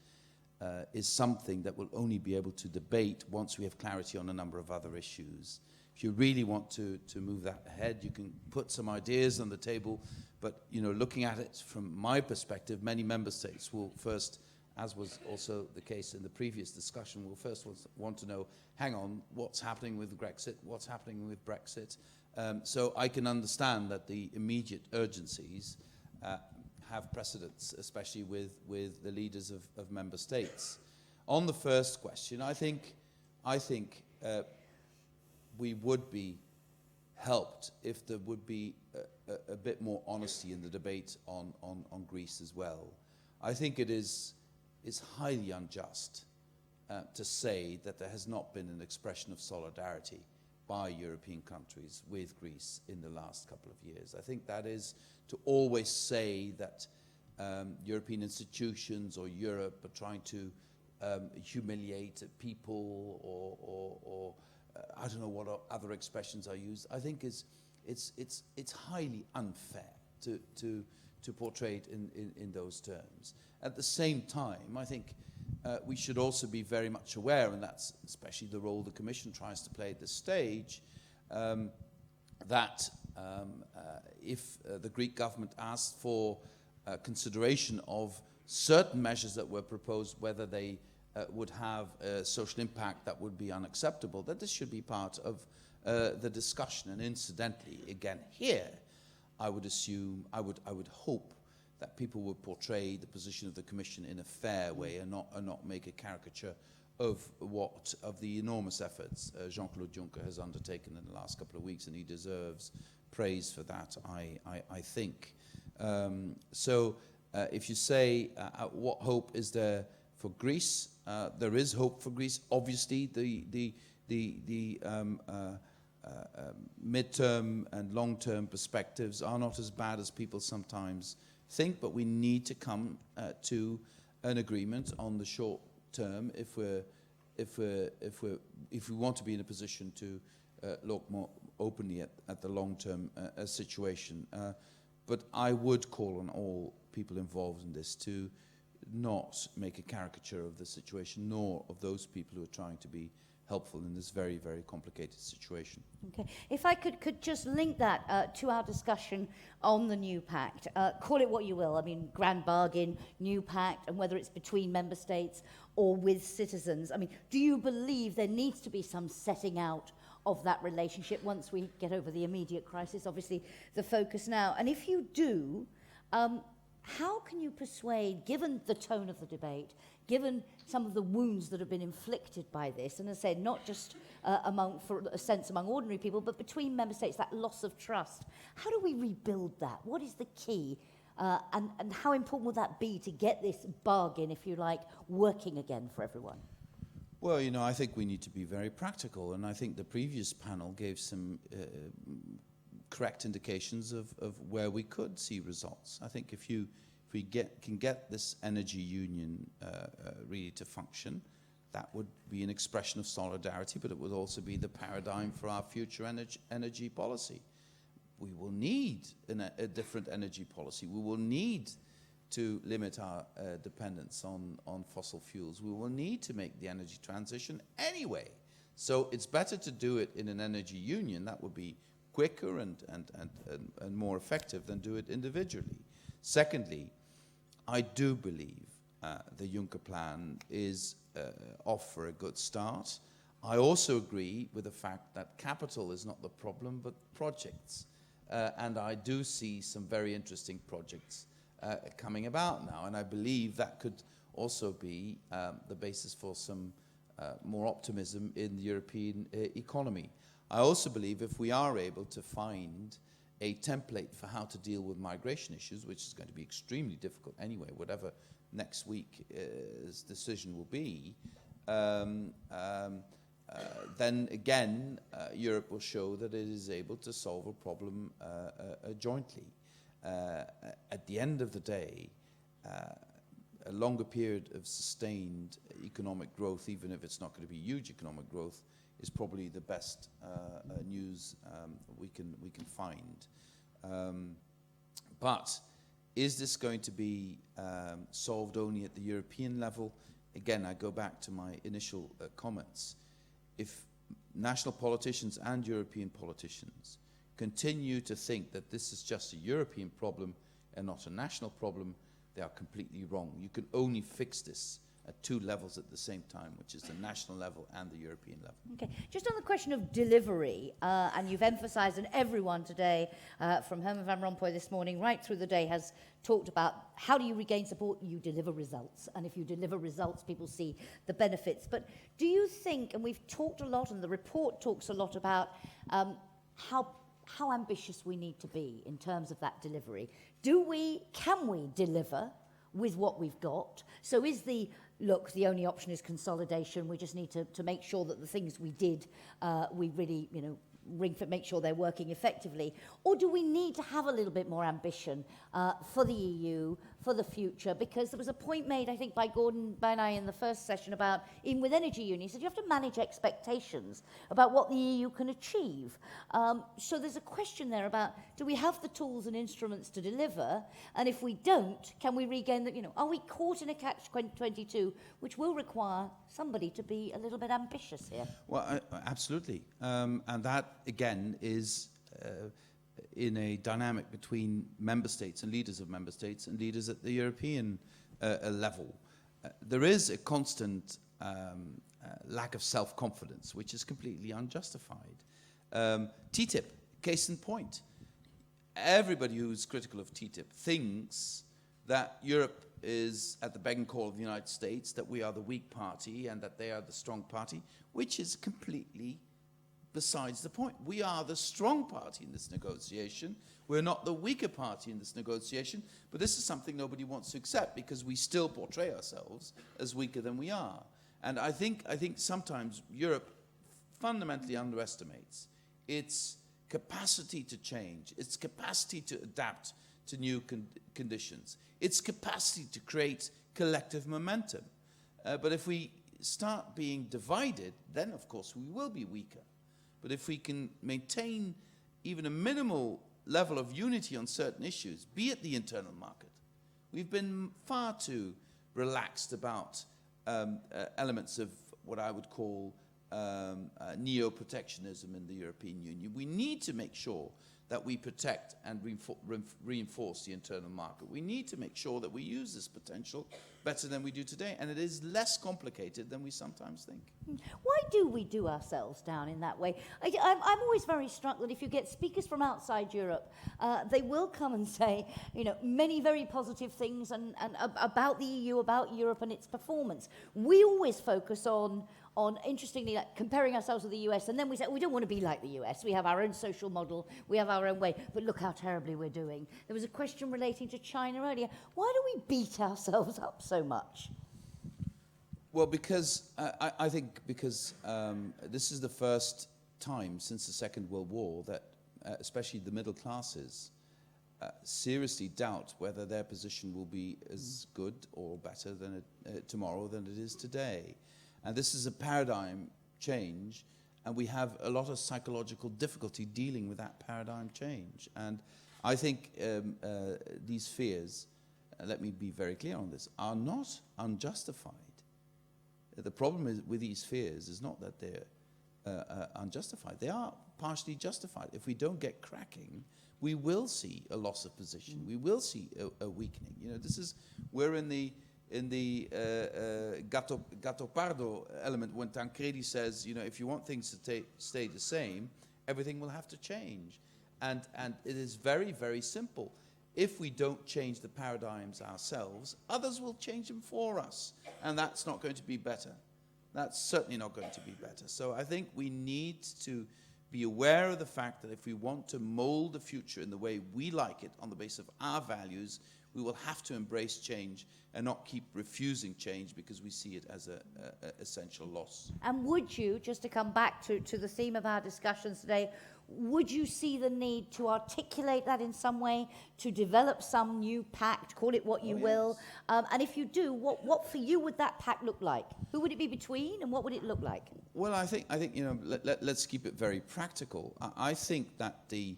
is something that we'll only be able to debate once we have clarity on a number of other issues. If you really want to move that ahead, you can put some ideas on the table. But, looking at it from my perspective, many member states will first, as was also the case in the previous discussion, will first want to know, hang on, what's happening with Brexit, what's happening with Brexit. So I can understand that the immediate urgencies have precedence, especially with the leaders of member states. On the first question, I think we would be helped if there would be a bit more honesty in the debate on Greece as well. I think it is highly unjust to say that there has not been an expression of solidarity by European countries with Greece in the last couple of years. I think that is to always say that European institutions or Europe are trying to humiliate people or I don't know what other expressions are used. I think it's highly unfair to portray it in those terms. At the same time, I think we should also be very much aware, and that's especially the role the Commission tries to play at this stage, that if the Greek government asked for consideration of certain measures that were proposed, whether they would have a social impact that would be unacceptable, that this should be part of the discussion. And incidentally, again, here, I would assume, I would hope that people would portray the position of the Commission in a fair way and not make a caricature of the enormous efforts Jean-Claude Juncker has undertaken in the last couple of weeks, and he deserves praise for that, I think. So if you say, what hope is there for Greece? There is hope for Greece. Obviously, the mid-term and long-term perspectives are not as bad as people sometimes think, but we need to come to an agreement on the short term if we want to be in a position to look more openly at the long-term situation. But I would call on all people involved in this to not make a caricature of the situation, nor of those people who are trying to be helpful in this very, very complicated situation. Okay. If I could just link that to our discussion on the new pact, call it what you will, I mean, grand bargain, new pact, and whether it's between member states or with citizens. I mean, do you believe there needs to be some setting out of that relationship once we get over the immediate crisis, obviously the focus now? And if you do, how can you persuade, given the tone of the debate, given some of the wounds that have been inflicted by this, and as I said, not just for a sense among ordinary people, but between member states, that loss of trust, how do we rebuild that? What is the key? And how important would that be to get this bargain, if you like, working again for everyone? Well, you know, I think we need to be very practical, and I think the previous panel gave some correct indications of where we could see results. I think if we can get this energy union really to function, that would be an expression of solidarity, but it would also be the paradigm for our future energy policy. We will need a different energy policy. We will need to limit our dependence on fossil fuels. We will need to make the energy transition anyway. So it's better to do it in an energy union. That would be quicker and more effective than do it individually. Secondly, I do believe the Juncker plan is off for a good start. I also agree with the fact that capital is not the problem, but projects. And I do see some very interesting projects coming about now, and I believe that could also be the basis for some more optimism in the European economy. I also believe if we are able to find a template for how to deal with migration issues, which is going to be extremely difficult anyway, whatever next week's decision will be, then again, Europe will show that it is able to solve a problem jointly. At the end of the day, a longer period of sustained economic growth, even if it's not going to be huge economic growth, is probably the best news we can find. But is this going to be solved only at the European level? Again, I go back to my initial comments. If national politicians and European politicians continue to think that this is just a European problem and not a national problem, they are completely wrong. You can only fix this at two levels at the same time, which is the national level and the European level. Okay, just on the question of delivery, and you've emphasised, and everyone today, from Herman Van Rompuy this morning right through the day, has talked about how do you regain support? You deliver results, and if you deliver results, people see the benefits. But do you think, and we've talked a lot, and the report talks a lot about how ambitious we need to be in terms of that delivery? Can we deliver with what we've got? So is the look, the only option is consolidation. We just need to make sure that the things we did, we really, make sure they're working effectively? Or do we need to have a little bit more ambition for the EU, for the future? Because there was a point made, I think, by Gordon Banai in the first session about, even with energy union, he said you have to manage expectations about what the EU can achieve. So there's a question there about, do we have the tools and instruments to deliver? And if we don't, can we regain that, are we caught in a catch-22, which will require somebody to be a little bit ambitious here? Well, absolutely. And that, again, is in a dynamic between member states and leaders of member states and leaders at the European level. There is a constant lack of self-confidence, which is completely unjustified. TTIP, case in point. Everybody who's critical of TTIP thinks that Europe is at the beck and call of the United States, that we are the weak party and that they are the strong party, which is completely besides the point. We are the strong party in this negotiation. We're not the weaker party in this negotiation, but this is something nobody wants to accept because we still portray ourselves as weaker than we are. And I think sometimes Europe fundamentally underestimates its capacity to change, its capacity to adapt to new conditions, its capacity to create collective momentum. But if we start being divided, then of course we will be weaker. But if we can maintain even a minimal level of unity on certain issues, be it the internal market, we've been far too relaxed about elements of what I would call neo-protectionism in the European Union. We need to make sure that we protect and reinforce the internal market. We need to make sure that we use this potential better than we do today, and it is less complicated than we sometimes think. Why do we do ourselves down in that way? I'm always very struck that if you get speakers from outside Europe, they will come and say, many very positive things and about the EU, about Europe and its performance. We always focus on interestingly, like comparing ourselves with the US, and then we say, we don't want to be like the US. We have our own social model, we have our own way, but look how terribly we're doing. There was a question relating to China earlier. Why do we beat ourselves up so much? Well, because I think because this is the first time since the Second World War that especially the middle classes seriously doubt whether their position will be as good or better than tomorrow than it is today. And this is a paradigm change, and we have a lot of psychological difficulty dealing with that paradigm change. And I think these fears, let me be very clear on this, are not unjustified. The problem with these fears is not that they're unjustified. They are partially justified. If we don't get cracking, we will see a loss of position. We will see a weakening. We're in the Gatto Pardo element when Tancredi says, if you want things to stay the same, everything will have to change. And it is very, very simple. If we don't change the paradigms ourselves, others will change them for us. And that's not going to be better. That's certainly not going to be better. So I think we need to be aware of the fact that if we want to mold the future in the way we like it on the basis of our values, we will have to embrace change and not keep refusing change because we see it as an essential loss. And would you, just to come back to the theme of our discussions today, would you see the need to articulate that in some way, to develop some new pact, call it what you will? And if you do, what for you would that pact look like? Who would it be between, and what would it look like? Well, I think let's keep it very practical. I think that the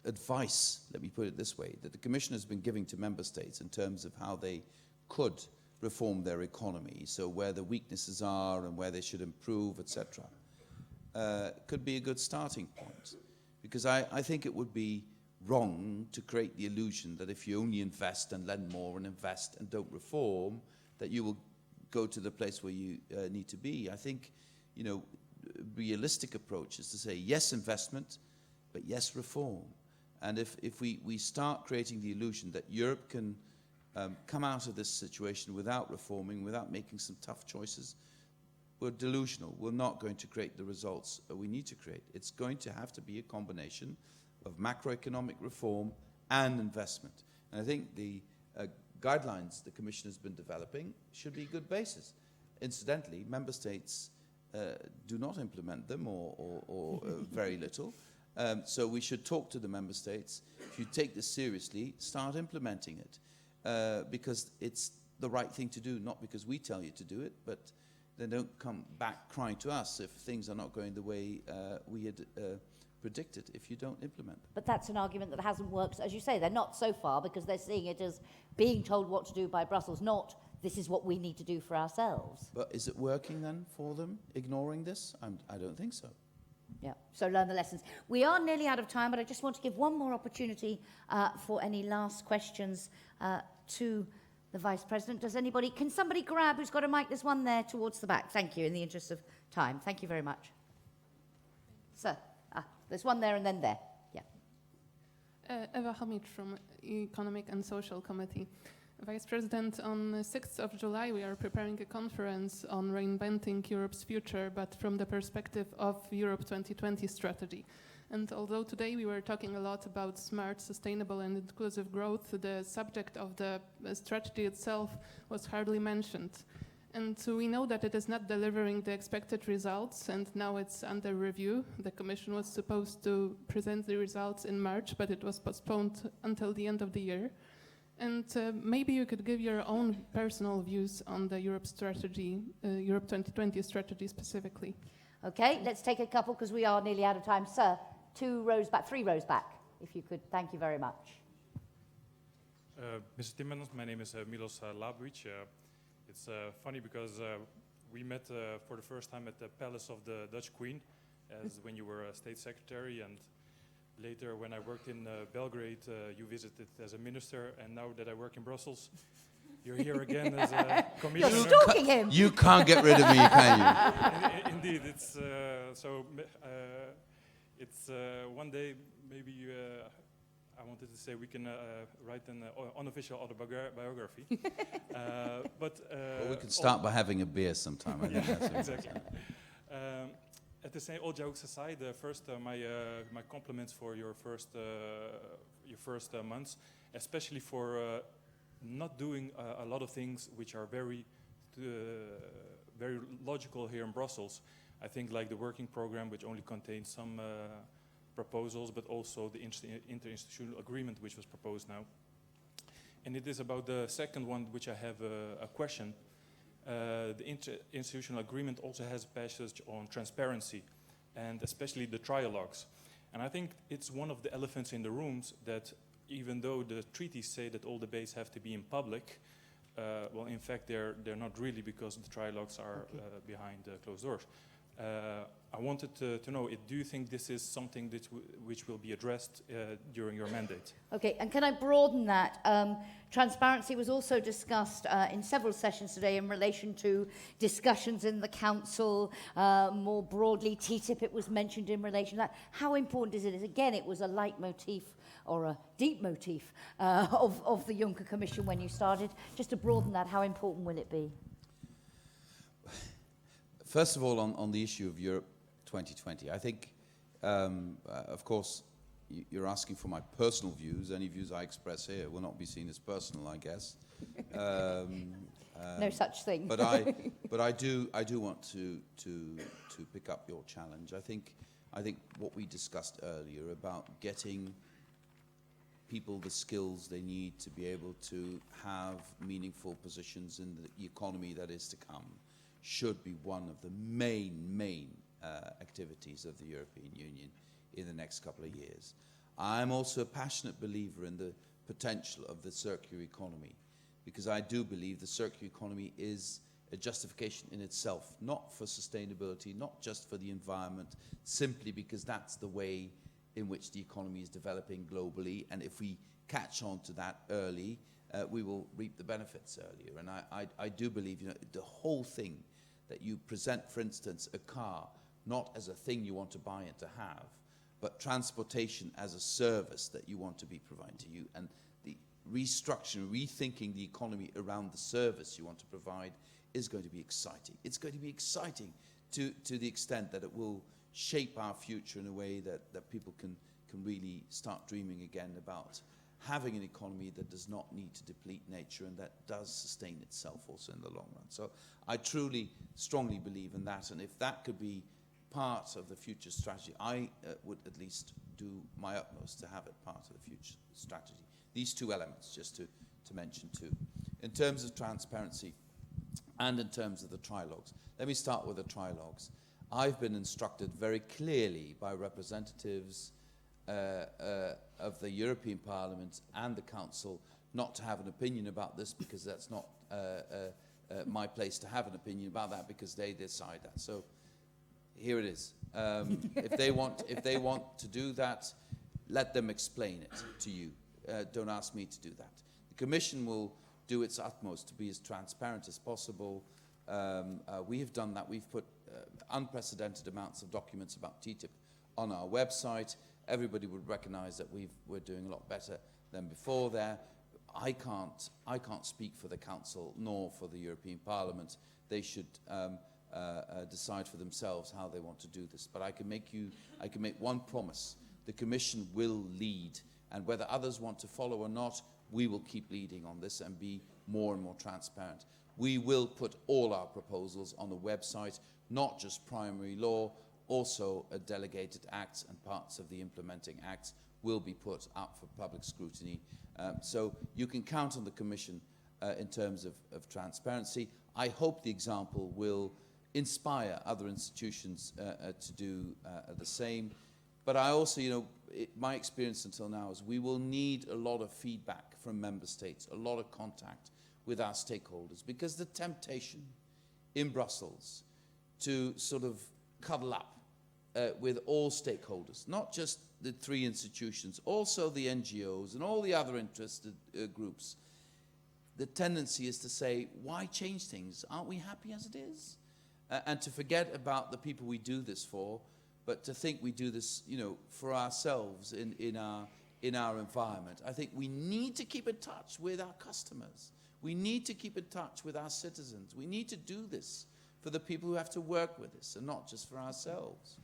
advice, let me put it this way, that the Commission has been giving to member states in terms of how they could reform their economy, so where the weaknesses are and where they should improve, etc., could be a good starting point. Because I think it would be wrong to create the illusion that if you only invest and lend more and invest and don't reform, that you will go to the place where you need to be. I think, realistic approach is to say yes investment, but yes reform. And if we start creating the illusion that Europe can come out of this situation without reforming, without making some tough choices, we're delusional. We're not going to create the results we need to create. It's going to have to be a combination of macroeconomic reform and investment. And I think the guidelines the Commission has been developing should be a good basis. Incidentally, member states do not implement them or very little. So we should talk to the member states. If you take this seriously, start implementing it because it's the right thing to do, not because we tell you to do it, but they don't come back crying to us if things are not going the way we had predicted if you don't implement them. But that's an argument that hasn't worked. As you say, they're not so far because they're seeing it as being told what to do by Brussels, not this is what we need to do for ourselves. But is it working then for them, ignoring this? I don't think so. Yeah, so learn the lessons. We are nearly out of time, but I just want to give one more opportunity for any last questions to the Vice President. Can somebody grab who's got a mic? There's one there towards the back. Thank you, in the interest of time. Thank you very much. Sir, there's one there and then there. Yeah. Eva Hamid from Economic and Social Committee. Vice President, on the 6th of July we are preparing a conference on reinventing Europe's future, but from the perspective of Europe 2020 strategy. And although today we were talking a lot about smart, sustainable and inclusive growth, the subject of the strategy itself was hardly mentioned. And so we know that it is not delivering the expected results, and now it's under review. The Commission was supposed to present the results in March, but it was postponed until the end of the year. And maybe you could give your own personal views on the Europe strategy, Europe 2020 strategy specifically. Okay, let's take a couple because we are nearly out of time. Sir, 3 rows back, if you could. Thank you very much. Mr. Timmermans, my name is Milos Labovic. It's funny because we met for the first time at the Palace of the Dutch Queen as when you were a state secretary, and later when I worked in Belgrade, you visited as a minister, and now that I work in Brussels, you're here again as a commissioner. You're stalking him! You can't get rid of me, can you? Indeed, it's it's one day maybe I wanted to say we can write an unofficial autobiography. But we can start by having a beer sometime. I think that's exactly. At the same, all jokes aside, first my compliments for your first months, especially for not doing a lot of things which are very logical here in Brussels. I think like the working program, which only contains some proposals, but also the interinstitutional agreement which was proposed now. And it is about the second one which I have a question. The interinstitutional agreement also has a passage on transparency, and especially the trialogues. And I think it's one of the elephants in the rooms that even though the treaties say that all debates have to be in public, well, in fact, they're not really, because the trialogues are behind closed doors. I wanted to know, do you think this is something that which will be addressed during your mandate? Okay, and can I broaden that? Transparency was also discussed in several sessions today in relation to discussions in the Council. More broadly, TTIP, it was mentioned in relation to that. How important is it? Again, it was a leitmotif or a deep motif of the Juncker Commission when you started. Just to broaden that, how important will it be? First of all, on the issue of Europe 2020, I think, of course, you're asking for my personal views. Any views I express here will not be seen as personal, I guess. No such thing. But I do want to pick up your challenge. I think what we discussed earlier about getting people the skills they need to be able to have meaningful positions in the economy that is to come should be one of the main activities of the European Union in the next couple of years. I'm also a passionate believer in the potential of the circular economy, because I do believe the circular economy is a justification in itself, not for sustainability, not just for the environment, simply because that's the way in which the economy is developing globally, and if we catch on to that early, we will reap the benefits earlier. And I do believe, the whole thing that you present, for instance, a car not as a thing you want to buy and to have, but transportation as a service that you want to be provided to you, and the restructuring, rethinking the economy around the service you want to provide is going to be exciting. It's going to be exciting to the extent that it will shape our future in a way that people can really start dreaming again about having an economy that does not need to deplete nature and that does sustain itself also in the long run. So I truly, strongly believe in that, and if that could be part of the future strategy, I would at least do my utmost to have it part of the future strategy. These two elements, just to mention two. In terms of transparency and in terms of the trilogues, let me start with the trilogues. I've been instructed very clearly by representatives of the European Parliament and the Council not to have an opinion about this, because that's not my place to have an opinion about that, because they decide that. So here it is. If they want to do that, let them explain it to you. Don't ask me to do that. The Commission will do its utmost to be as transparent as possible. We have done that. We've put unprecedented amounts of documents about TTIP on our website. Everybody would recognize that we're doing a lot better than before there. I can't speak for the Council nor for the European Parliament. They should decide for themselves how they want to do this. But I can make one promise: the Commission will lead, and whether others want to follow or not, we will keep leading on this and be more and more transparent. We will put all our proposals on the website, not just primary law, also delegated acts, and parts of the implementing acts will be put up for public scrutiny. So you can count on the Commission in terms of transparency. I hope the example will inspire other institutions to do the same. But I also, my experience until now is we will need a lot of feedback from member states, a lot of contact with our stakeholders, because the temptation in Brussels to sort of cuddle up with all stakeholders, not just the three institutions, also the NGOs and all the other interested groups, the tendency is to say, why change things? Aren't we happy as it is? And to forget about the people we do this for, but to think we do this, for ourselves in our environment. I think we need to keep in touch with our customers. We need to keep in touch with our citizens. We need to do this for the people who have to work with us, and not just for ourselves.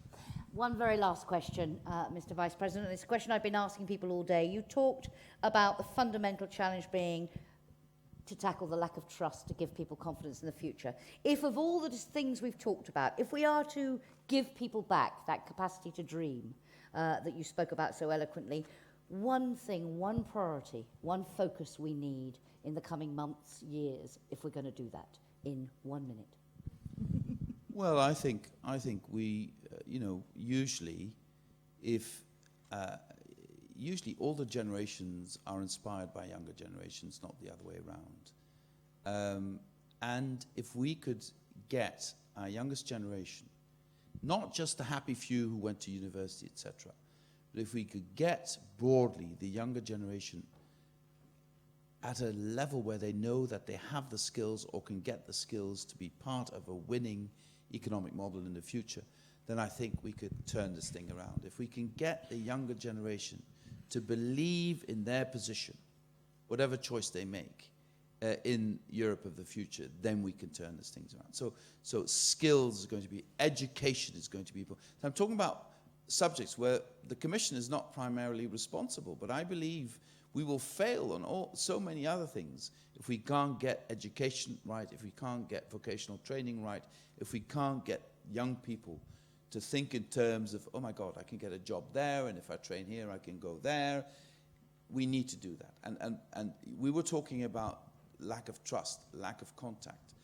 One very last question, Mr. Vice President. It's a question I've been asking people all day. You talked about the fundamental challenge being to tackle the lack of trust, to give people confidence in the future. If of all the things we've talked about, if we are to give people back that capacity to dream that you spoke about so eloquently, one thing, one priority, one focus we need in the coming months, years, if we're going to do that in 1 minute? Well, I think we, usually, usually all the generations are inspired by younger generations, not the other way around. And if we could get our youngest generation, not just the happy few who went to university, etc., but if we could get broadly the younger generation at a level where they know that they have the skills or can get the skills to be part of a winning economic model in the future, then I think we could turn this thing around. If we can get the younger generation to believe in their position, whatever choice they make in Europe of the future, then we can turn these things around. So skills is going to be, education is going to be. I'm talking about subjects where the Commission is not primarily responsible, but I believe we will fail on so many other things if we can't get education right, if we can't get vocational training right, if we can't get young people to think in terms of, oh my God, I can get a job there, and if I train here, I can go there. We need to do that. And we were talking about lack of trust, lack of contact.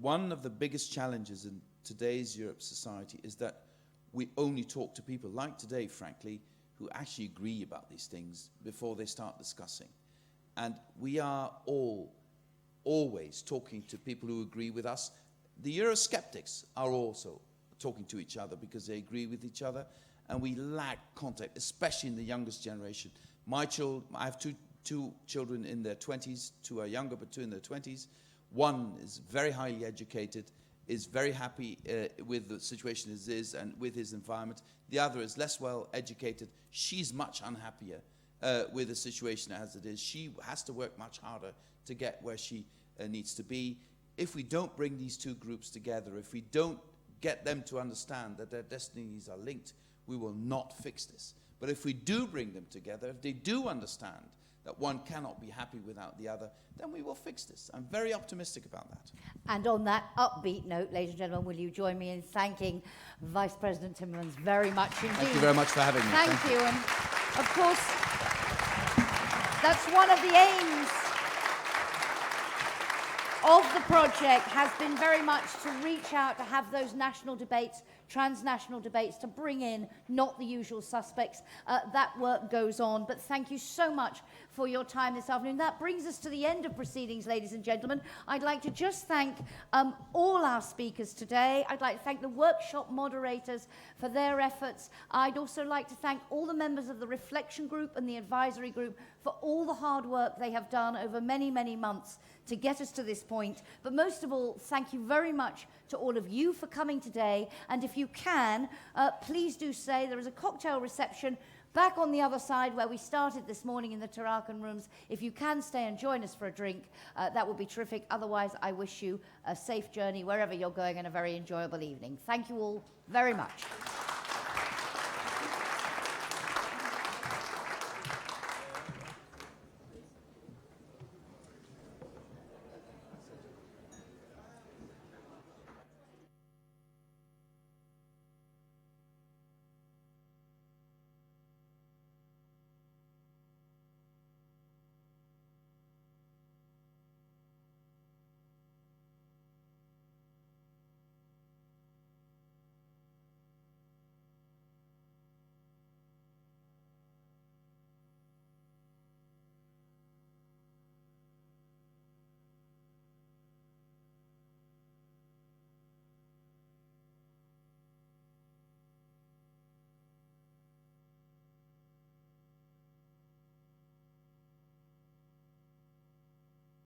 One of the biggest challenges in today's Europe society is that we only talk to people like today, frankly, who actually agree about these things before they start discussing. And we are always talking to people who agree with us. The Eurosceptics are also talking to each other because they agree with each other, and we lack contact, especially in the youngest generation. I have two children in their 20s, two are younger, but two in their 20s. One is very highly educated, is very happy with the situation as is and with his environment. The other is less well educated. She's much unhappier with the situation as it is. She has to work much harder to get where she needs to be. If we don't bring these two groups together, if we don't get them to understand that their destinies are linked, we will not fix this. But if we do bring them together, if they do understand that one cannot be happy without the other, then we will fix this. I'm very optimistic about that. And on that upbeat note, ladies and gentlemen, will you join me in thanking Vice President Timmermans very much indeed. Thank you very much for having me. Thank you. And of course, that's one of the aims of the project, has been very much to reach out, to have those national debates, transnational debates, to bring in not the usual suspects. That work goes on, but thank you so much for your time this afternoon. That brings us to the end of proceedings, ladies and gentlemen. I'd like to just thank all our speakers today. I'd like to thank the workshop moderators for their efforts. I'd also like to thank all the members of the reflection group and the advisory group for all the hard work they have done over many, many months to get us to this point. But most of all, thank you very much to all of you for coming today. And if you can, please do stay. There is a cocktail reception back on the other side where we started this morning in the Tarakan rooms. If you can stay and join us for a drink, that would be terrific. Otherwise, I wish you a safe journey wherever you're going and a very enjoyable evening. Thank you all very much.